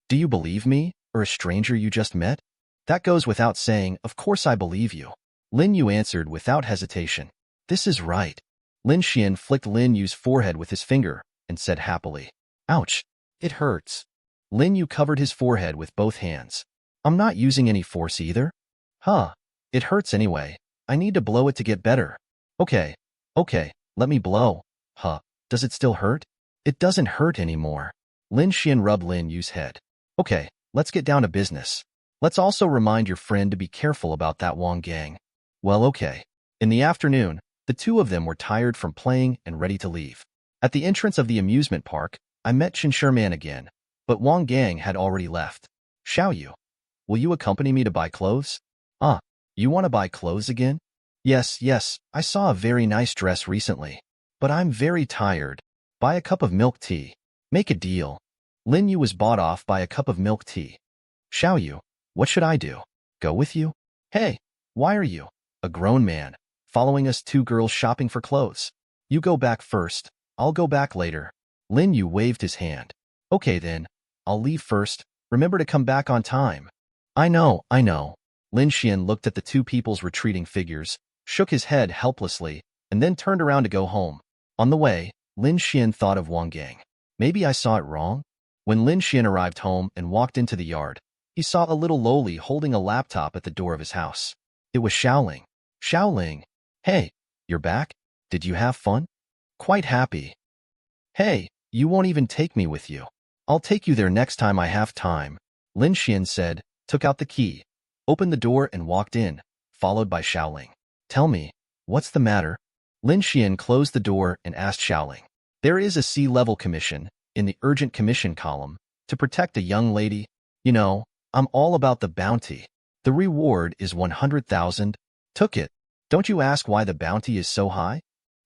Do you believe me, or a stranger you just met? That goes without saying, of course I believe you. Lin Yu answered without hesitation. This is right. Lin Xuan flicked Lin Yu's forehead with his finger and said happily. Ouch. It hurts. Lin Yu covered his forehead with both hands. I'm not using any force either. Huh. It hurts anyway. I need to blow it to get better. Okay, let me blow. Huh, does it still hurt? It doesn't hurt anymore. Lin Xuan rubbed Lin Yu's head. Okay, let's get down to business. Let's also remind your friend to be careful about that Wang Gang. Well, okay. In the afternoon, the two of them were tired from playing and ready to leave. At the entrance of the amusement park, I met Chen Sherman again, but Wang Gang had already left. Xiao Yu, will you accompany me to buy clothes? You want to buy clothes again? Yes, I saw a very nice dress recently. But I'm very tired. Buy a cup of milk tea. Make a deal. Lin Yu was bought off by a cup of milk tea. Xiao Yu, what should I do? Go with you? Hey, why are you, a grown man, following us two girls shopping for clothes? You go back first. I'll go back later. Lin Yu waved his hand. Okay then, I'll leave first. Remember to come back on time. I know. Lin Xuan looked at the two people's retreating figures, shook his head helplessly, and then turned around to go home. On the way, Lin Xuan thought of Wang Gang. Maybe I saw it wrong? When Lin Xuan arrived home and walked into the yard, he saw a little loli holding a laptop at the door of his house. It was Xiaoling. Xiaoling. Hey, you're back? Did you have fun? Quite happy. Hey, you won't even take me with you. I'll take you there next time I have time, Lin Xuan said, took out the key, opened the door and walked in, followed by Xiaoling. Tell me, what's the matter? Lin Xuan closed the door and asked Xiaoling. There is a C-level commission, in the urgent commission column, to protect a young lady. You know, I'm all about the bounty. The reward is 100,000. Took it. Don't you ask why the bounty is so high?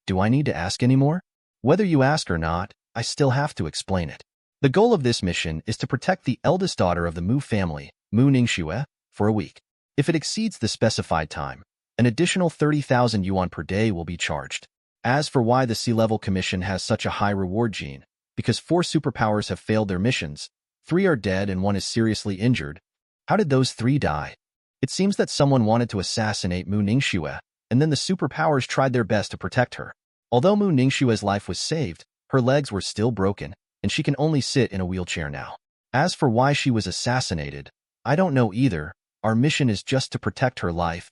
Do I need to ask anymore? Whether you ask or not, I still have to explain it. The goal of this mission is to protect the eldest daughter of the Mu family, Mu Ningxue, for a week. If it exceeds the specified time, an additional 30,000 yuan per day will be charged. As for why the C-level commission has such a high reward gene, because 4 superpowers have failed their missions, 3 are dead and 1 is seriously injured. How did those 3 die? It seems that someone wanted to assassinate Mu Ningxue, and then the superpowers tried their best to protect her. Although Mu Ningxue's life was saved, her legs were still broken, and she can only sit in a wheelchair now. As for why she was assassinated, I don't know either. Our mission is just to protect her life.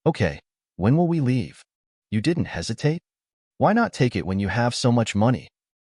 Okay, when will we leave? You didn't hesitate? Why not take it when you have so much money?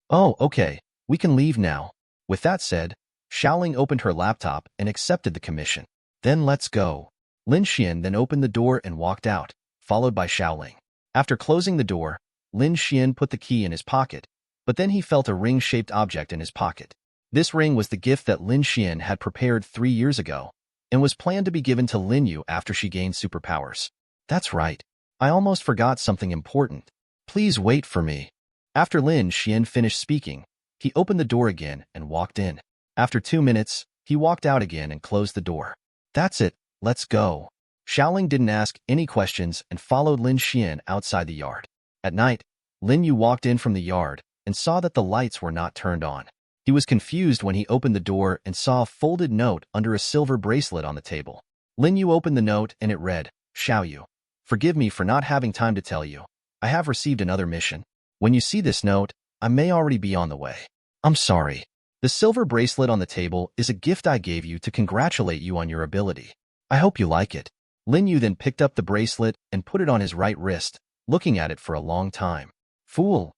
Oh, okay, we can leave now. With that said, Xiaoling opened her laptop and accepted the commission. Then let's go. Lin Xuan then opened the door and walked out, followed by Xiaoling. After closing the door, Lin Xuan put the key in his pocket, but then he felt a ring-shaped object in his pocket. This ring was the gift that Lin Xuan had prepared 3 years ago and was planned to be given to Lin Yu after she gained superpowers. That's right. I almost forgot something important. Please wait for me. After Lin Xuan finished speaking, he opened the door again and walked in. After 2 minutes, he walked out again and closed the door. That's it, let's go. Xiaoling didn't ask any questions and followed Lin Xuan outside the yard. At night, Lin Yu walked in from the yard and saw that the lights were not turned on. He was confused when he opened the door and saw a folded note under a silver bracelet on the table. Lin Yu opened the note and it read, Xiaoyu, forgive me for not having time to tell you. I have received another mission. When you see this note, I may already be on the way. I'm sorry. The silver bracelet on the table is a gift I gave you to congratulate you on your ability. I hope you like it. Lin Yu then picked up the bracelet and put it on his right wrist, looking at it for a long time. Fool.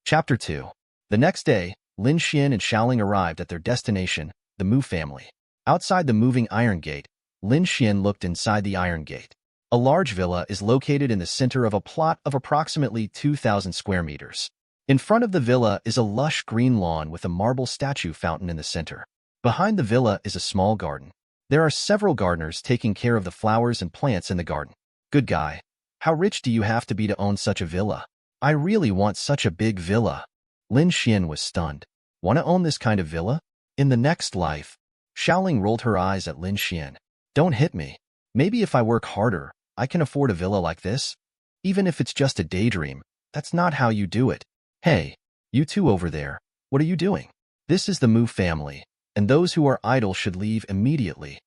Chapter 2. The next day, Lin Xuan and Xiaoling arrived at their destination, the Mu family. Outside the moving iron gate, Lin Xuan looked inside the iron gate. A large villa is located in the center of a plot of approximately 2,000 square meters. In front of the villa is a lush green lawn with a marble statue fountain in the center. Behind the villa is a small garden. There are several gardeners taking care of the flowers and plants in the garden. Good guy. How rich do you have to be to own such a villa? I really want such a big villa. Lin Xuan was stunned. Want to own this kind of villa? In the next life. Xiaoling rolled her eyes at Lin Xuan. Don't hit me. Maybe if I work harder, I can afford a villa like this? Even if it's just a daydream, that's not how you do it. Hey, you two over there, what are you doing? This is the Mu family, and those who are idle should leave immediately.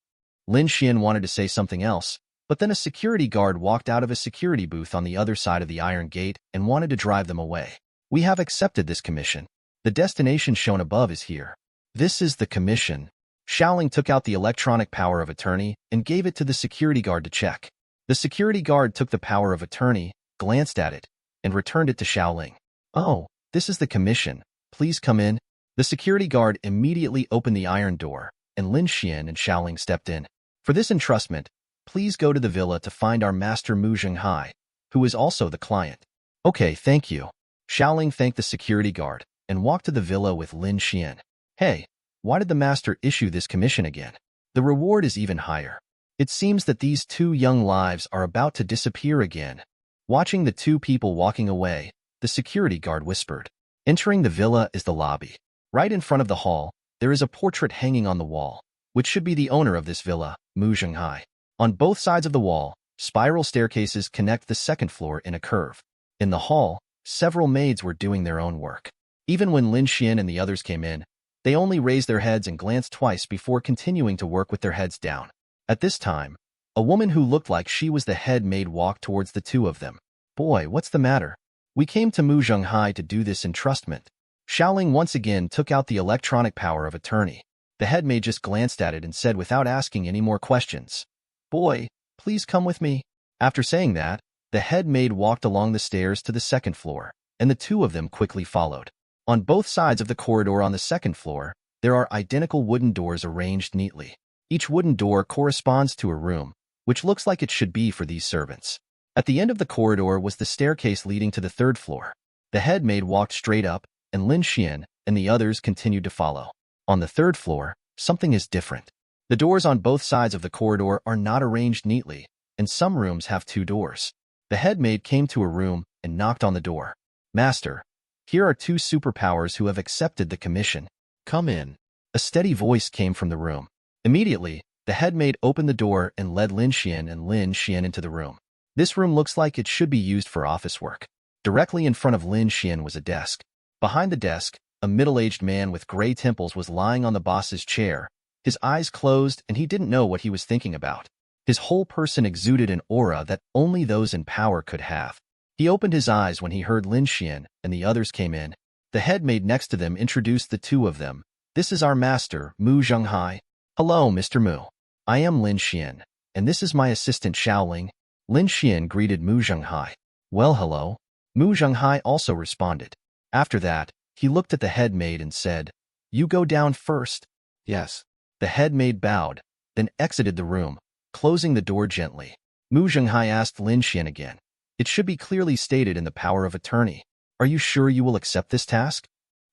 Lin Xuan wanted to say something else, but then a security guard walked out of a security booth on the other side of the iron gate and wanted to drive them away. We have accepted this commission. The destination shown above is here. This is the commission. Xiaoling took out the electronic power of attorney and gave it to the security guard to check. The security guard took the power of attorney, glanced at it, and returned it to Xiaoling. Oh, this is the commission. Please come in. The security guard immediately opened the iron door, and Lin Xuan and Xiaoling stepped in. For this entrustment, please go to the villa to find our master Mu Zhenghai, who is also the client. Okay, thank you. Xiaoling thanked the security guard and walked to the villa with Lin Xuan. Hey, why did the master issue this commission again? The reward is even higher. It seems that these 2 young lives are about to disappear again. Watching the 2 people walking away, the security guard whispered. Entering the villa is the lobby. Right in front of the hall, there is a portrait hanging on the wall, which should be the owner of this villa, Mu Zhenghai. On both sides of the wall, spiral staircases connect the second floor in a curve. In the hall, several maids were doing their own work. Even when Lin Xuan and the others came in, they only raised their heads and glanced twice before continuing to work with their heads down. At this time, a woman who looked like she was the head maid walked towards the 2 of them. Boy, what's the matter? We came to Mu Zhenghai to do this entrustment. Xiaoling once again took out the electronic power of attorney. The head maid just glanced at it and said without asking any more questions, Boy, please come with me. After saying that, the head maid walked along the stairs to the second floor, and the 2 of them quickly followed. On both sides of the corridor on the second floor, there are identical wooden doors arranged neatly. Each wooden door corresponds to a room, which looks like it should be for these servants. At the end of the corridor was the staircase leading to the 3rd floor. The head maid walked straight up, and Lin Xuan and the others continued to follow. On the 3rd floor, something is different. The doors on both sides of the corridor are not arranged neatly, and some rooms have 2 doors. The head maid came to a room and knocked on the door. Master, here are 2 superpowers who have accepted the commission. Come in. A steady voice came from the room. Immediately, the head maid opened the door and led Lin Xuan and Lin Xuan into the room. This room looks like it should be used for office work. Directly in front of Lin Xuan was a desk. Behind the desk, a middle-aged man with gray temples was lying on the boss's chair, his eyes closed, and he didn't know what he was thinking about. His whole person exuded an aura that only those in power could have. He opened his eyes when he heard Lin Xuan and the others came in. The head maid next to them introduced the 2 of them. This is our master, Mu Zhenghai. Hello, Mr. Mu. I am Lin Xuan, and this is my assistant Xiaoling. Lin Xuan greeted Mu Zhenghai. Well, hello. Mu Zhenghai also responded. After that, he looked at the head maid and said, You go down first. Yes. The head maid bowed, then exited the room, closing the door gently. Mu Zhenghai asked Lin Xuan again. It should be clearly stated in the power of attorney. Are you sure you will accept this task?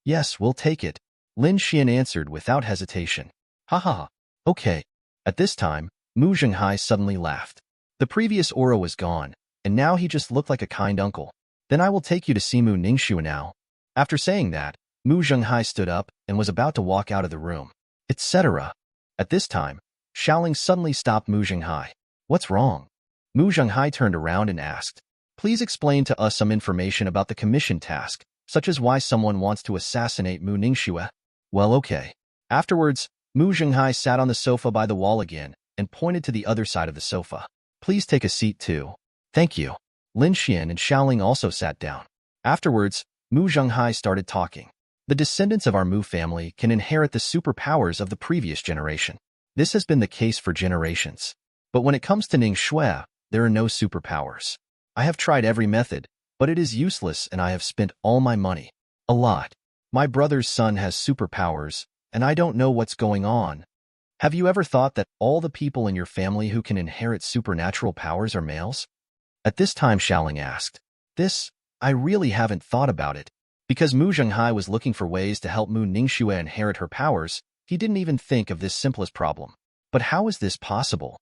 Yes, we'll take it. Lin Xuan answered without hesitation. Ha ha ha. Okay. At this time, Mu Zhenghai suddenly laughed. The previous aura was gone, and now he just looked like a kind uncle. Then I will take you to see Mu Ningxue now. After saying that, Mu Zhenghai stood up and was about to walk out of the room, etc. At this time, Xiaoling suddenly stopped Mu Zhenghai. What's wrong? Mu Zhenghai turned around and asked, please explain to us some information about the commission task, such as why someone wants to assassinate Mu Ningxue. Well, okay. Afterwards, Mu Zhenghai sat on the sofa by the wall again and pointed to the other side of the sofa. Please take a seat too. Thank you. Lin Xuan and Xiaoling also sat down. Afterwards, Mu Zhenghai started talking. The descendants of our Mu family can inherit the superpowers of the previous generation. This has been the case for generations. But when it comes to Ningxue, there are no superpowers. I have tried every method, but it is useless and I have spent all my money. A lot. My brother's son has superpowers, and I don't know what's going on. Have you ever thought that all the people in your family who can inherit supernatural powers are males? At this time, Xiaoling asked. I really haven't thought about it. Because Mu Zhenghai was looking for ways to help Mu Ningxue inherit her powers, he didn't even think of this simplest problem. But how is this possible?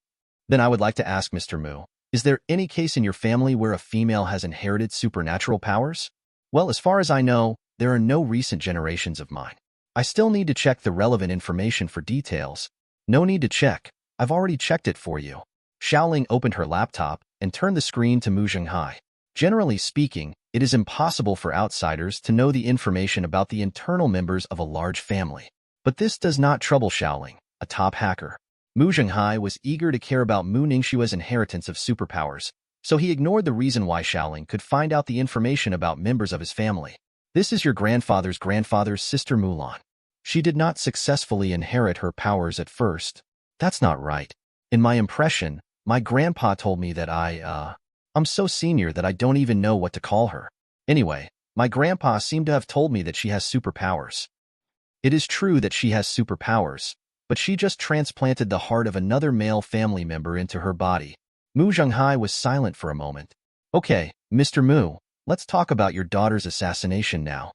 Then I would like to ask Mr. Mu, is there any case in your family where a female has inherited supernatural powers? Well, as far as I know, there are no recent generations of mine. I still need to check the relevant information for details. No need to check. I've already checked it for you. Xiaoling opened her laptop and turned the screen to Mu Zhenghai. Generally speaking, it is impossible for outsiders to know the information about the internal members of a large family. But this does not trouble Xiaoling, a top hacker. Mu Zhenghai was eager to care about Mu Ningxue's inheritance of superpowers, so he ignored the reason why Xiaoling could find out the information about members of his family. This is your grandfather's sister Mulan. She did not successfully inherit her powers at first. That's not right. In my impression, my grandpa told me that I'm so senior that I don't even know what to call her. Anyway, my grandpa seemed to have told me that she has superpowers. It is true that she has superpowers, but she just transplanted the heart of another male family member into her body. Mu Zhenghai was silent for a moment. Okay, Mr. Mu, let's talk about your daughter's assassination now.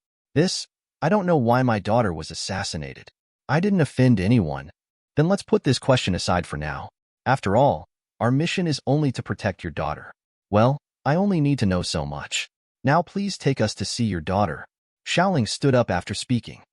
I don't know why my daughter was assassinated. I didn't offend anyone. Then let's put this question aside for now. After all, our mission is only to protect your daughter. Well, I only need to know so much. Now please take us to see your daughter. Xiaoling stood up after speaking.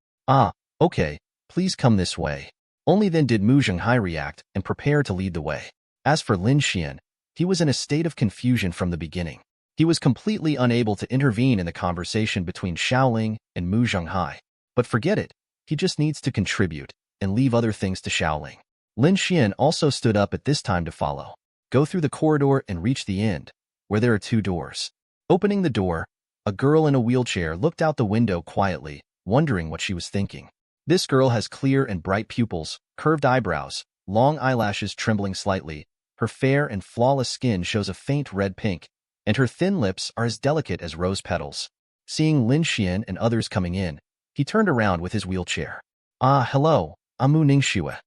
Okay, please come this way. Only then did Mu Zhenghai react and prepare to lead the way. As for Lin Xuan, he was in a state of confusion from the beginning. He was completely unable to intervene in the conversation between Xiaoling and Mu Zhenghai. But forget it, he just needs to contribute and leave other things to Xiaoling. Lin Xuan also stood up at this time to follow. Go through the corridor and reach the end, where there are 2 doors. Opening the door, a girl in a wheelchair looked out the window quietly, wondering what she was thinking. This girl has clear and bright pupils, curved eyebrows, long eyelashes trembling slightly. Her fair and flawless skin shows a faint red pink, and her thin lips are as delicate as rose petals. Seeing Lin Xuan and others coming in, he turned around with his wheelchair. Hello, I'm Mu Ningxue.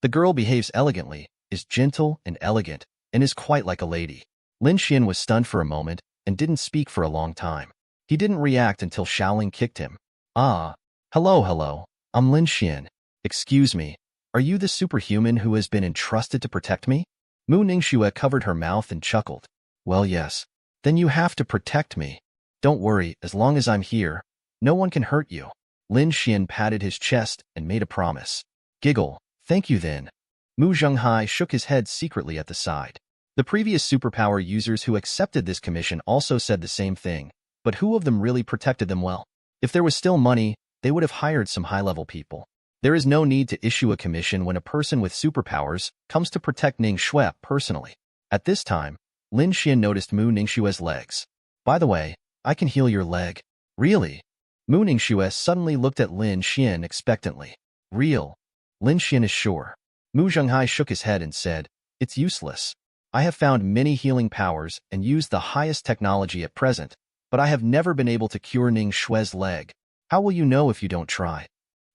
The girl behaves elegantly, is gentle and elegant, and is quite like a lady. Lin Xuan was stunned for a moment and didn't speak for a long time. He didn't react until Xiaoling kicked him. Hello, I'm Lin Xuan. Excuse me, are you the superhuman who has been entrusted to protect me? Mu Ningxue covered her mouth and chuckled. Well, yes. Then you have to protect me. Don't worry, as long as I'm here, no one can hurt you. Lin Xuan patted his chest and made a promise. Giggle. Thank you then. Mu Zhenghai shook his head secretly at the side. The previous superpower users who accepted this commission also said the same thing, but who of them really protected them well? If there was still money, they would have hired some high-level people. There is no need to issue a commission when a person with superpowers comes to protect Ningxue personally. At this time, Lin Xuan noticed Mu Ningxue's legs. By the way, I can heal your leg. Really? Mu Ningxue suddenly looked at Lin Xuan expectantly. Real? Lin Xuan is sure. Mu Zhenghai shook his head and said, it's useless. I have found many healing powers and used the highest technology at present, but I have never been able to cure Ningxue's leg. How will you know if you don't try?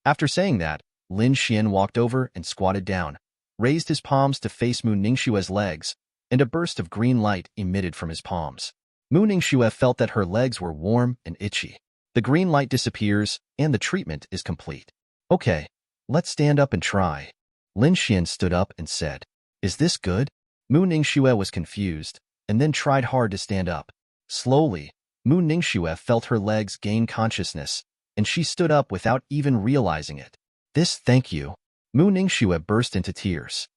After saying that, Lin Xuan walked over and squatted down, raised his palms to face Mu Ningxue's legs, and a burst of green light emitted from his palms. Mu Ningxue felt that her legs were warm and itchy. The green light disappears, and the treatment is complete. Okay, let's stand up and try. Lin Xuan stood up and said, "Is this good?" Mu Ningxue was confused, and then tried hard to stand up. Slowly, Mu Ningxue felt her legs gain consciousness, and she stood up without even realizing it. Thank you. Mu Ningxue burst into tears.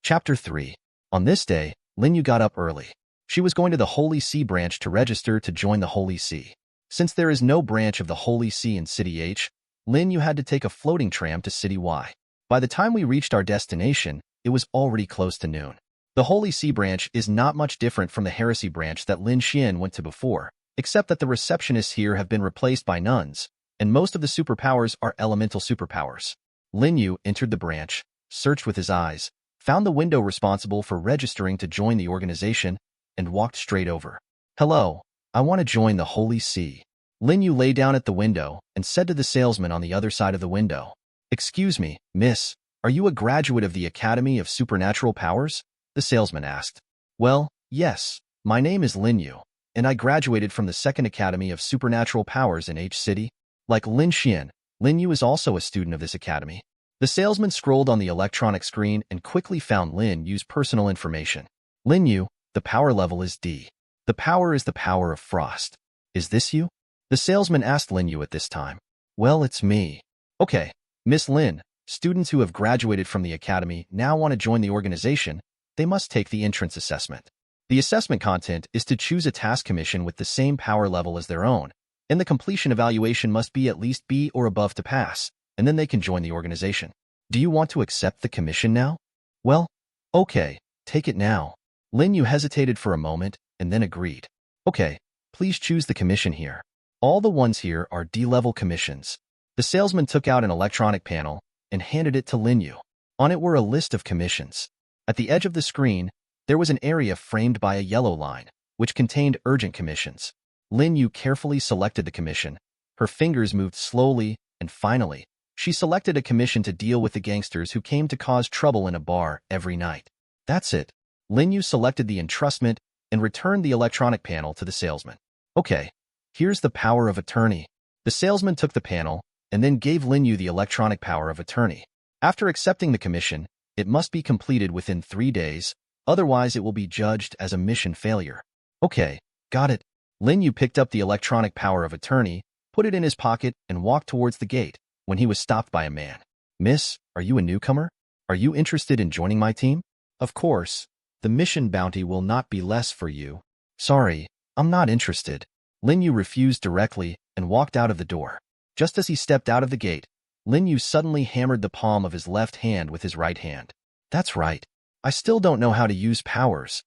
Chapter 3. On this day, Lin Yu got up early. She was going to the Holy See branch to register to join the Holy See. Since there is no branch of the Holy See in City H, Lin Yu had to take a floating tram to City Y. By the time we reached our destination, it was already close to noon. The Holy See branch is not much different from the Heresy branch that Lin Xuan went to before, except that the receptionists here have been replaced by nuns, and most of the superpowers are elemental superpowers. Lin Yu entered the branch, searched with his eyes, found the window responsible for registering to join the organization, and walked straight over. "Hello, I want to join the Holy See." Lin Yu lay down at the window and said to the salesman on the other side of the window, "Excuse me, miss, are you a graduate of the Academy of Supernatural Powers?" The salesman asked. "Well, yes, my name is Lin Yu, and I graduated from the Second Academy of Supernatural Powers in H City. Like Lin Xuan, Lin Yu is also a student of this academy." The salesman scrolled on the electronic screen and quickly found Lin Yu's personal information. "Lin Yu, the power level is D. The power is the power of frost. Is this you?" The salesman asked Lin Yu at this time. "Well, it's me." "Okay, Miss Lin, students who have graduated from the academy now want to join the organization. They must take the entrance assessment. The assessment content is to choose a task commission with the same power level as their own, and the completion evaluation must be at least B or above to pass, and then they can join the organization. Do you want to accept the commission now?" "Well, okay, take it now." Lin Yu hesitated for a moment and then agreed. "Okay, please choose the commission here. All the ones here are D-level commissions." The salesman took out an electronic panel and handed it to Lin Yu. On it were a list of commissions. At the edge of the screen, there was an area framed by a yellow line, which contained urgent commissions. Lin Yu carefully selected the commission. Her fingers moved slowly, and finally, she selected a commission to deal with the gangsters who came to cause trouble in a bar every night. That's it. Lin Yu selected the entrustment and returned the electronic panel to the salesman. "Okay, here's the power of attorney." The salesman took the panel and then gave Lin Yu the electronic power of attorney. After accepting the commission, it must be completed within 3 days, otherwise it will be judged as a mission failure. "Okay, got it." Lin Yu picked up the electronic power of attorney, put it in his pocket, and walked towards the gate when he was stopped by a man. "Miss, are you a newcomer? Are you interested in joining my team?" "Of course. The mission bounty will not be less for you." "Sorry, I'm not interested." Lin Yu refused directly and walked out of the door. Just as he stepped out of the gate, Lin Yu suddenly hammered the palm of his left hand with his right hand. "That's right. I still don't know how to use powers."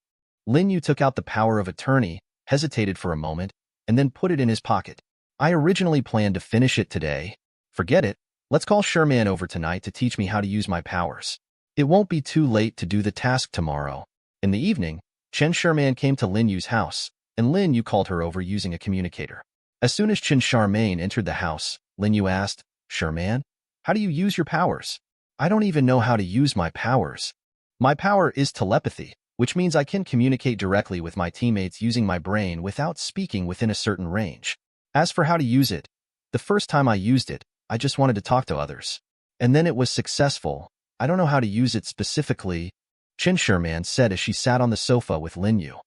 Lin Yu took out the power of attorney, hesitated for a moment, and then put it in his pocket. "I originally planned to finish it today." "Forget it. Let's call Sherman over tonight to teach me how to use my powers. It won't be too late to do the task tomorrow." In the evening, Chen Sherman came to Lin Yu's house, and Lin Yu called her over using a communicator. As soon as Chen Sherman entered the house, Lin Yu asked, "Sherman, how do you use your powers?" "I don't even know how to use my powers. My power is telepathy, which means I can communicate directly with my teammates using my brain without speaking within a certain range. As for how to use it, the first time I used it, I just wanted to talk to others. And then it was successful. I don't know how to use it specifically," Chen Sherman said as she sat on the sofa with Lin Yu.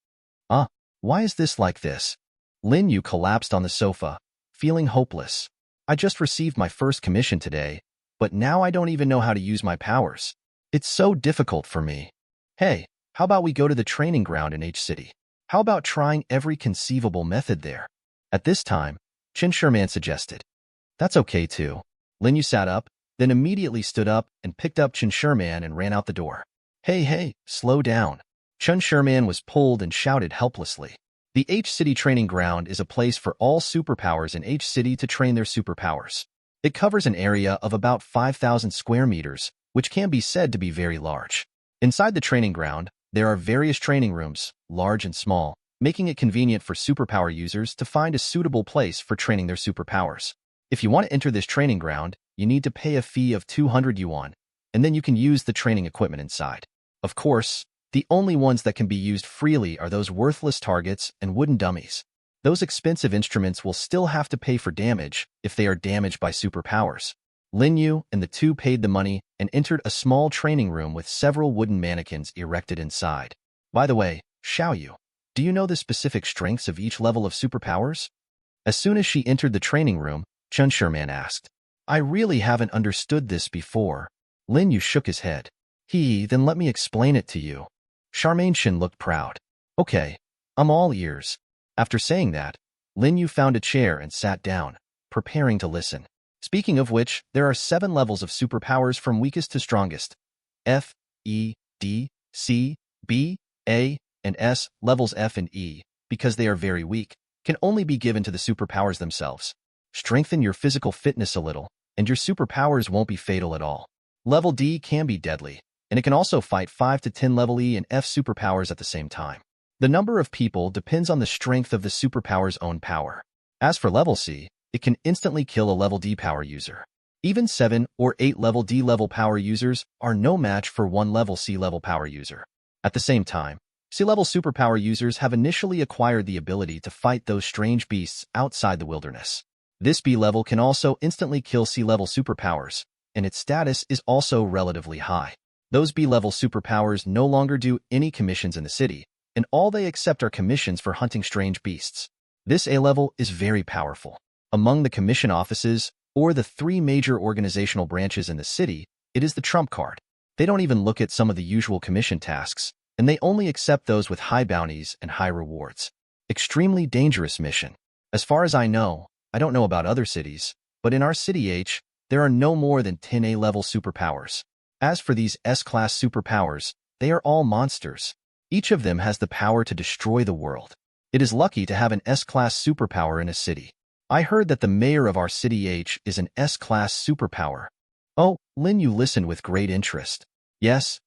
Why is this like this?" Lin Yu collapsed on the sofa, feeling hopeless. "I just received my first commission today, but now I don't even know how to use my powers. It's so difficult for me." "Hey, how about we go to the training ground in H City? How about trying every conceivable method there?" At this time, Chen Sherman suggested. "That's okay too." Lin Yu sat up, then immediately stood up and picked up Chen Sherman and ran out the door. Hey, slow down." Chen Sherman was pulled and shouted helplessly. The H City training ground is a place for all superpowers in H City to train their superpowers. It covers an area of about 5,000 square meters, which can be said to be very large. Inside the training ground, there are various training rooms, large and small, making it convenient for superpower users to find a suitable place for training their superpowers. If you want to enter this training ground, you need to pay a fee of 200 yuan, and then you can use the training equipment inside. Of course, The only ones that can be used freely are those worthless targets and wooden dummies. Those expensive instruments will still have to pay for damage if they are damaged by superpowers. Lin Yu and the two paid the money and entered a small training room with several wooden mannequins erected inside. By the way, Xiao Yu, do you know the specific strengths of each level of superpowers? As soon as she entered the training room, Chen Sherman asked. I really haven't understood this before. Lin Yu shook his head. Then let me explain it to you. Charmaine Shin looked proud. Okay, I'm all ears. After saying that, Lin Yu found a chair and sat down, preparing to listen. Speaking of which, there are 7 levels of superpowers from weakest to strongest. F, E, D, C, B, A, and S. Levels F and E, because they are very weak, can only be given to the superpowers themselves. Strengthen your physical fitness a little, and your superpowers won't be fatal at all. Level D can be deadly, and it can also fight 5 to 10 level E and F superpowers at the same time. The number of people depends on the strength of the superpower's own power. As for level C, it can instantly kill a level D power user. Even 7 or 8 level D level power users are no match for 1 level C level power user. At the same time, C-level superpower users have initially acquired the ability to fight those strange beasts outside the wilderness. This B level can also instantly kill C-level superpowers, and its status is also relatively high. Those B-level superpowers no longer do any commissions in the city, and all they accept are commissions for hunting strange beasts. This A level is very powerful. Among the commission offices, or the 3 major organizational branches in the city, it is the trump card. They don't even look at some of the usual commission tasks, and they only accept those with high bounties and high rewards. Extremely dangerous mission. As far as I know, I don't know about other cities, but in our city H, there are no more than 10 A-level superpowers. As for these S-class superpowers, they are all monsters. Each of them has the power to destroy the world. It is lucky to have an S-class superpower in a city. I heard that the mayor of our city H is an S-class superpower. Oh, Lin Yu listened with great interest. Yes,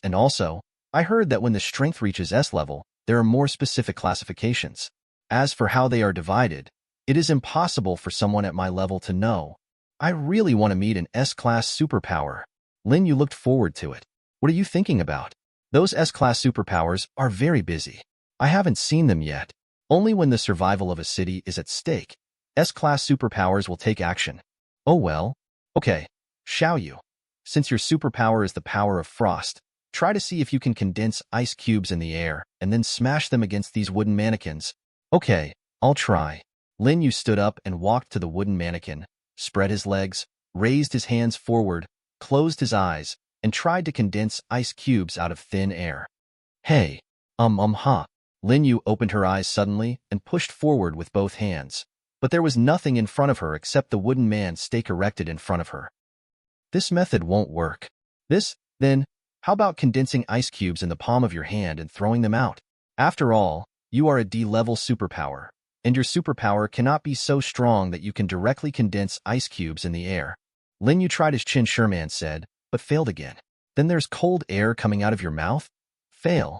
and also, I heard that when the strength reaches S level, there are more specific classifications. As for how they are divided, it is impossible for someone at my level to know. I really want to meet an S-class superpower. Lin Yu looked forward to it. What are you thinking about? Those S-class superpowers are very busy. I haven't seen them yet. Only when the survival of a city is at stake, S-class superpowers will take action. Oh well. Okay, Xiao Yu. Since your superpower is the power of frost, try to see if you can condense ice cubes in the air and then smash them against these wooden mannequins. Okay, I'll try. Lin Yu stood up and walked to the wooden mannequin, spread his legs, raised his hands forward, closed his eyes, and tried to condense ice cubes out of thin air. Hey, huh. Lin Yu opened her eyes suddenly and pushed forward with both hands, but there was nothing in front of her except the wooden man stake erected in front of her. This method won't work. Then, how about condensing ice cubes in the palm of your hand and throwing them out? After all, you are a D-level superpower, and your superpower cannot be so strong that you can directly condense ice cubes in the air. Lin Yu tried as Qin Sherman said, but failed again. Then there's cold air coming out of your mouth? Fail.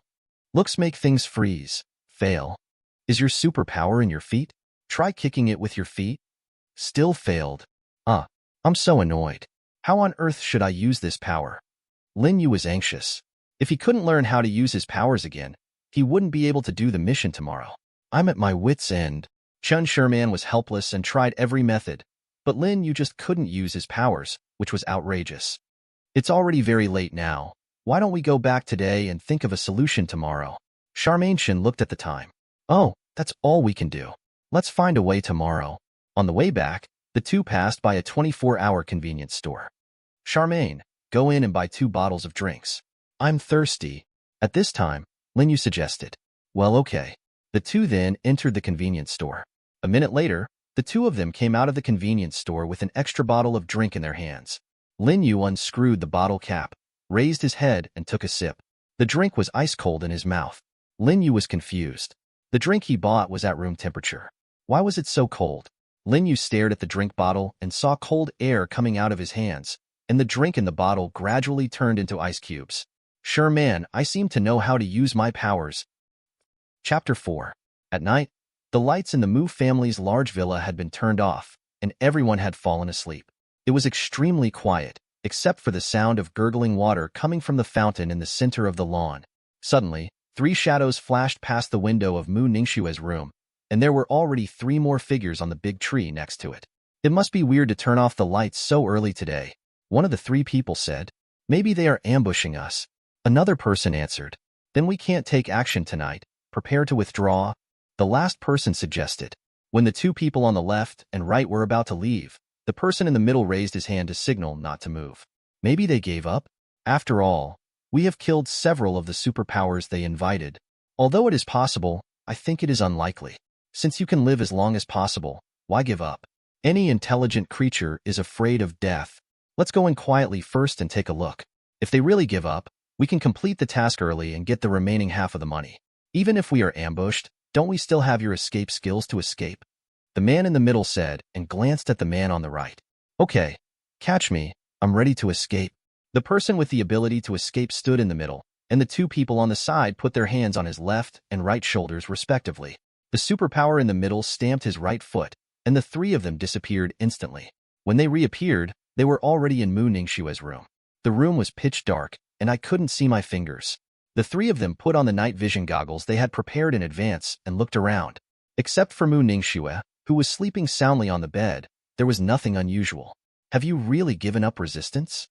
Looks make things freeze. Fail. Is your superpower in your feet? Try kicking it with your feet. Still failed. I'm so annoyed. How on earth should I use this power? Lin Yu was anxious. If he couldn't learn how to use his powers again, he wouldn't be able to do the mission tomorrow. I'm at my wit's end. Chen Sherman was helpless and tried every method, but Lin Yu just couldn't use his powers, which was outrageous. It's already very late now. Why don't we go back today and think of a solution tomorrow? Charmaine Shin looked at the time. Oh, that's all we can do. Let's find a way tomorrow. On the way back, the two passed by a 24-hour convenience store. Charmaine, go in and buy 2 bottles of drinks. I'm thirsty. At this time, Lin Yu suggested. Well, okay. The two then entered the convenience store. A minute later, the two of them came out of the convenience store with an extra bottle of drink in their hands. Lin Yu unscrewed the bottle cap, raised his head, and took a sip. The drink was ice cold in his mouth. Lin Yu was confused. The drink he bought was at room temperature. Why was it so cold? Lin Yu stared at the drink bottle and saw cold air coming out of his hands, and the drink in the bottle gradually turned into ice cubes. Sure man, I seem to know how to use my powers. Chapter 4. At night, the lights in the Mu family's large villa had been turned off, and everyone had fallen asleep. It was extremely quiet, except for the sound of gurgling water coming from the fountain in the center of the lawn. Suddenly, 3 shadows flashed past the window of Mu Ningxue's room, and there were already 3 more figures on the big tree next to it. It must be weird to turn off the lights so early today, one of the 3 people said. Maybe they are ambushing us. Another person answered. Then we can't take action tonight. Prepare to withdraw. The last person suggested. When the 2 people on the left and right were about to leave, the person in the middle raised his hand to signal not to move. Maybe they gave up? After all, we have killed several of the superpowers they invited. Although it is possible, I think it is unlikely. Since you can live as long as possible, why give up? Any intelligent creature is afraid of death. Let's go in quietly first and take a look. If they really give up, we can complete the task early and get the remaining half of the money. Even if we are ambushed, don't we still have your escape skills to escape? The man in the middle said and glanced at the man on the right. Okay, catch me, I'm ready to escape. The person with the ability to escape stood in the middle, and the 2 people on the side put their hands on his left and right shoulders respectively. The superpower in the middle stamped his right foot, and the 3 of them disappeared instantly. When they reappeared, they were already in Mu Ningxue's room. The room was pitch dark, and I couldn't see my fingers. The 3 of them put on the night vision goggles they had prepared in advance and looked around. Except for Mu Ningxue, who was sleeping soundly on the bed, there was nothing unusual. Have you really given up resistance?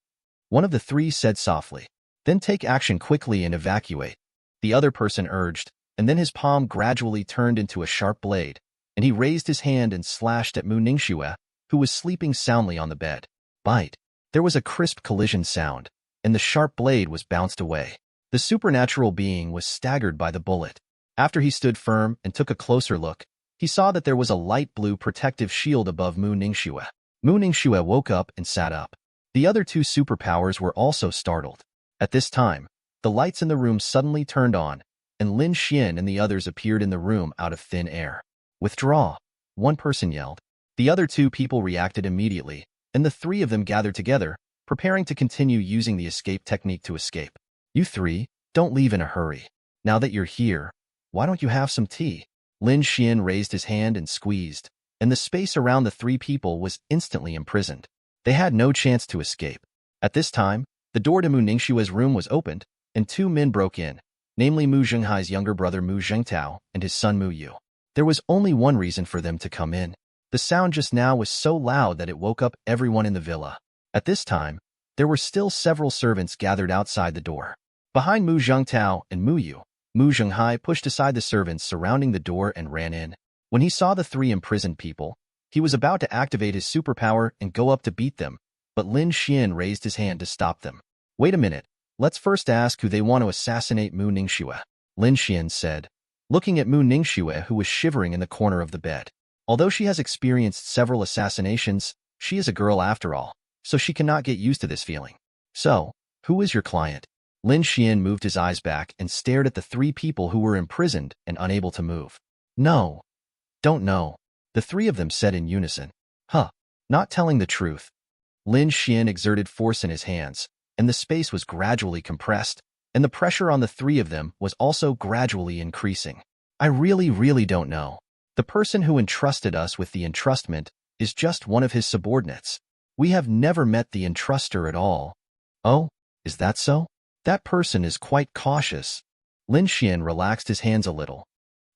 One of the 3 said softly. Then take action quickly and evacuate. The other person urged, and then his palm gradually turned into a sharp blade, and he raised his hand and slashed at Mu Ningxue, who was sleeping soundly on the bed. Bite. There was a crisp collision sound, and the sharp blade was bounced away. The supernatural being was staggered by the bullet. After he stood firm and took a closer look, he saw that there was a light blue protective shield above Mu Ningxue. Mu Ningxue woke up and sat up. The other 2 superpowers were also startled. At this time, the lights in the room suddenly turned on, and Lin Xuan and the others appeared in the room out of thin air. Withdraw, one person yelled. The other 2 people reacted immediately, and the 3 of them gathered together, preparing to continue using the escape technique to escape. You 3, don't leave in a hurry. Now that you're here, why don't you have some tea? Lin Xuan raised his hand and squeezed, and the space around the 3 people was instantly imprisoned. They had no chance to escape. At this time, the door to Mu Ningxue's room was opened, and 2 men broke in, namely Mu Zhenghai's younger brother Mu Zhengtao and his son Mu Yu. There was only one reason for them to come in. The sound just now was so loud that it woke up everyone in the villa. At this time, there were still several servants gathered outside the door. Behind Mu Zhengtao and Mu Yu, Mu Zhenghai pushed aside the servants surrounding the door and ran in. When he saw the 3 imprisoned people, he was about to activate his superpower and go up to beat them, but Lin Xuan raised his hand to stop them. Wait a minute, let's first ask who they want to assassinate Mu Ningxue, Lin Xuan said, looking at Mu Ningxue who was shivering in the corner of the bed. Although she has experienced several assassinations, she is a girl after all, so she cannot get used to this feeling. So, who is your client? Lin Xuan moved his eyes back and stared at the 3 people who were imprisoned and unable to move. No. Don't know. The 3 of them said in unison. Huh. Not telling the truth. Lin Xuan exerted force in his hands, and the space was gradually compressed, and the pressure on the 3 of them was also gradually increasing. I really don't know. The person who entrusted us with the entrustment is just one of his subordinates. We have never met the entruster at all. Oh, is that so? That person is quite cautious. Lin Xuan relaxed his hands a little.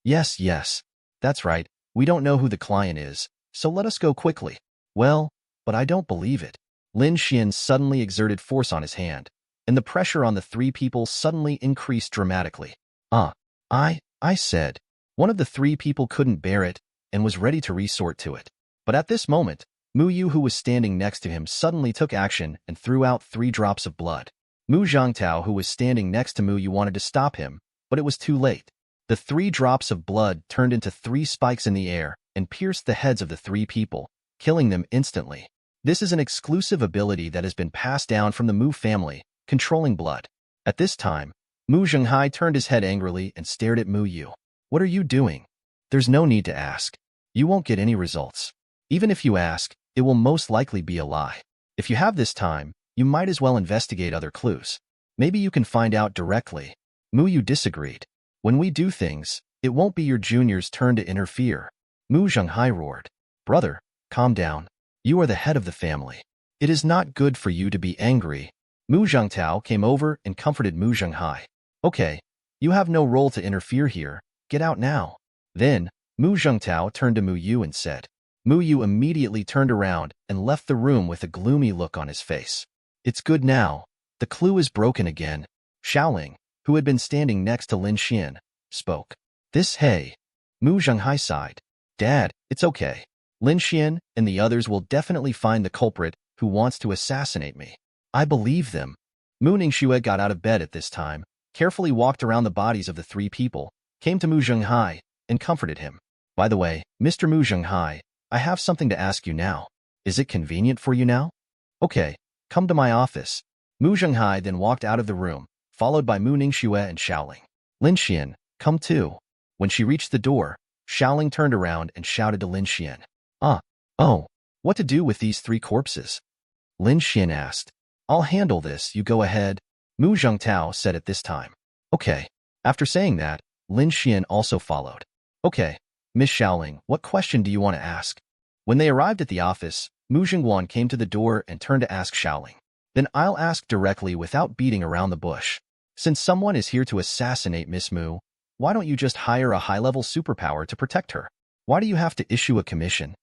Yes, that's right. We don't know who the client is, so let us go quickly. Well, but I don't believe it. Lin Xuan suddenly exerted force on his hand, and the pressure on the 3 people suddenly increased dramatically. I said. One of the 3 people couldn't bear it and was ready to resort to it. But at this moment, Mu Yu, who was standing next to him, suddenly took action and threw out 3 drops of blood. Mu Zhengtao, who was standing next to Mu Yu, wanted to stop him, but it was too late. The 3 drops of blood turned into 3 spikes in the air and pierced the heads of the 3 people, killing them instantly. This is an exclusive ability that has been passed down from the Mu family, controlling blood. At this time, Mu Zhenghai turned his head angrily and stared at Mu Yu. What are you doing? There's no need to ask. You won't get any results. Even if you ask, it will most likely be a lie. If you have this time, you might as well investigate other clues. Maybe you can find out directly. Mu Yu disagreed. When we do things, it won't be your junior's turn to interfere. Mu Zhenghai roared. Brother, calm down. You are the head of the family. It is not good for you to be angry. Mu Zhengtao came over and comforted Mu Zhenghai. Okay, You have no role to interfere here. Get out now. Then, Mu Zhengtao turned to Mu Yu and said. Mu Yu immediately turned around and left the room with a gloomy look on his face. It's good now. The clue is broken again. Xiaoling, who had been standing next to Lin Xuan, spoke. Hey. Mu Zhenghai sighed. Dad, it's okay. Lin Xuan and the others will definitely find the culprit who wants to assassinate me. I believe them. Mu Ningxue got out of bed at this time, carefully walked around the bodies of the three people, came to Mu Zhenghai, and comforted him. By the way, Mr. Mu Zhenghai, I have something to ask you now. Is it convenient for you now? Okay, come to my office. Mu Zhenghai then walked out of the room, followed by Mu Ningxue and Xiaoling. Lin Xuan, come too. When she reached the door, Xiaoling turned around and shouted to Lin Xuan. Oh, what to do with these three corpses? Lin Xuan asked. I'll handle this, you go ahead, Mu Zhengtao said at this time. Okay. After saying that, Lin Xuan also followed. Okay, Miss Xiaoling, what question do you want to ask? When they arrived at the office, Mu Jingguan came to the door and turned to ask Xiaoling. Then I'll ask directly without beating around the bush. Since someone is here to assassinate Miss Mu, why don't you just hire a high-level superpower to protect her? Why do you have to issue a commission?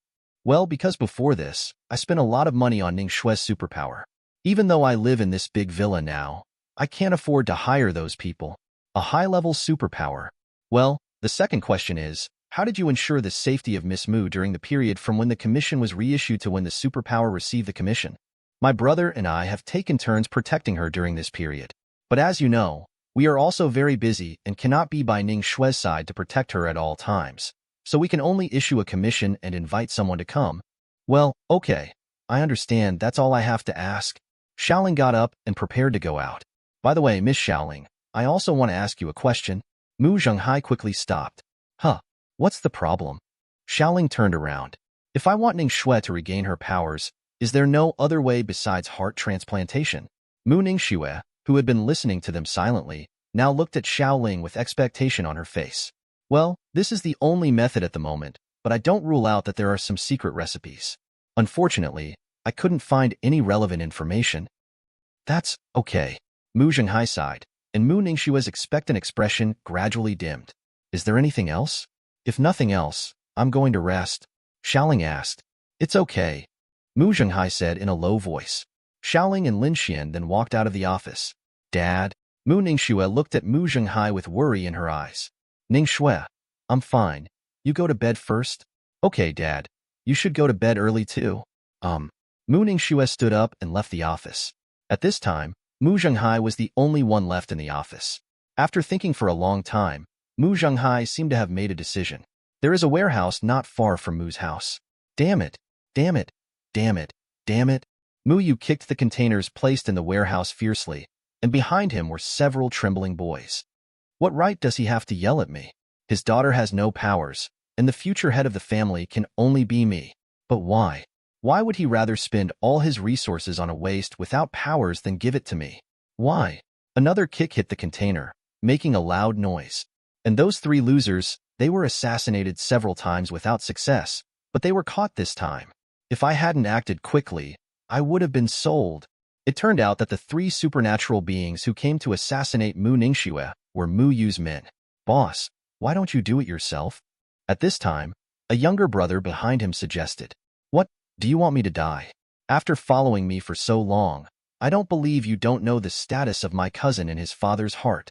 Well, because before this, I spent a lot of money on Ning Xue's superpower. Even though I live in this big villa now, I can't afford to hire those people. A high-level superpower. Well, the second question is, how did you ensure the safety of Miss Mu during the period from when the commission was reissued to when the superpower received the commission? My brother and I have taken turns protecting her during this period. But as you know, we are also very busy and cannot be by Ning Xue's side to protect her at all times. So we can only issue a commission and invite someone to come. Well, okay. I understand, that's all I have to ask. Xiaoling got up and prepared to go out. By the way, Miss Xiaoling, I also want to ask you a question. Mu Zhenghai quickly stopped. What's the problem? Xiaoling turned around. If I want Ning Xue to regain her powers, is there no other way besides heart transplantation? Mu Ningxue, who had been listening to them silently, now looked at Xiaoling with expectation on her face. Well, this is the only method at the moment, but I don't rule out that there are some secret recipes. Unfortunately, I couldn't find any relevant information. That's okay. Mu Zhenghai sighed, and Mu Ningxue's expectant expression gradually dimmed. Is there anything else? If nothing else, I'm going to rest. Xiaoling asked. It's okay. Mu Zhenghai said in a low voice. Xiaoling and Lin Xuan then walked out of the office. Dad? Mu Ningxue looked at Mu Zhenghai with worry in her eyes. Ningxue, I'm fine. You go to bed first? Okay, Dad. You should go to bed early too. Mu Ningxue stood up and left the office. At this time, Mu Zhenghai was the only one left in the office. After thinking for a long time, Mu Zhenghai seemed to have made a decision. There is a warehouse not far from Mu's house. Damn it. Damn it. Damn it. Damn it. Mu Yu kicked the containers placed in the warehouse fiercely, and behind him were several trembling boys. What right does he have to yell at me? His daughter has no powers, and the future head of the family can only be me. But why? Why would he rather spend all his resources on a waste without powers than give it to me? Why? Another kick hit the container, making a loud noise. And those three losers, they were assassinated several times without success, but they were caught this time. If I hadn't acted quickly, I would have been sold. It turned out that the three supernatural beings who came to assassinate Mu Ningxue were Mu Yu's men. Boss, why don't you do it yourself? At this time, a younger brother behind him suggested. What, do you want me to die? After following me for so long, I don't believe you don't know the status of my cousin in his father's heart.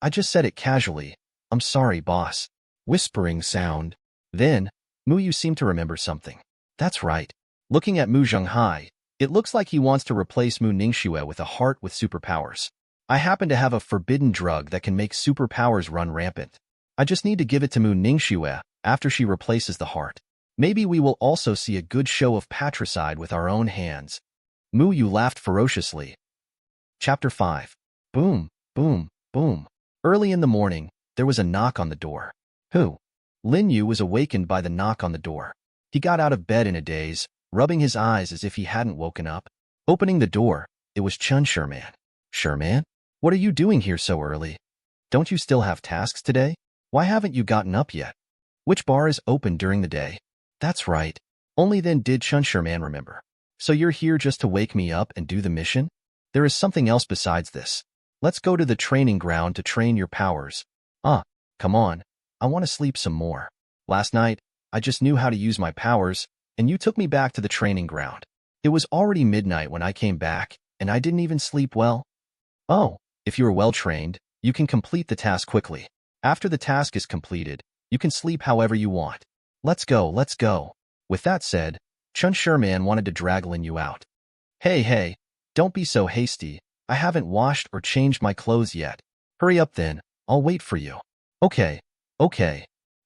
I just said it casually. I'm sorry, boss. Whispering sound. Then, Mu Yu seemed to remember something. That's right. Looking at Mu Zhenghai, it looks like he wants to replace Mu Ningxue with a heart with superpowers. I happen to have a forbidden drug that can make superpowers run rampant. I just need to give it to Mu Ningxue after she replaces the heart. Maybe we will also see a good show of patricide with our own hands. Mu Yu laughed ferociously. Chapter 5. Boom, boom, boom. Early in the morning, there was a knock on the door. Who? Lin Yu was awakened by the knock on the door. He got out of bed in a daze, rubbing his eyes as if he hadn't woken up. Opening the door, it was Chun Sherman. Sherman? What are you doing here so early? Don't you still have tasks today? Why haven't you gotten up yet? Which bar is open during the day? That's right. Only then did Chun Sherman remember. So you're here just to wake me up and do the mission? There is something else besides this. Let's go to the training ground to train your powers. Ah, come on. I want to sleep some more. Last night, I just knew how to use my powers, and you took me back to the training ground. It was already midnight when I came back, and I didn't even sleep well. Oh, if you are well trained, you can complete the task quickly. After the task is completed, you can sleep however you want. Let's go, let's go. With that said, Chun Sherman wanted to drag Lin Yu out. Hey, don't be so hasty. I haven't washed or changed my clothes yet. Hurry up then, I'll wait for you. Okay.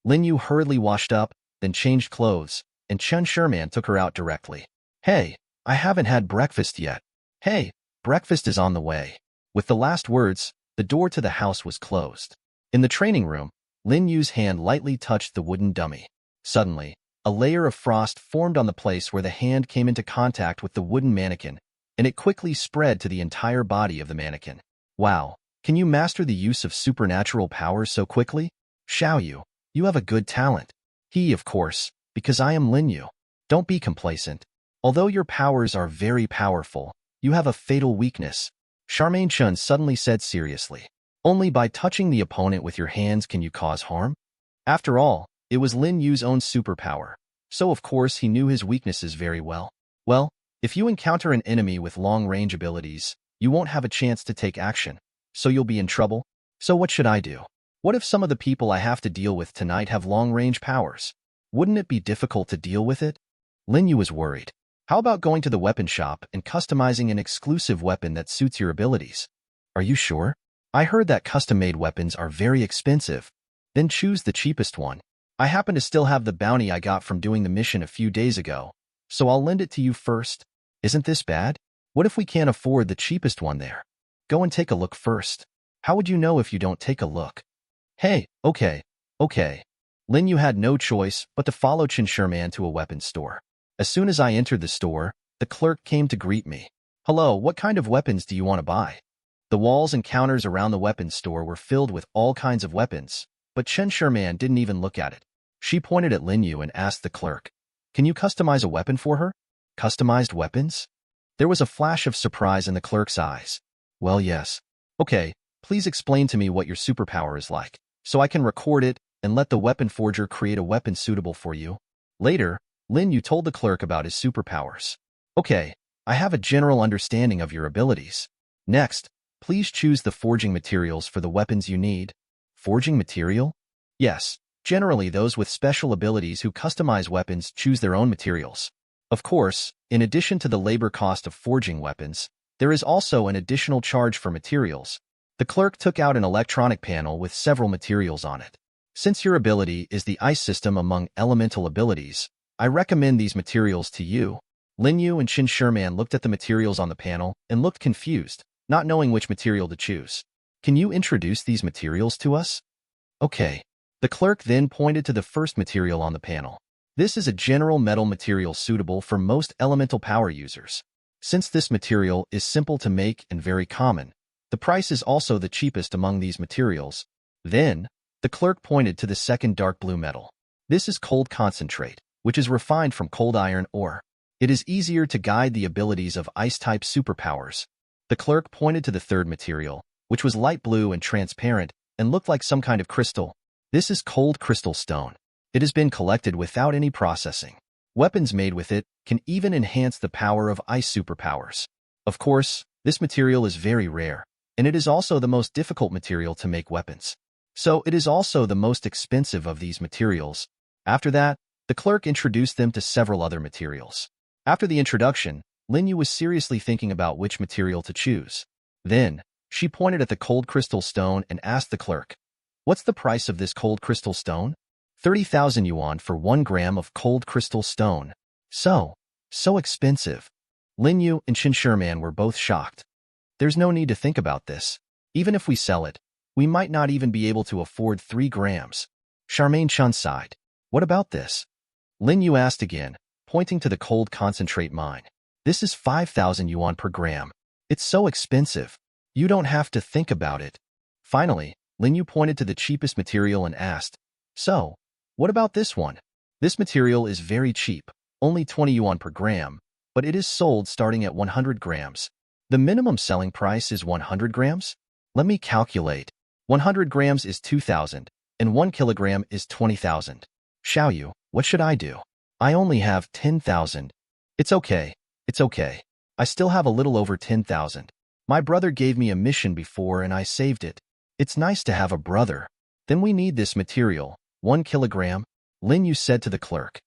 Lin Yu hurriedly washed up, then changed clothes, and Chun Sherman took her out directly. Hey, I haven't had breakfast yet. Hey, breakfast is on the way. With the last words, the door to the house was closed. In the training room, Lin Yu's hand lightly touched the wooden dummy. Suddenly, a layer of frost formed on the place where the hand came into contact with the wooden mannequin, and it quickly spread to the entire body of the mannequin. Wow, can you master the use of supernatural powers so quickly? Xiao, you have a good talent. Of course, because I am Lin Yu. Don't be complacent. Although your powers are very powerful, you have a fatal weakness. Charmaine Chun suddenly said seriously. Only by touching the opponent with your hands can you cause harm? After all, it was Lin Yu's own superpower, so of course he knew his weaknesses very well. Well, if you encounter an enemy with long-range abilities, you won't have a chance to take action, so you'll be in trouble. So what should I do? What if some of the people I have to deal with tonight have long-range powers? Wouldn't it be difficult to deal with it? Lin Yu was worried. How about going to the weapon shop and customizing an exclusive weapon that suits your abilities? Are you sure? I heard that custom-made weapons are very expensive. Then choose the cheapest one. I happen to still have the bounty I got from doing the mission a few days ago, so I'll lend it to you first. Isn't this bad? What if we can't afford the cheapest one there? Go and take a look first. How would you know if you don't take a look? Hey, okay. Lin Yu had no choice but to follow Chun Sherman to a weapons store. As soon as I entered the store, the clerk came to greet me. Hello, what kind of weapons do you want to buy? The walls and counters around the weapons store were filled with all kinds of weapons, but Chun Sherman didn't even look at it. She pointed at Lin Yu and asked the clerk, "Can you customize a weapon for her?" Customized weapons? There was a flash of surprise in the clerk's eyes. Well, yes. Okay, please explain to me what your superpower is like, so I can record it and let the weapon forger create a weapon suitable for you. Later, Lin Yu told the clerk about his superpowers. Okay, I have a general understanding of your abilities. Next, please choose the forging materials for the weapons you need. Forging material? Yes, generally those with special abilities who customize weapons choose their own materials. Of course, in addition to the labor cost of forging weapons, there is also an additional charge for materials. The clerk took out an electronic panel with several materials on it. Since your ability is the ice system among elemental abilities, I recommend these materials to you. Lin Yu and Chun Sherman looked at the materials on the panel and looked confused, not knowing which material to choose. Can you introduce these materials to us? Okay. The clerk then pointed to the first material on the panel. This is a general metal material suitable for most elemental power users. Since this material is simple to make and very common, the price is also the cheapest among these materials. Then, the clerk pointed to the second dark blue metal. This is cold concentrate, which is refined from cold iron ore. It is easier to guide the abilities of ice-type superpowers. The clerk pointed to the third material, which was light blue and transparent and looked like some kind of crystal. This is cold crystal stone. It has been collected without any processing. Weapons made with it can even enhance the power of ice superpowers. Of course, this material is very rare, and it is also the most difficult material to make weapons. So it is also the most expensive of these materials. After that, the clerk introduced them to several other materials. After the introduction, Lin Yu was seriously thinking about which material to choose. Then, she pointed at the cold crystal stone and asked the clerk, "What's the price of this cold crystal stone?" 30,000 yuan for 1 gram of cold crystal stone. So expensive. Lin Yu and Chun Sherman were both shocked. There's no need to think about this. Even if we sell it, we might not even be able to afford 3 grams. Charmaine Chun sighed. What about this? Lin Yu asked again, pointing to the cold concentrate mine. This is 5,000 yuan per gram. It's so expensive. You don't have to think about it. Finally, Lin Yu pointed to the cheapest material and asked, "So, what about this one?" This material is very cheap, only 20 yuan per gram, but it is sold starting at 100 grams. The minimum selling price is 100 grams? Let me calculate. 100 grams is 2,000, and 1 kilogram is 20,000. Xiaoyu, what should I do? I only have 10,000. It's okay. It's okay. I still have a little over 10,000. My brother gave me a mission before and I saved it. It's nice to have a brother. Then we need this material. 1 kilogram, Lin Yu said to the clerk.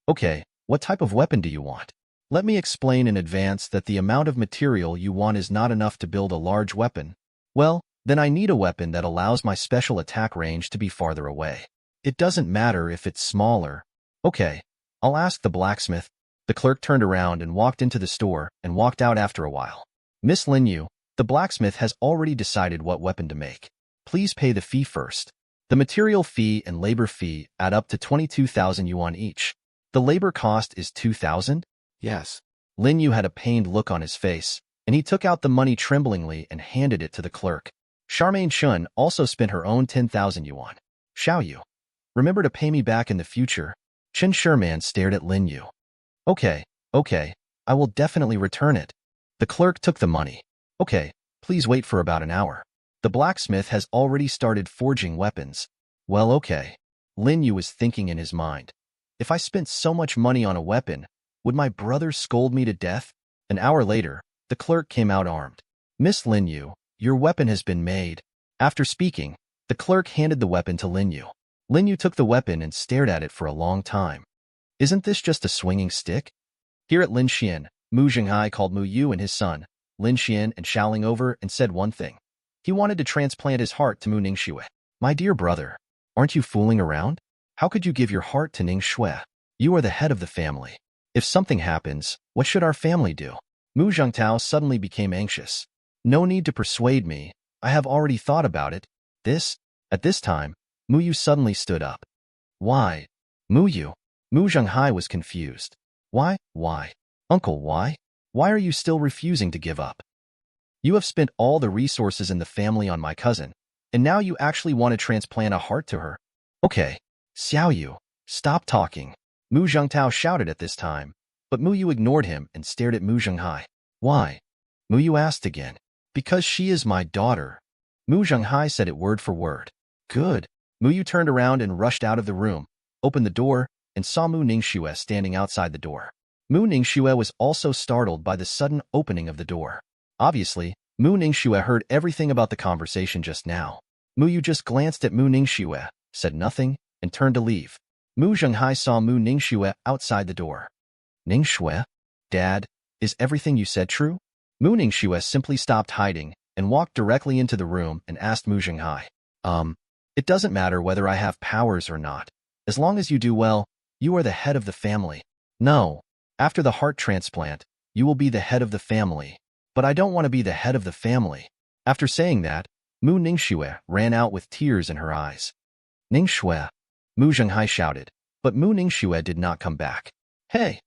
Okay, what type of weapon do you want? Let me explain in advance that the amount of material you want is not enough to build a large weapon. Well, then I need a weapon that allows my special attack range to be farther away. It doesn't matter if it's smaller. Okay, I'll ask the blacksmith. The clerk turned around and walked into the store and walked out after a while. Miss Lin Yu, the blacksmith has already decided what weapon to make. Please pay the fee first. The material fee and labor fee add up to 22,000 yuan each. The labor cost is 2,000? Yes. Lin Yu had a pained look on his face, and he took out the money tremblingly and handed it to the clerk. Charmaine Shun also spent her own 10,000 yuan. Xiaoyu, remember to pay me back in the future. Chen Sherman stared at Lin Yu. Okay, I will definitely return it. The clerk took the money. Okay, please wait for about an hour. The blacksmith has already started forging weapons. Well, okay. Lin Yu was thinking in his mind. If I spent so much money on a weapon, would my brother scold me to death? An hour later, the clerk came out armed. Miss Lin Yu, your weapon has been made. After speaking, the clerk handed the weapon to Lin Yu. Lin Yu took the weapon and stared at it for a long time. Isn't this just a swinging stick? Here at Lin Xian, Mu Zhenghai called Mu Yu and his son, Lin Xian and Xiaoling over and said one thing. He wanted to transplant his heart to Mu Ningxue. My dear brother, aren't you fooling around? How could you give your heart to Ningxue? You are the head of the family. If something happens, what should our family do? Mu Zhengtao suddenly became anxious. No need to persuade me. I have already thought about it. At this time, Mu Yu suddenly stood up. Why? Mu Yu. Mu Zhenghai was confused. Why? Uncle, why? Why are you still refusing to give up? You have spent all the resources in the family on my cousin, and now you actually want to transplant a heart to her. Okay, Xiaoyu, stop talking. Mu Zhengtao shouted at this time, but Mu Yu ignored him and stared at Mu Zhenghai. Why? Mu Yu asked again. Because she is my daughter. Mu Zhenghai said it word for word. Good. Mu Yu turned around and rushed out of the room, opened the door, and saw Mu Ningxue standing outside the door. Mu Ningxue was also startled by the sudden opening of the door. Obviously, Mu Ningxue heard everything about the conversation just now. Mu Yu just glanced at Mu Ningxue, said nothing, and turned to leave. Mu Zhenghai saw Mu Ningxue outside the door. Ningxue? Dad, is everything you said true? Mu Ningxue simply stopped hiding and walked directly into the room and asked Mu Zhenghai. It doesn't matter whether I have powers or not. As long as you do well, you are the head of the family. No. After the heart transplant, you will be the head of the family. But I don't want to be the head of the family. After saying that, Mu Ningxue ran out with tears in her eyes. Ningxue, Mu Zhenghai shouted, but Mu Ningxue did not come back. Hey,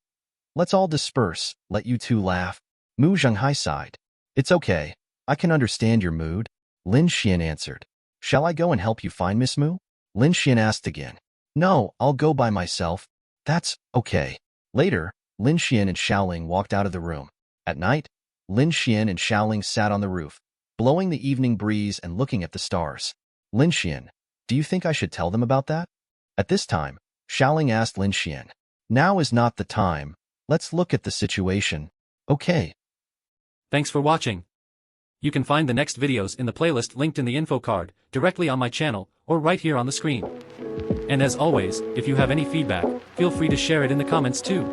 let's all disperse, let you two laugh. Mu Zhenghai sighed. It's okay, I can understand your mood. Lin Xian answered. Shall I go and help you find Miss Mu? Lin Xian asked again. No, I'll go by myself. That's okay. Later, Lin Xian and Xiaoling walked out of the room. At night, Lin Xian and Xiaoling sat on the roof, blowing the evening breeze and looking at the stars. Lin Xian, do you think I should tell them about that? At this time, Xiaoling asked Lin Xian. Now is not the time. Let's look at the situation. Okay. Thanks for watching. You can find the next videos in the playlist linked in the info card, directly on my channel, or right here on the screen. And as always, if you have any feedback, feel free to share it in the comments too.